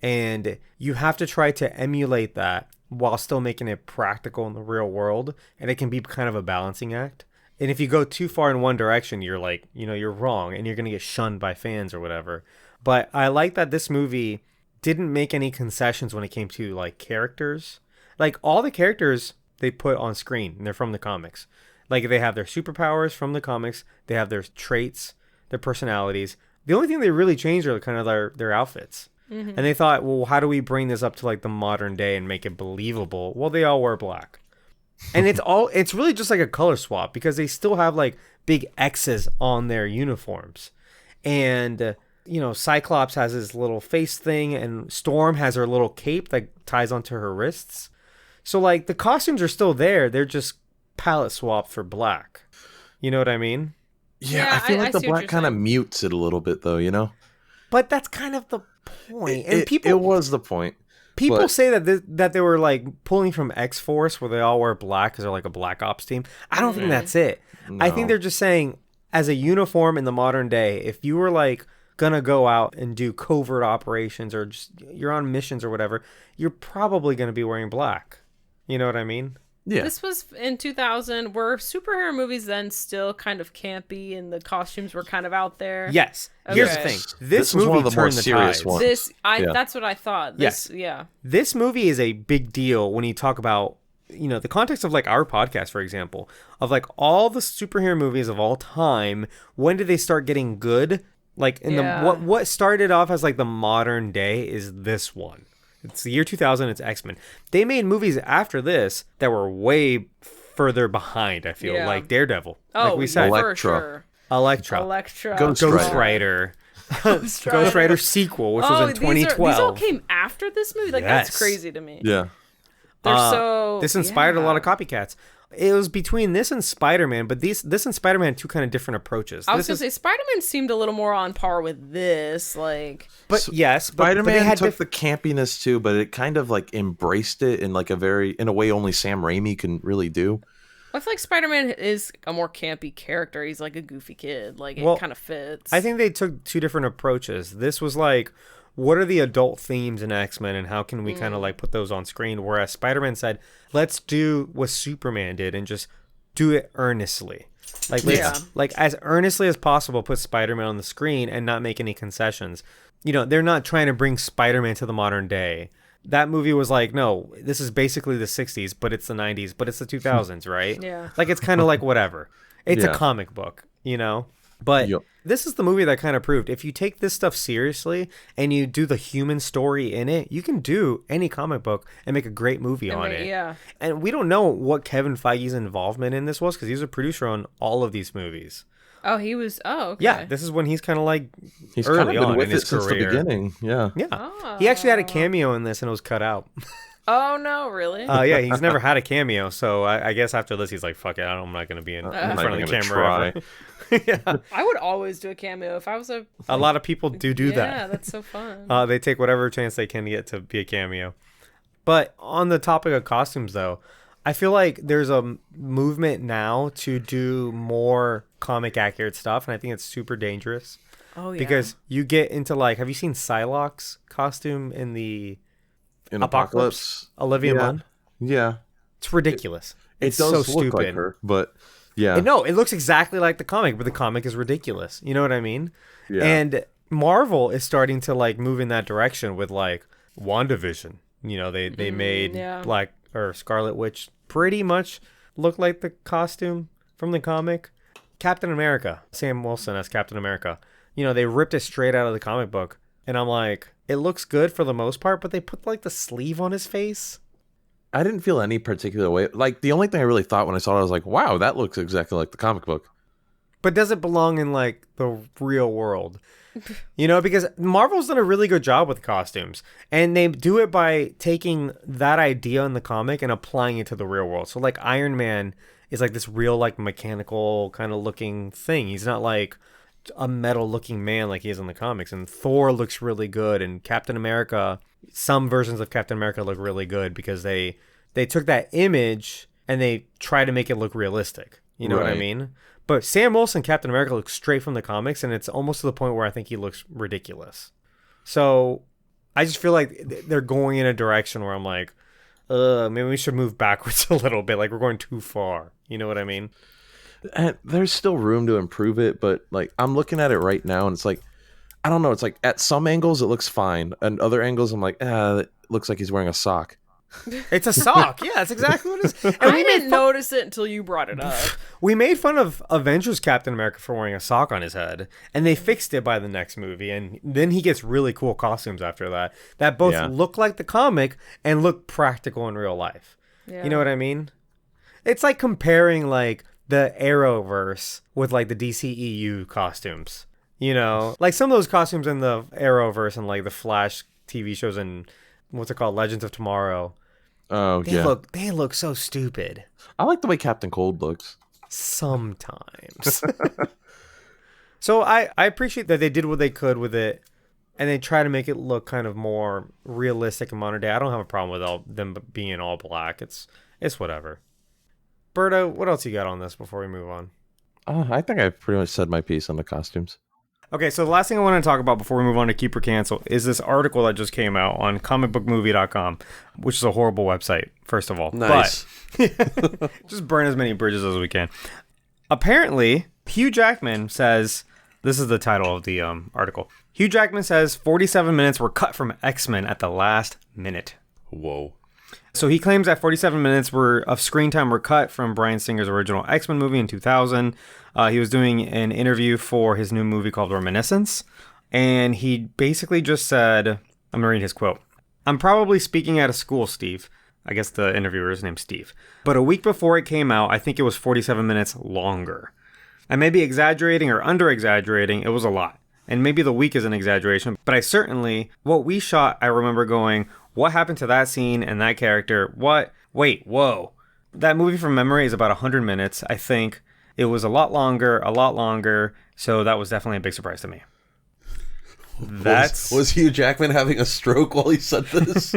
And you have to try to emulate that while still making it practical in the real world. And it can be kind of a balancing act. And if you go too far in one direction, you're like, you're wrong and you're going to get shunned by fans or whatever. But I like that this movie didn't make any concessions when it came to like characters. Like all the characters they put on screen, and they're from the comics. Like they have their superpowers from the comics. They have their traits, their personalities. The only thing they really changed are kind of their outfits. And they thought, well, how do we bring this up to like the modern day and make it believable? Well, they all wear black. And it's really just like a color swap because they still have like big X's on their uniforms. And, Cyclops has his little face thing and Storm has her little cape that ties onto her wrists. So like the costumes are still there. They're just palette swapped for black. You know what I mean? Yeah, I feel like the black kind of mutes it a little bit though, But that's kind of the point. It was the point. People say that they were like pulling from X-Force where they all wear black because they're like a black ops team. I don't think that's it. No. I think they're just saying as a uniform in the modern day, if you were like gonna go out and do covert operations or just you're on missions or whatever, you're probably gonna be wearing black. You know what I mean? Yeah. This was in 2000. Were superhero movies then still kind of campy and the costumes were kind of out there? Yes. Okay. Here's the thing. This movie one of the more turned the serious tides. ones. That's what I thought. This movie is a big deal when you talk about, the context of like our podcast, for example, of like all the superhero movies of all time. When did they start getting good? Like what started off as like the modern day is this one. It's the year 2000. It's X-Men. They made movies after this that were way further behind, I feel, like Daredevil. Like we said. Elektra. Ghost Rider. Ghost Rider sequel, which was in 2012. These all came after this movie? Like, that's crazy to me. Yeah. This inspired a lot of copycats. It was between this and Spider-Man, but this and Spider-Man had two kind of different approaches. I was going to say, Spider-Man seemed a little more on par with this, like... But yes, Spider-Man took the campiness too, but it kind of like embraced it in like in a way only Sam Raimi can really do. I feel like Spider-Man is a more campy character. He's like a goofy kid. Like, it kind of fits. I think they took two different approaches. This was like, what are the adult themes in X-Men and how can we kind of like put those on screen? Whereas Spider-Man said, let's do what Superman did and just do it earnestly. Like, like as earnestly as possible, put Spider-Man on the screen and not make any concessions. They're not trying to bring Spider-Man to the modern day. That movie was like, no, this is basically the 60s, but it's the 90s, but it's the 2000s, right? Yeah. Like, it's kind of like whatever. It's a comic book, But this is the movie that kind of proved if you take this stuff seriously and you do the human story in it, you can do any comic book and make a great movie on it. Yeah. And we don't know what Kevin Feige's involvement in this was because he was a producer on all of these movies. Oh, he was. Oh, okay. Yeah, this is when he's kind of like he's early kind of been on with in his it since career. The beginning. Yeah. Yeah. Oh. He actually had a cameo in this and it was cut out. Oh, no, really? Yeah, he's never had a cameo, so I guess after this he's like, fuck it, I'm not going to be in front of the camera ever. Yeah. I would always do a cameo if I was a lot of people do that. Yeah, that's so fun. They take whatever chance they can get to be a cameo. But on the topic of costumes, though, I feel like there's a movement now to do more comic accurate stuff, and I think it's super dangerous. Oh yeah. Because you get into like, have you seen Psylocke's costume in the Apocalypse? Olivia Munn? Yeah. It's ridiculous. It It's does so look stupid. like her, but yeah. No, it looks exactly like the comic, but the comic is ridiculous. You know what I mean? Yeah. And Marvel is starting to like move in that direction with like WandaVision. You know, they made Black or Scarlet Witch pretty much look like the costume from the comic. Captain America, Sam Wilson as Captain America. You know, they ripped it straight out of the comic book. And I'm like, it looks good for the most part, but they put like the sleeve on his face. I didn't feel any particular way. Like, the only thing I really thought when I saw it, I was like, wow, that looks exactly like the comic book. But does it belong in like the real world? You know, because Marvel's done a really good job with costumes, and they do it by taking that idea in the comic and applying it to the real world. So like Iron Man is like this real like mechanical kind of looking thing. He's not like a metal looking man like he is in the comics. And Thor looks really good, and Captain America, some versions of Captain America look really good because they took that image and they try to make it look realistic. You know what I mean? But Sam Wilson, Captain America, looks straight from the comics, and it's almost to the point where I think he looks ridiculous. So I just feel like they're going in a direction where I'm like, maybe we should move backwards a little bit. Like, we're going too far. You know what I mean? And there's still room to improve it, but like, I'm looking at it right now, and it's like, I don't know. It's like at some angles it looks fine, and other angles I'm like, it looks like he's wearing a sock. It's a sock. Yeah, that's exactly what it is. And I didn't notice it until you brought it up. We made fun of Avengers Captain America for wearing a sock on his head, and they fixed it by the next movie, and then he gets really cool costumes after that both look like the comic and look practical in real life. Yeah. You know what I mean? It's like comparing like the Arrowverse with like the DCEU costumes. You know, like some of those costumes in the Arrowverse and like the Flash TV shows and what's it called, Legends of Tomorrow. Oh, They look so stupid. I like the way Captain Cold looks. Sometimes. So I appreciate that they did what they could with it, and they try to make it look kind of more realistic and modern day. I don't have a problem with them being all black. It's whatever. Berto, what else you got on this before we move on? I think I pretty much said my piece on the costumes. Okay, so the last thing I want to talk about before we move on to Keep or Cancel is this article that just came out on comicbookmovie.com, which is a horrible website, first of all. Nice. But just burn as many bridges as we can. Apparently, Hugh Jackman says, this is the title of the article. Hugh Jackman says 47 minutes were cut from X-Men at the last minute. Whoa. So he claims that 47 minutes of screen time were cut from Bryan Singer's original X-Men movie in 2000. He was doing an interview for his new movie called Reminiscence. And he basically just said, I'm going to read his quote. "I'm probably speaking at a school, Steve." I guess the interviewer's name's Steve. "But a week before it came out, I think it was 47 minutes longer. I may be exaggerating or under-exaggerating. It was a lot. And maybe the week is an exaggeration. But what we shot, I remember going, what happened to that scene and that character? What? Wait, whoa. That movie from memory is about 100 minutes. I think it was a lot longer. So that was definitely a big surprise to me." Was Hugh Jackman having a stroke while he said this?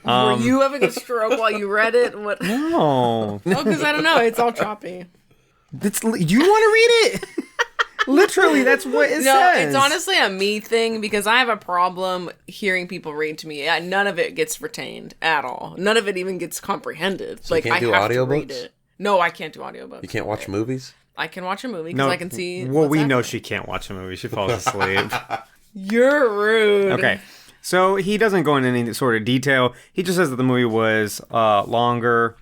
Were you having a stroke while you read it? What? No. Oh, because I don't know. It's all choppy. You want to read it? Literally, that's what it says. No, it's honestly a me thing because I have a problem hearing people read to me. None of it gets retained at all. None of it even gets comprehended. So like, you can't do audiobooks? No, I can't do audiobooks. You can't watch movies? I can watch a movie because I can see. Well, we know she can't watch a movie. She falls asleep. You're rude. Okay. So he doesn't go into any sort of detail. He just says that the movie was longer.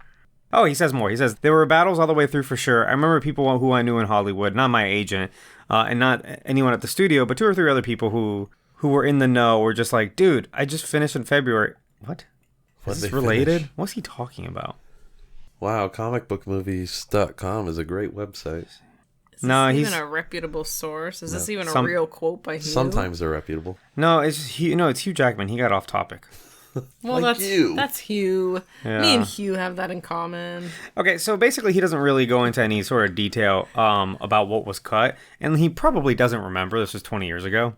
Oh, he says more. He says, "There were battles all the way through for sure. I remember people who I knew in Hollywood, not my agent, and not anyone at the studio, but 2 or 3 other people who were in the know were just like, dude, I just finished in February." What? Is this related? Finish? What's he talking about? Wow, comicbookmovies.com is a great website. Is this even a reputable source? Is this even a real quote by Hugh? Sometimes they're reputable. No, it's Hugh Jackman. He got off topic. Well, like that's Hugh. Yeah. Me and Hugh have that in common. Okay, so basically he doesn't really go into any sort of detail about what was cut, and he probably doesn't remember. This was 20 years ago.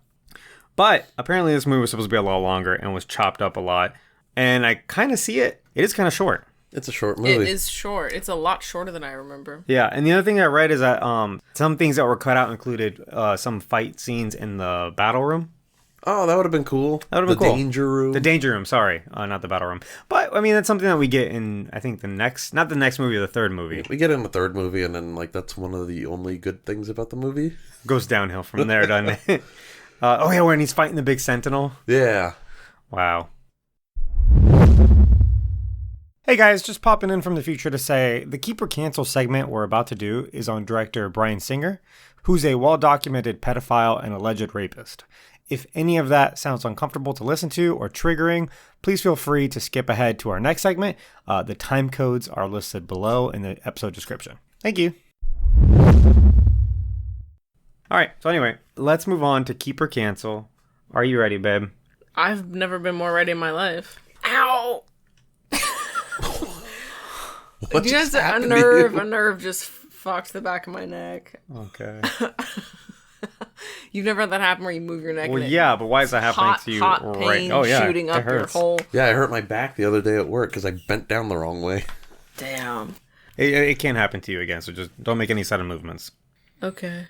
But apparently this movie was supposed to be a lot longer and was chopped up a lot, and I kind of see it. It is kind of short. It's a short movie. It is short. It's a lot shorter than I remember. Yeah, and the other thing I read is that some things that were cut out included some fight scenes in the battle room. Oh, that would have been cool. That would have been cool. The danger room. The danger room, sorry. Not the battle room. But, I mean, that's something that we get in, I think, not the next movie, the third movie. We get in the third movie, and then, like, that's one of the only good things about the movie. Goes downhill from there, doesn't it? Oh, yeah, when he's fighting the big sentinel. Yeah. Wow. Hey guys, just popping in from the future to say the Keep or Cancel segment we're about to do is on director Bryan Singer, who's a well-documented pedophile and alleged rapist. If any of that sounds uncomfortable to listen to or triggering, please feel free to skip ahead to our next segment. The time codes are listed below in the episode description. Thank you. All right, so anyway, let's move on to Keep or Cancel. Are you ready, babe? I've never been more ready in my life. Ow! What just just happened a to you? nerve just fucked the back of my neck. Okay. You've never had that happen where you move your neck Well, and yeah, but why is that happening hot, to you hot right? pain Oh, yeah, shooting that up your hurts. hole. Yeah, I hurt my back the other day at work because I bent down the wrong way. Damn. It can't happen to you again, so just don't make any sudden movements. Okay.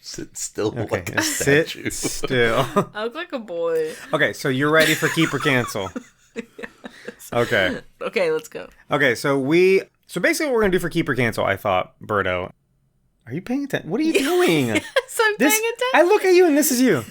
Sit still Okay, like a sit statue. still. I look like a boy. Okay, so you're ready for Keep or Cancel. Okay. Okay, let's go. Okay, so basically what we're going to do for Keep or Cancel, I thought, Berto. Are you paying attention? What are you doing? Yes, I'm This, paying attention. I look at you and this is you.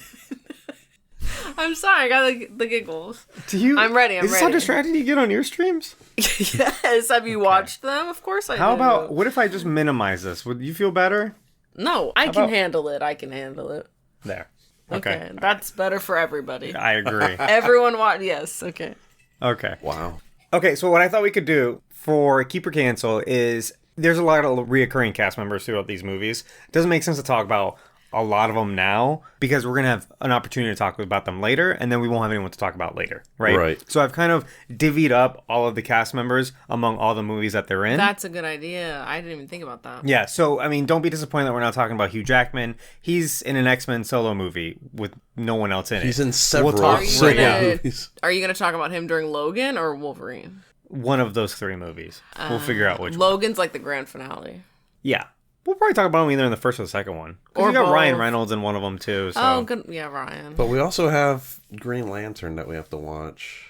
I'm sorry, I got the giggles. Do you? I'm ready, Is this how distracted you get on your streams? Yes, have you watched them? Of course I How do. about, what if I just minimize this? Would you feel better? No, I can about- handle it. I can handle it. There. Okay. That's better for everybody. I agree. Everyone yes, okay. Okay. Wow. Okay, so what I thought we could do for Keep or Cancel is there's a lot of reoccurring cast members throughout these movies. It doesn't make sense to talk about a lot of them now because we're going to have an opportunity to talk about them later and then we won't have anyone to talk about later, right? Right. So I've kind of divvied up all of the cast members among all the movies that they're in. That's a good idea. I didn't even think about that. Yeah, so, I mean, don't be disappointed that we're not talking about Hugh Jackman. He's in an X-Men solo movie with no one else in it. He's in several talk solo right now. movies. Are you going to talk about him during Logan or Wolverine? One of those three movies. We'll figure out which one. Logan's like the grand finale. Yeah. We'll probably talk about him either in the first or the second one. Because Or you got both. Ryan Reynolds in one of them, too. So. Oh, good. Yeah, Ryan. But we also have Green Lantern that we have to watch.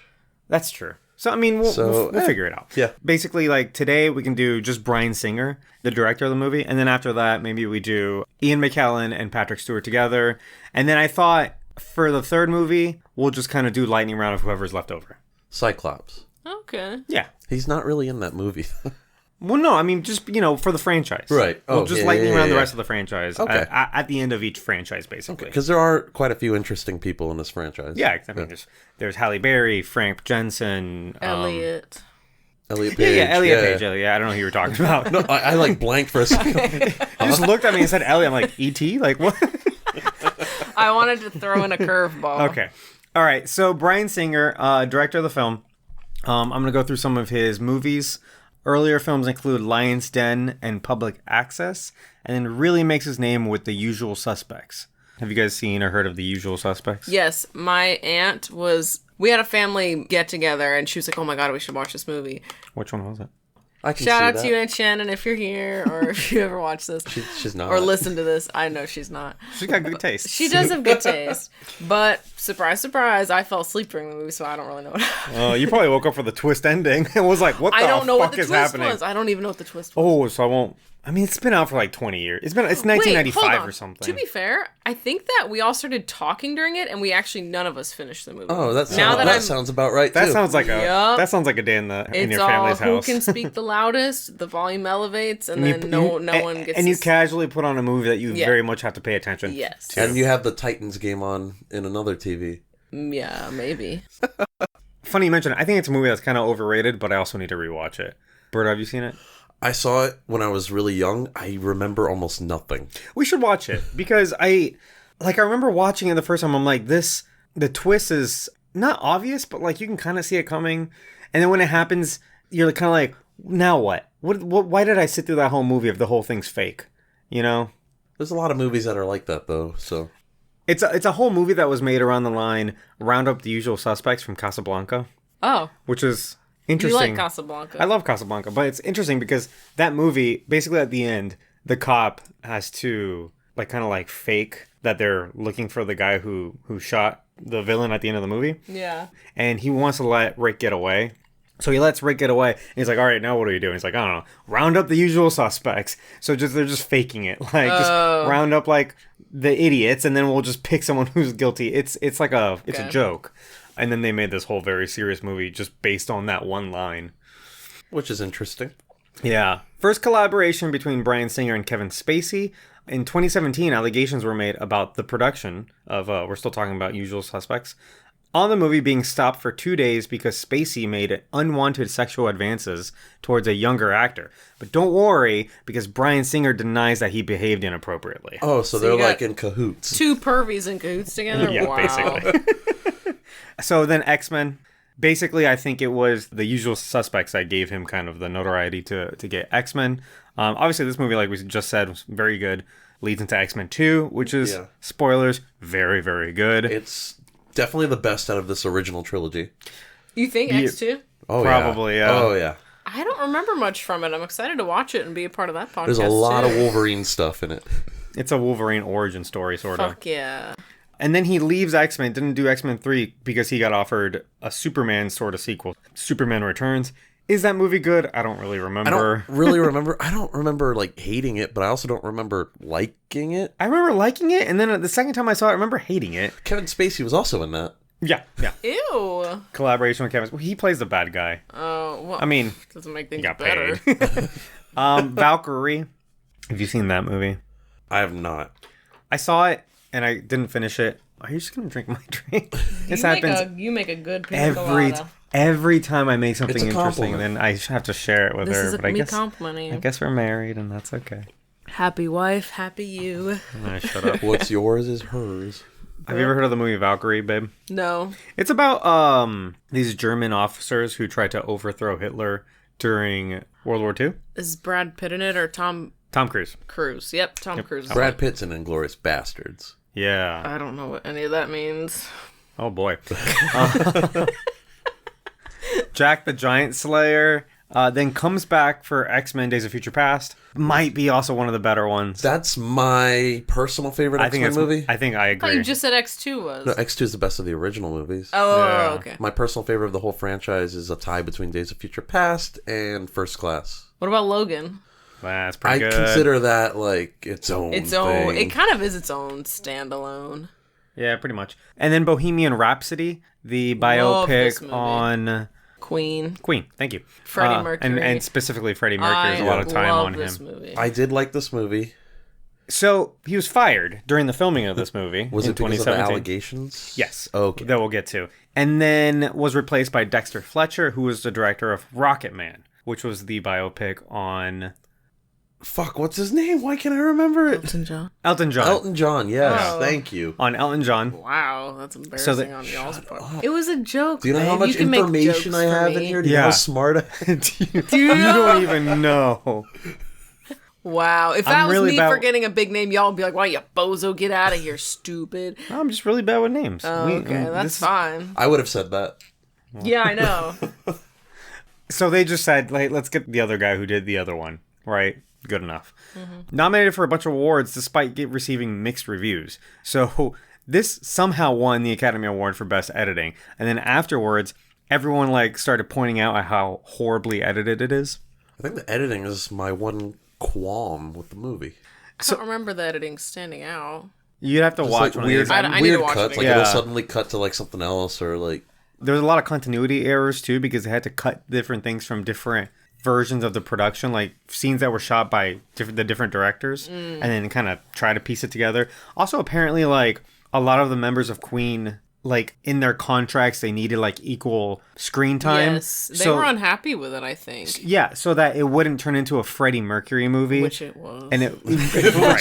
That's true. So, I mean, we'll figure it out. Yeah. Basically, like, today we can do just Bryan Singer, the director of the movie. And then after that, maybe we do Ian McKellen and Patrick Stewart together. And then I thought for the third movie, we'll just kind of do lightning round of whoever's left over. Cyclops. Okay. Yeah. He's not really in that movie. Well, no, I mean, just, for the franchise. Right. We'll Oh, just yeah, lightning yeah, round the yeah. rest of the franchise Okay. at the end of each franchise, basically. Because there are quite a few interesting people in this franchise. Yeah, I mean, there's Halle Berry, Frank Jensen. Elliot. Elliot Yeah, Page. Elliot Page. Yeah, I don't know who you were talking about. No, I like blanked for a second. You just looked at me and said Elliot. I'm like, E.T.? Like, what? I wanted to throw in a curveball. Okay. All right. So Bryan Singer, director of the film. I'm going to go through some of his movies. Earlier films include Lion's Den and Public Access, and then really makes his name with The Usual Suspects. Have you guys seen or heard of The Usual Suspects? Yes, my aunt we had a family get together and she was like, oh my God, we should watch this movie. Which one was it? I can Shout see out that. to you, Aunt Shannon, if you're here or if you ever watch this. She's not. Or listen to this. I know she's not. She's got good taste. She does have good taste. But surprise, surprise, I fell asleep during the movie, so I don't really know what happened. You probably woke up for the twist ending and was like, what the I don't know what fuck the is twist happening? was. I don't even know what the twist was. Oh, so I won't. I mean, it's been out for like 20 years. It's Wait, 1995 hold on. or something. To be fair, I think that we all started talking during it, and we actually none of us finished the movie. Oh, Now that I'm- sounds about right, that too. sounds like Yup. that sounds like a day in It's your all family's who house. can speak the loudest, the volume elevates, and then no one gets And you to casually put on a movie that you Yeah. very much have to pay attention. Yes. to. And you have the Titans game on in another TV. Yeah, maybe. Funny you mention it. I think it's a movie that's kind of overrated, but I also need to rewatch it. Bert, have you seen it? I saw it when I was really young. I remember almost nothing. We should watch it because I remember watching it the first time. I'm like, the twist is not obvious, but like you can kind of see it coming. And then when it happens, you're kind of like, now what? What? Why did I sit through that whole movie if the whole thing's fake? You know? There's a lot of movies that are like that, though. So It's a whole movie that was made around the line, round up the usual suspects from Casablanca, Oh, which is interesting. You like Casablanca. I love Casablanca, but it's interesting because that movie, basically at the end, the cop has to kind of fake that they're looking for the guy who shot the villain at the end of the movie. Yeah. And he wants to let Rick get away. So he lets Rick get away. And he's like, all right, now what do we do? He's like, I don't know. Round up the usual suspects. So they're just faking it. Just round up the idiots, and then we'll just pick someone who's guilty. It's a joke. And then they made this whole very serious movie just based on that one line. Which is interesting. Yeah. First collaboration between Bryan Singer and Kevin Spacey. In 2017, allegations were made about the production of, we're still talking about Usual Suspects, on the movie being stopped for 2 days because Spacey made unwanted sexual advances towards a younger actor. But don't worry, because Bryan Singer denies that he behaved inappropriately. Oh, so they're in cahoots. Two pervies in cahoots together? Yeah, wow. basically. So then X-Men, basically I think it was the Usual Suspects that gave him kind of the notoriety to get X-Men. Obviously this movie, like we just said, was very good. Leads into X-Men 2, which is, spoilers, very, very good. It's definitely the best out of this original trilogy. You think X2? Oh, probably, yeah. Oh, yeah. I don't remember much from it. I'm excited to watch it and be a part of that podcast. There's a lot of Wolverine stuff in it. It's a Wolverine origin story, sort of. Fuck yeah. And then he leaves X-Men, didn't do X-Men 3 because he got offered a Superman sort of sequel. Superman Returns. Is that movie good? I don't really remember. I don't remember hating it, but I also don't remember liking it. I remember liking it, and then the second time I saw it, I remember hating it. Kevin Spacey was also in that. Yeah. Ew. Collaboration with Kevin. Well, he plays the bad guy. Oh, well. I mean, doesn't make things got better. paid. Valkyrie. Have you seen that movie? I have not. I saw it, and I didn't finish it. Are you just going to drink my drink? This happens You make a good pina colada. every time I make something It's a interesting, compliment. then I have to share it with This her. is But I complimenting you. I guess we're married, and that's okay. Happy wife, happy you. Shut up. What's yours is hers. Have you ever heard of the movie Valkyrie, babe? No. It's about these German officers who tried to overthrow Hitler during World War II. Is Brad Pitt in it or Tom Cruise. Cruise? Yep, Tom Cruise. Brad Pitt's in Inglourious Bastards. Yeah. I don't know what any of that means. Oh, boy. Jack the Giant Slayer then comes back for X-Men Days of Future Past. Might be also one of the better ones. That's my personal favorite X-Men movie. I think I I agree. thought you just said X2 was. No, X2 is the best of the original movies. Oh, Yeah. okay. My personal favorite of the whole franchise is a tie between Days of Future Past and First Class. What about Logan? That's pretty I good. consider that its own It thing. kind of is its own standalone. Yeah, pretty much. And then Bohemian Rhapsody, the Love this biopic movie. on Queen. Thank you. Freddie Mercury. And specifically Freddie Mercury. There's a lot of time love on this him. movie. I did like this movie. So he was fired during the filming of this movie Was in it because of the 2017. allegations? Yes. Okay. That we'll get to. And then was replaced by Dexter Fletcher, who was the director of Rocket Man, which was the biopic on Fuck, what's his name? Why can't I remember it? Elton John. Elton John. Elton John, yes. Oh. Thank you. On Elton John. Wow, that's embarrassing on y'all's part. It was a joke. Do you know how babe. much can make information jokes I for have in me. here? Do you know Yeah. how smart I am? You don't even know. Wow, if that I'm was really me bad- forgetting a big name, y'all would be like, "Why you bozo? Get out of here, stupid." I'm just really bad with names. Oh, okay, that's fine. I would have said that. Yeah, I know. So they just said, let's get the other guy who did the other one, right? Good enough. Mm-hmm. Nominated for a bunch of awards despite receiving mixed reviews. So this somehow won the Academy Award for Best Editing. And then afterwards, everyone started pointing out at how horribly edited it is. I think the editing is my one qualm with the movie. I don't remember the editing standing out. You'd have to Just watch one of weird, these. I need weird to watch it cuts. again. Yeah. It'll suddenly cut to something else or There was a lot of continuity errors too because they had to cut different things from different versions of the production, like scenes that were shot by the different directors, and then kind of try to piece it together. Also, apparently, a lot of the members of Queen, in their contracts, they needed equal screen time. Yes, they were unhappy with it. I think, Yeah, so that it wouldn't turn into a Freddie Mercury movie. which it was. And it, which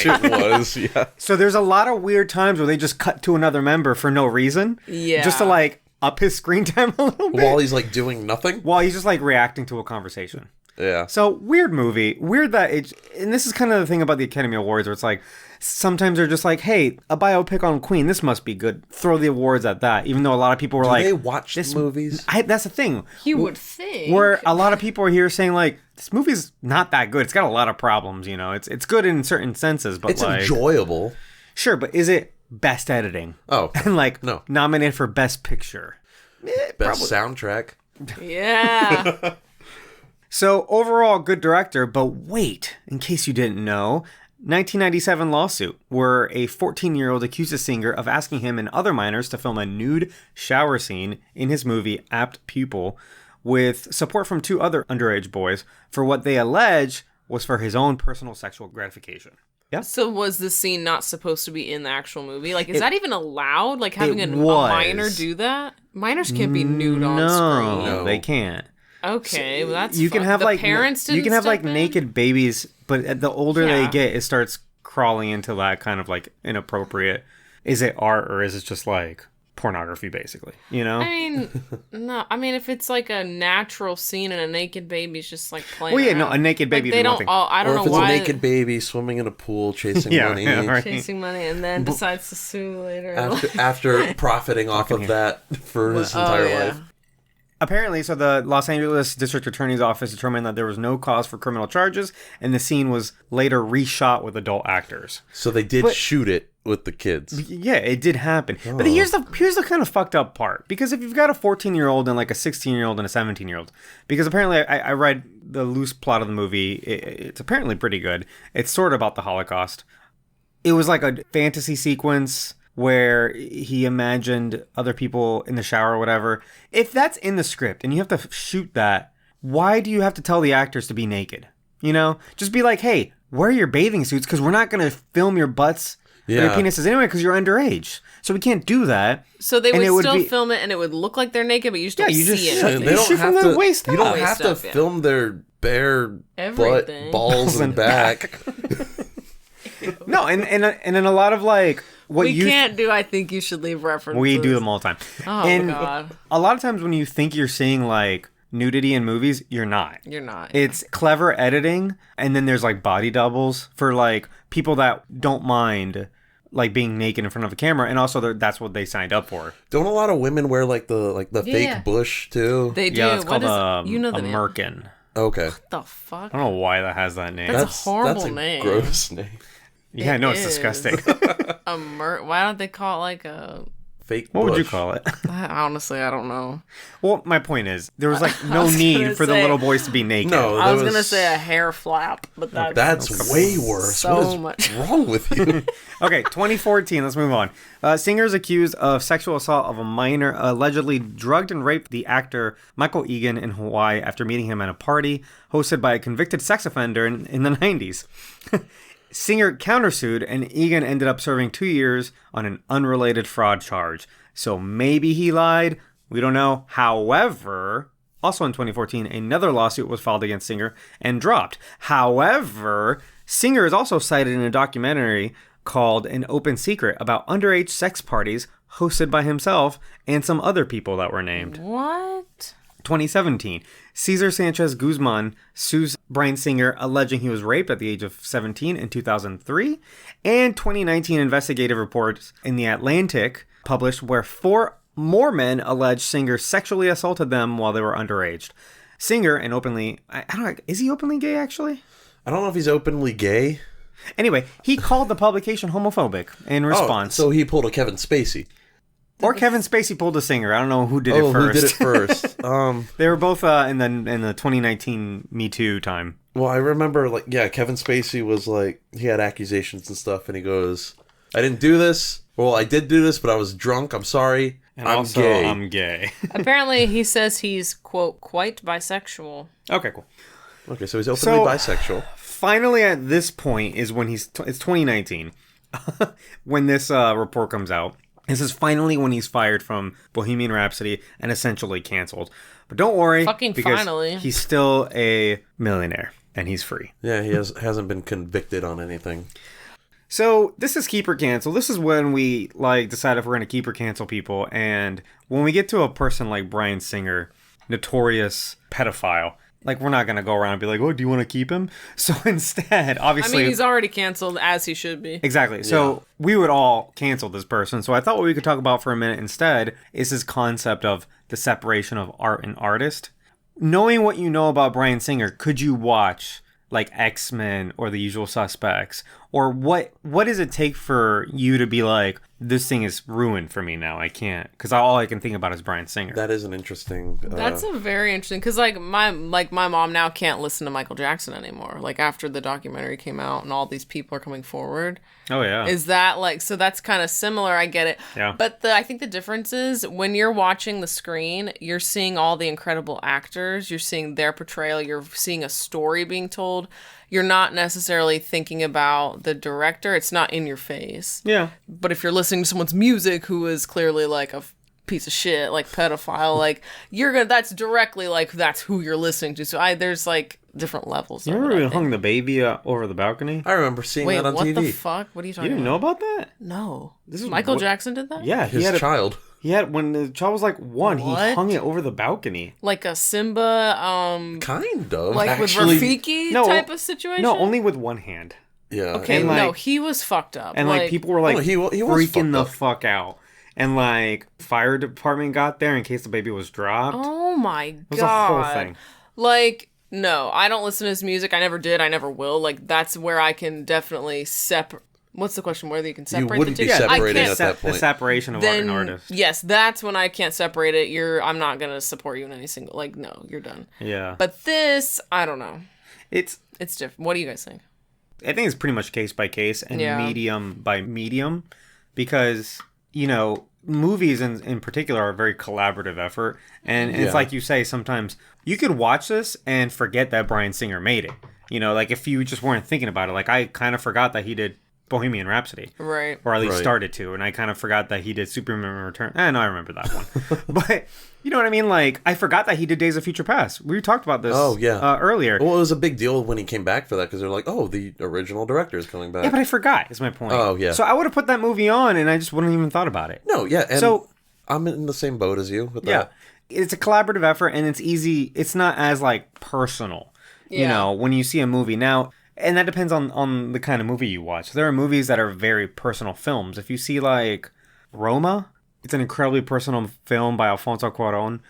right. it was, yeah. So there's a lot of weird times where they just cut to another member for no reason. Yeah. Just to up his screen time a little bit. While he's doing nothing. While he's just reacting to a conversation. Yeah. So, weird movie. Weird that it... And this is kind of the thing about the Academy Awards where it's like, sometimes they're just like, hey, a biopic on Queen, this must be good. Throw the awards at that. Even though a lot of people were Do like... they watch this movies? That's the thing. You would think. Where a lot of people are here saying like, this movie's not that good. It's got a lot of problems, you know. It's good in certain senses, but It's like... enjoyable. Sure, but is it best editing? Oh. And like, No. nominated for best picture? Best soundtrack. Yeah. So, overall, good director, but wait, in case you didn't know, 1997 lawsuit where a 14-year-old accuses Singer of asking him and other minors to film a nude shower scene in his movie Apt Pupil with support from 2 other underage boys for what they allege was for his own personal sexual gratification. Yeah. So was the scene not supposed to be in the actual movie? Like, is that even allowed? Like, having a was. minor do that? Minors can't be nude on screen. No, they can't. Okay, well that's You can fun. have the like parents you can have like step in? naked babies, but the older they Yeah. get, it starts crawling into that kind of like inappropriate. Is it art or is it just like pornography, basically? You know? I mean, no. I mean, if it's like a natural scene and a naked baby's just like playing. Well, yeah, no, around. a naked baby Like, they is one don't. thing. All, I don't Or know if it's why a naked baby swimming in a pool chasing Yeah, money. yeah, right. chasing money and then decides to sue later. After profiting off of that for his entire life. Apparently, so the Los Angeles District Attorney's Office determined that there was no cause for criminal charges, and the scene was later reshot with adult actors. So they did shoot it with the kids. Yeah, it did happen. But here's the kind of fucked up part. Because if you've got a 14-year-old and like a 16-year-old and a 17-year-old, because apparently I read the loose plot of the movie. It's apparently pretty good. It's sort of about the Holocaust. It was like a fantasy sequence where he imagined other people in the shower or whatever. If that's in the script and you have to shoot that, why do you have to tell the actors to be naked? You know? Just be like, hey, wear your bathing suits because we're not going to film your butts or your penises anyway because you're underage. So we can't do that. So they And would it still be- film it and it would look like they're naked, but you just don't you just see shoot- anything. They don't shoot from the waist You don't up. have to Waist up, yeah. film their bare Everything. butt, balls, and back. No, and in a lot of like what We you can't do I think you should leave references. we do them all the time. Oh, and God. a lot of times when you think you're seeing like nudity in movies, you're not. You're not. It's clever editing, and then there's like body doubles for like people that don't mind like being naked in front of a camera, and also that's what they signed up for. Don't a lot of women wear like the Yeah. fake bush too? They do. Yeah, it's What called is you know the a name. merkin. Okay, What the fuck? I don't know why that has that name. That's a horrible that's a name. gross name. Yeah, I know it's is. disgusting. Why don't they call it like a... Fake. What would you bush. call it? Honestly, I don't know. Well, my point is there was like no was need gonna for the say- little boys to be naked. No, I was there gonna say a hair flap, but That's way worse. so What is much. wrong with you? Okay, 2014. Let's move on. Singer is accused of sexual assault of a minor, allegedly drugged and raped the actor Michael Egan in Hawaii after meeting him at a party hosted by a convicted sex offender in the 90s. Singer countersued, and Egan ended up serving 2 years on an unrelated fraud charge. So maybe he lied. We don't know. However, also in 2014, another lawsuit was filed against Singer and dropped. However, Singer is also cited in a documentary called An Open Secret about underage sex parties hosted by himself and some other people that were named. What? 2017, Cesar Sanchez Guzman sues Bryan Singer alleging he was raped at the age of 17 in 2003. And 2019 investigative reports in The Atlantic published where 4 more men allege Singer sexually assaulted them while they were underage. Singer, and openly, I don't know, is he openly gay actually? I don't know if he's openly gay. Anyway, he called the publication homophobic in response. So he pulled a Kevin Spacey. Or Kevin Spacey pulled a Singer. I don't know who did it first. Who did it first? They were both in the 2019 Me Too time. Well, I remember, Kevin Spacey was he had accusations and stuff, and he goes, I didn't do this. Well, I did do this, but I was drunk. I'm sorry. And I'm also, gay. I'm gay. Apparently, he says he's, quote, quite bisexual. Okay, cool. Okay, so he's openly So- bisexual. Finally, at this point is when it's 2019, when this report comes out. This is finally when he's fired from Bohemian Rhapsody and essentially canceled. But don't worry, Fucking because finally. he's still a millionaire and he's free. Yeah, he hasn't been convicted on anything. So this is keep or cancel. This is when we decide if we're going to keep or cancel people. And when we get to a person like Bryan Singer, notorious pedophile, Like, we're not going to go around and be like, oh, do you want to keep him? So instead, I obviously... mean, he's already canceled, as he should be. Exactly. So we would all cancel this person. So I thought what we could talk about for a minute instead is this concept of the separation of art and artist. Knowing what you know about Bryan Singer, could you watch like X-Men or The Usual Suspects? Or what does it take for you to be like, this thing is ruined for me now, I can't? Because all I can think about is Bryan Singer. That is an interesting... That's a very interesting... Because, like, my mom now can't listen to Michael Jackson anymore. Like, after the documentary came out and all these people are coming forward. Oh, yeah. Is that, like... So that's kind of similar, I get it. Yeah. But I think the difference is, when you're watching the screen, you're seeing all the incredible actors. You're seeing their portrayal. You're seeing a story being told. You're not necessarily thinking about the director. It's not in your face. Yeah. But if you're listening to someone's music who is clearly like a piece of shit, like pedophile, like that's directly like that's who you're listening to. So there's like different levels. You remember we hung the baby over the balcony? I remember seeing that on what TV. What the fuck? What are you talking You didn't about? know about that? No. This is Michael Jackson did that? Yeah. His child. He had, when the child was like 1, What? he hung it over the balcony. Like a Simba, Kind of. like actually. with Rafiki type of situation? No, only with one hand. Yeah. Okay, And, no, like- he was fucked up. And like people were like he was freaking fucked the up. fuck out. And like fire department got there in case the baby was dropped. Oh my god. It was a whole thing. Like, no, I don't listen to his music. I never did. I never will. Like, that's where I can definitely separate. What's the question? Whether you can separate wouldn't the be two? separating I can't at that point. The separation of art and artist. Yes, that's when I can't separate it. I'm not gonna support you in any single. Like, no, you're done. Yeah. But this, I don't know. It's different. What do you guys think? I think it's pretty much case by case and Yeah. medium by medium, because movies in particular are a very collaborative effort, and it's like you say, sometimes you could watch this and forget that Bryan Singer made it. Like if you just weren't thinking about it, like I kind of forgot that he did Bohemian Rhapsody. Right. Or at least Right. started to, and I kind of forgot that he did Superman Return. No, I remember that one. But you know what I mean? Like, I forgot that he did Days of Future Past. We talked about this earlier. Well, it was a big deal when he came back for that because they're like, oh, the original director is coming back. Yeah, but I forgot, is my point. Oh, yeah. So I would have put that movie on, and I just wouldn't even thought about it. No, yeah. And So- I'm in the same boat as you with Yeah. that. It's a collaborative effort, and it's easy. It's not as, like, personal, Yeah. when you see a movie. Now, and that depends on the kind of movie you watch. There are movies that are very personal films. If you see, like, Roma, it's an incredibly personal film by Alfonso Cuarón,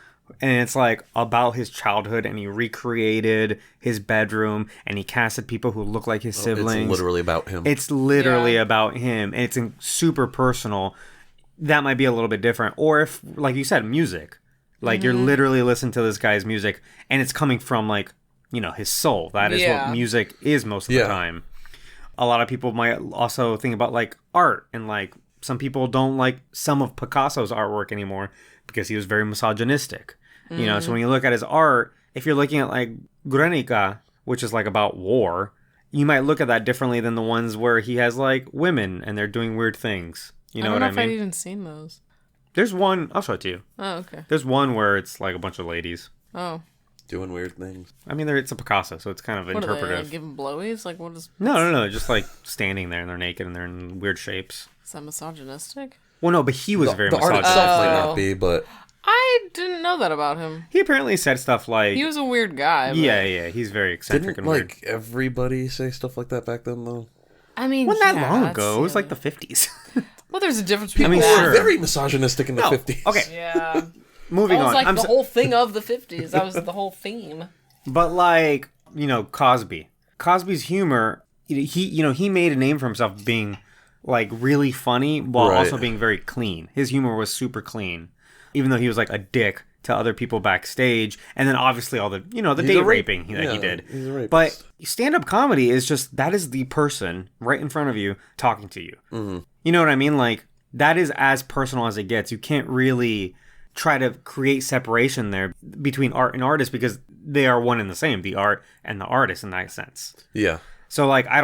and it's, like, about his childhood, and he recreated his bedroom, and he casted people who look like his siblings. It's literally about him. It's literally about him, and it's super personal. That might be a little bit different. Or if, like you said, music. Like, you're literally listening to this guy's music, and it's coming from, like, his soul. That is what music is most of the time. A lot of people might also think about, like, art, and, like, some people don't like some of Picasso's artwork anymore because he was very misogynistic. So when you look at his art, if you're looking at, like, Guernica, which is, like, about war, you might look at that differently than the ones where he has, like, women, and they're doing weird things. You know what I mean? I don't know if I've even seen those. There's one, I'll show it to you. Oh, okay. There's one where it's like a bunch of ladies. Oh. Doing weird things. I mean, it's a Picasso, so it's kind of What are they, interpretive. like, giving blowies? Like, what is... No. Just like standing there and they're naked and they're in weird shapes. Is that misogynistic? Well, no, but he was very The art misogynistic. itself might Oh. not be, but I didn't know that about him. He apparently said stuff like... He was a weird guy. But... Yeah, he's very eccentric didn't and weird. like everybody say stuff like that back then though? I mean, Wasn't that yeah, long that's ago. It was silly. like the 50s. Well, there's a difference between mean, that. sure. Very misogynistic in the No, 50s. okay. Yeah. Moving That was on. like I'm the so- whole thing of the 50s. That was the whole theme. But like, Cosby. Cosby's humor, he made a name for himself being like really funny while Right. also being very clean. His humor was super clean. Even though he was like a dick to other people backstage, and then obviously all the the date raping that he did. He's a rapist. But stand-up comedy is just that is the person right in front of you talking to you. Mm-hmm. You know what I mean? Like that is as personal as it gets. You can't really try to create separation there between art and artist because they are one and the same, the art and the artist in that sense. Yeah. So like I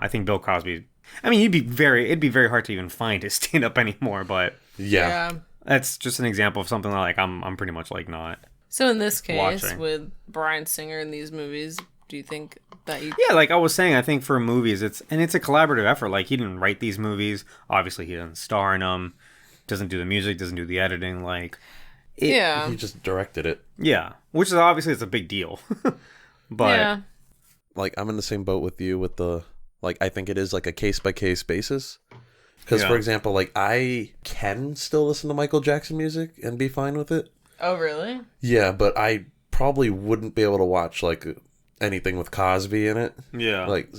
think Bill Cosby, I mean it'd be very hard to even find his stand-up anymore, but Yeah. that's just an example of something that like I'm pretty much like not. So in this case, Watching. with Bryan Singer in these movies, do you think that you... Yeah, like I was saying, I think for movies, it's a collaborative effort. Like, he didn't write these movies. Obviously, he doesn't star in them. Doesn't do the music, doesn't do the editing. Like, Yeah. He just directed it. Yeah, which is obviously it's a big deal. But yeah. Like, I'm in the same boat with you with the, like, I think it is like a case-by-case basis. Because, Yeah. for example, like, I can still listen to Michael Jackson music and be fine with it. Oh, really? Yeah, but I probably wouldn't be able to watch, like, anything with Cosby in it. yeah, Like,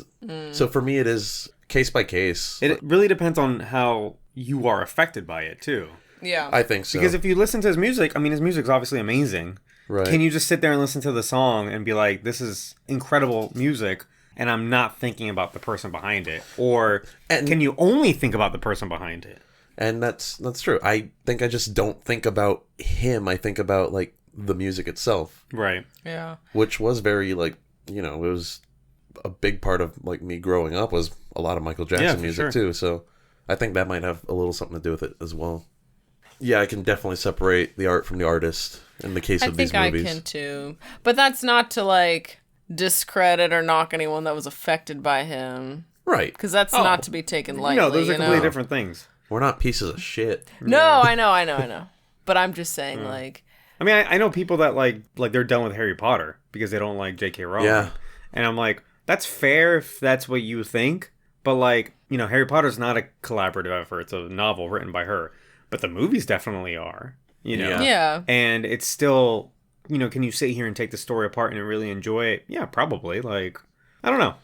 so for me, it is case-by-case. it really depends on how you are affected by it too. Yeah. I think so. Because if you listen to his music, I mean, his music's obviously amazing. Right. Can you just sit there and listen to the song and be like, this is incredible music, and I'm not thinking about the person behind it? Or can you only think about the person behind it? And that's true. I think I just don't think about him. I think about, like, the music itself. Right. Yeah. Which was very, like, you know, it was a big part of, like, me growing up was a lot of Michael Jackson for music, sure. too. So I think that might have a little something to do with it as well. Yeah, I can definitely separate the art from the artist in the case I of these think I movies. can too. But that's not to, like, discredit or knock anyone that was affected by him. Right. Because that's not to be taken lightly. No, those are you know? completely different things. We're not pieces of shit. No, I know. But I'm just saying, like, I mean, I know people that like they're done with Harry Potter because they don't like J.K. Rowling. Yeah. And I'm like, that's fair if that's what you think. But, like, you know, Harry Potter's not a collaborative effort. It's a novel written by her. But the movies definitely are, you know? yeah. And it's still, you know, can you sit here and take the story apart and really enjoy it? Yeah, probably. Like, I don't know.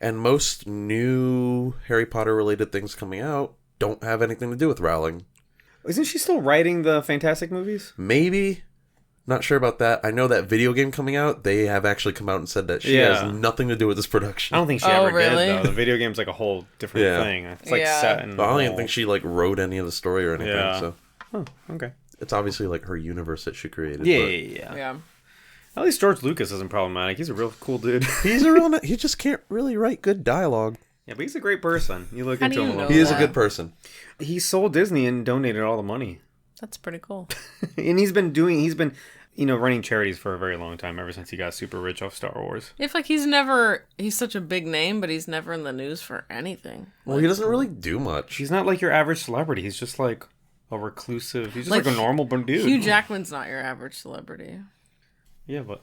And most new Harry Potter related things coming out don't have anything to do with Rowling. Isn't she still writing the Fantastic movies? Maybe. Not sure about that. I know that video game coming out, they have actually come out and said that she has nothing to do with this production. I don't think she Oh, ever really? did, though. The video game's like a whole different Yeah. thing. It's like Yeah. set in... I don't even think she, like, wrote any of the story or anything. Yeah. So Oh, okay. it's obviously, like, her universe that she created. Yeah, but yeah. Yeah. At least George Lucas isn't problematic. He's a real cool dude. He's a real... He just can't really write good dialogue. Yeah, but he's a great person. You look How into do him you a know little. He is a that? good person. He sold Disney and donated all the money. That's pretty cool. And he's been, you know, running charities for a very long time, ever since he got super rich off Star Wars. If, like, he's such a big name, but he's never in the news for anything. Well, he doesn't really do much. He's not like your average celebrity. He's just like a reclusive. He's just like a normal dude. Hugh Jackman's not your average celebrity. Yeah, but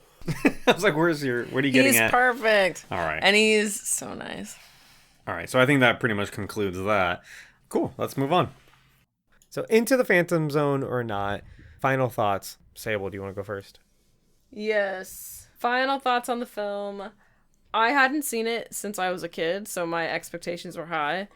I was like, what are you getting He's at? perfect. All right. And he's so nice. All right, so I think that pretty much concludes that. Cool, let's move on. So, Into the Phantom Zone or not, final thoughts. Sabel, do you want to go first? Yes. Final thoughts on the film. I hadn't seen it since I was a kid, so my expectations were high.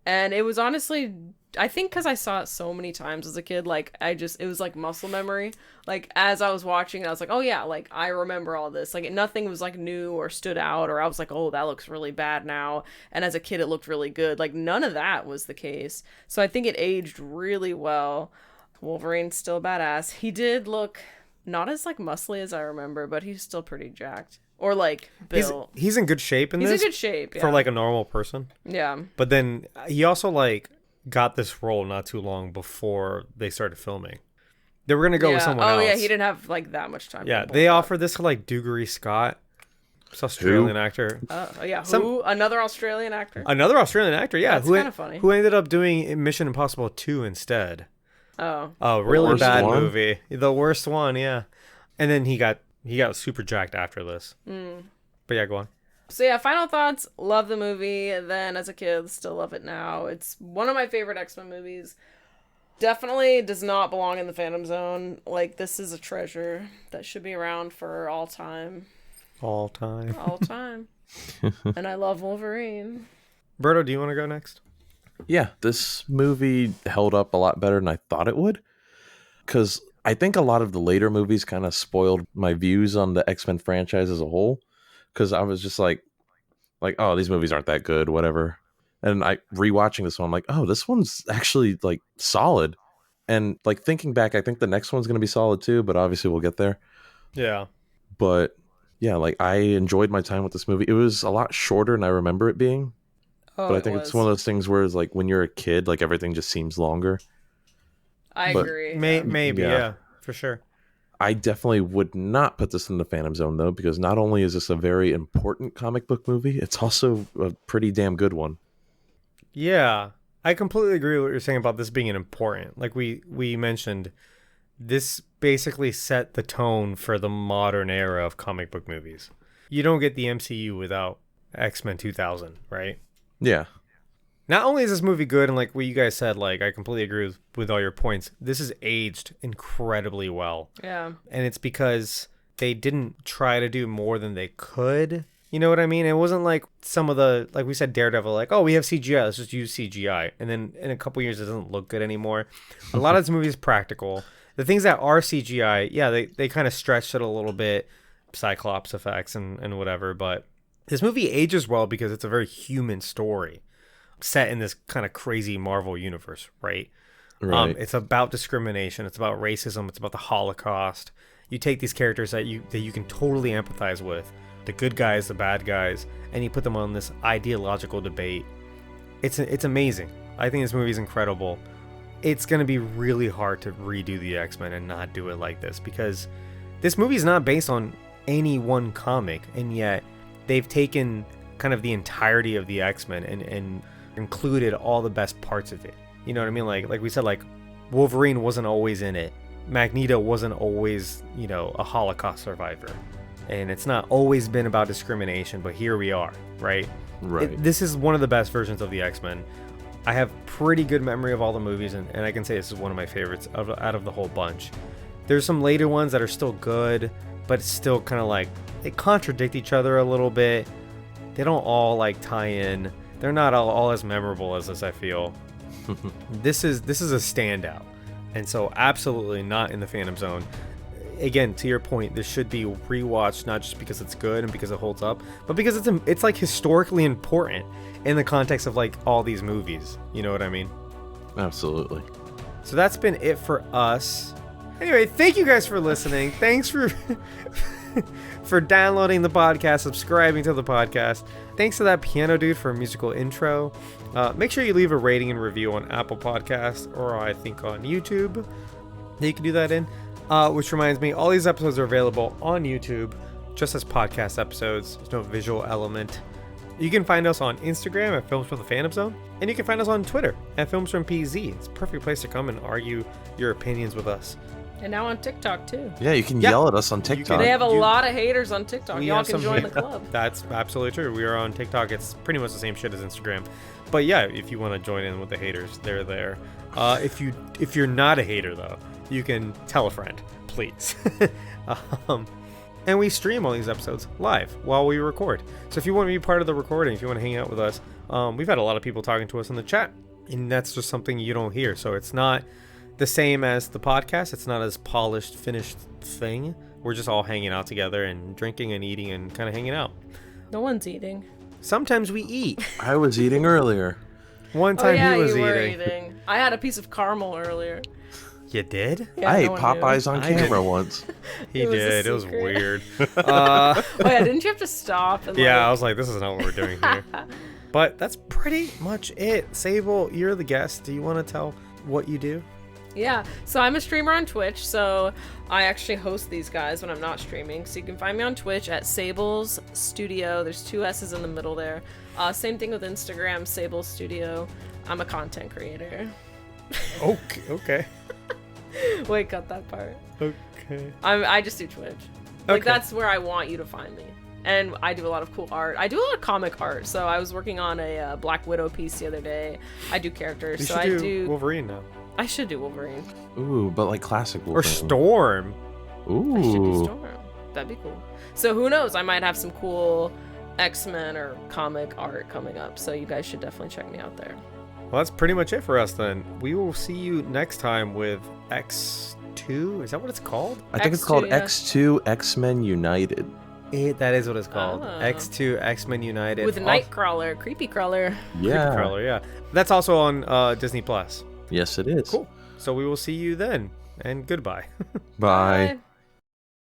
And it was honestly, I think because I saw it so many times as a kid, like, it was like muscle memory. Like, as I was watching, I was like, oh yeah, like, I remember all this. Like, nothing was, like, new or stood out, or I was like, oh, that looks really bad now. And as a kid, it looked really good. Like, none of that was the case. So I think it aged really well. Wolverine's still badass. He did look not as, like, muscly as I remember, but he's still pretty jacked. Or, like, built. He's in good shape in He's this. in good shape, yeah. For, like, a normal person. Yeah. But then he also, like, got this role not too long before they started filming. They were going to go with someone else. Oh, yeah, he didn't have, like, that much time. Yeah, they offered this to, like, Dougray Scott. This Australian actor. Oh, yeah, who? Another Australian actor? Another Australian actor, yeah. That's kind of funny. Who ended up doing Mission Impossible 2 instead. Oh. A really worst bad one? movie. The worst one, yeah. And then he got super jacked after this. But yeah, go on. So yeah, final thoughts. Love the movie. Then as a kid, still love it now. It's one of my favorite X-Men movies. Definitely does not belong in the Phantom Zone. Like, this is a treasure that should be around for all time. All time. All time. And I love Wolverine. Berto, do you want to go next? Yeah, this movie held up a lot better than I thought it would. Because I think a lot of the later movies kind of spoiled my views on the X-Men franchise as a whole. Because I was just like, oh, these movies aren't that good, whatever. And I rewatching this one, I'm like, oh, this one's actually like solid. And like thinking back, I think the next one's going to be solid too, but obviously we'll get there. Yeah. But yeah, like I enjoyed my time with this movie. It was a lot shorter than I remember it being. Oh, But I think it's one of those things where it's like when you're a kid, like everything just seems longer. I but- agree. Maybe, Yeah. yeah, for sure. I definitely would not put this in the Phantom Zone though, because not only is this a very important comic book movie, it's also a pretty damn good one. Yeah, I completely agree with what you're saying about this being an important. Like we mentioned, this basically set the tone for the modern era of comic book movies. You don't get the MCU without X-Men 2000, right? Yeah. Not only is this movie good, and like what you guys said, like I completely agree with all your points, this is aged incredibly well. Yeah. And it's because they didn't try to do more than they could. You know what I mean? It wasn't like some of the, like we said, Daredevil, like, oh, we have CGI, let's just use CGI. And then in a couple years, it doesn't look good anymore. A lot of this movie is practical. The things that are CGI, yeah, they kind of stretched it a little bit, Cyclops effects and whatever. But this movie ages well because it's a very human story set in this kind of crazy Marvel universe, right? Right. It's about discrimination. It's about racism. It's about the Holocaust. You take these characters that you can totally empathize with, the good guys, the bad guys, and you put them on this ideological debate. It's amazing. I think this movie is incredible. It's going to be really hard to redo the X-Men and not do it like this, because this movie is not based on any one comic, and yet they've taken kind of the entirety of the X-Men and included all the best parts of it. You know what I mean? Like we said, like Wolverine wasn't always in it. Magneto wasn't always, a Holocaust survivor. And it's not always been about discrimination, but here we are, right? Right. This is one of the best versions of the X-Men. I have pretty good memory of all the movies, and I can say this is one of my favorites out of the whole bunch. There's some later ones that are still good, but it's still kind of like, they contradict each other a little bit. They don't all like tie in. They're not all as memorable as this, I feel. This is a standout, and so absolutely not in the Phantom Zone. Again, to your point, this should be rewatched not just because it's good and because it holds up, but because it's like historically important in the context of like all these movies. You know what I mean? Absolutely. So that's been it for us. Anyway, thank you guys for listening. Thanks for for downloading the podcast, subscribing to the podcast. Thanks to that piano dude for a musical intro. Make sure you leave a rating and review on Apple Podcasts, or I think on YouTube. You can do that in. Which reminds me, all these episodes are available on YouTube, just as podcast episodes. There's no visual element. You can find us on Instagram at Films from the Phantom Zone, and you can find us on Twitter at Films from PZ. It's a perfect place to come and argue your opinions with us. And now on TikTok too. Yeah, you can yell at us on TikTok. They have a lot of haters on TikTok. We Y'all have can some- join the club. That's absolutely true. We are on TikTok. It's pretty much the same shit as Instagram. But yeah, if you want to join in with the haters, they're there. If you're not a hater though, you can tell a friend, please. And we stream all these episodes live while we record. So if you want to be part of the recording, if you want to hang out with us, we've had a lot of people talking to us in the chat, and that's just something you don't hear. So it's not the same as the podcast. It's not as polished, finished thing. We're just all hanging out together and drinking and eating and kind of hanging out. No one's eating. Sometimes we eat. I was eating earlier. One time yeah, he was you were eating. I had a piece of caramel earlier. You did? Yeah, I ate no one Popeyes on I camera once. He It was a did. It was secret. weird. Knew. Oh yeah, didn't you have to stop? And Yeah, I was like, this is not what we're doing here. But that's pretty much it. Sable, you're the guest. Do you want to tell what you do? Yeah, so I'm a streamer on Twitch, so I actually host these guys when I'm not streaming. So you can find me on Twitch at Sabel's Studio. There's 2 S's in the middle there. Same thing with Instagram, Sabel's Studio. I'm a content creator. Okay. Wait, cut that part. Okay. I just do Twitch. Like, Okay. that's where I want you to find me. And I do a lot of cool art. I do a lot of comic art. So I was working on a Black Widow piece the other day. I do characters. You so should I do Wolverine now. I should do Wolverine. Ooh, but like classic Or Wolverine. Storm. Ooh. I should do Storm. That'd be cool. So who knows? I might have some cool X-Men or comic art coming up. So you guys should definitely check me out there. Well, that's pretty much it for us then. We will see you next time with X2. Is that what it's called? I think it's X2, called yeah. X2 X-Men United. That is what it's called. Oh. X2 X-Men United. With Nightcrawler, Creepy Crawler. Yeah. Creepycrawler, yeah. That's also on Disney Plus. Yes, it is. Cool. So we will see you then. And goodbye. Bye. Bye.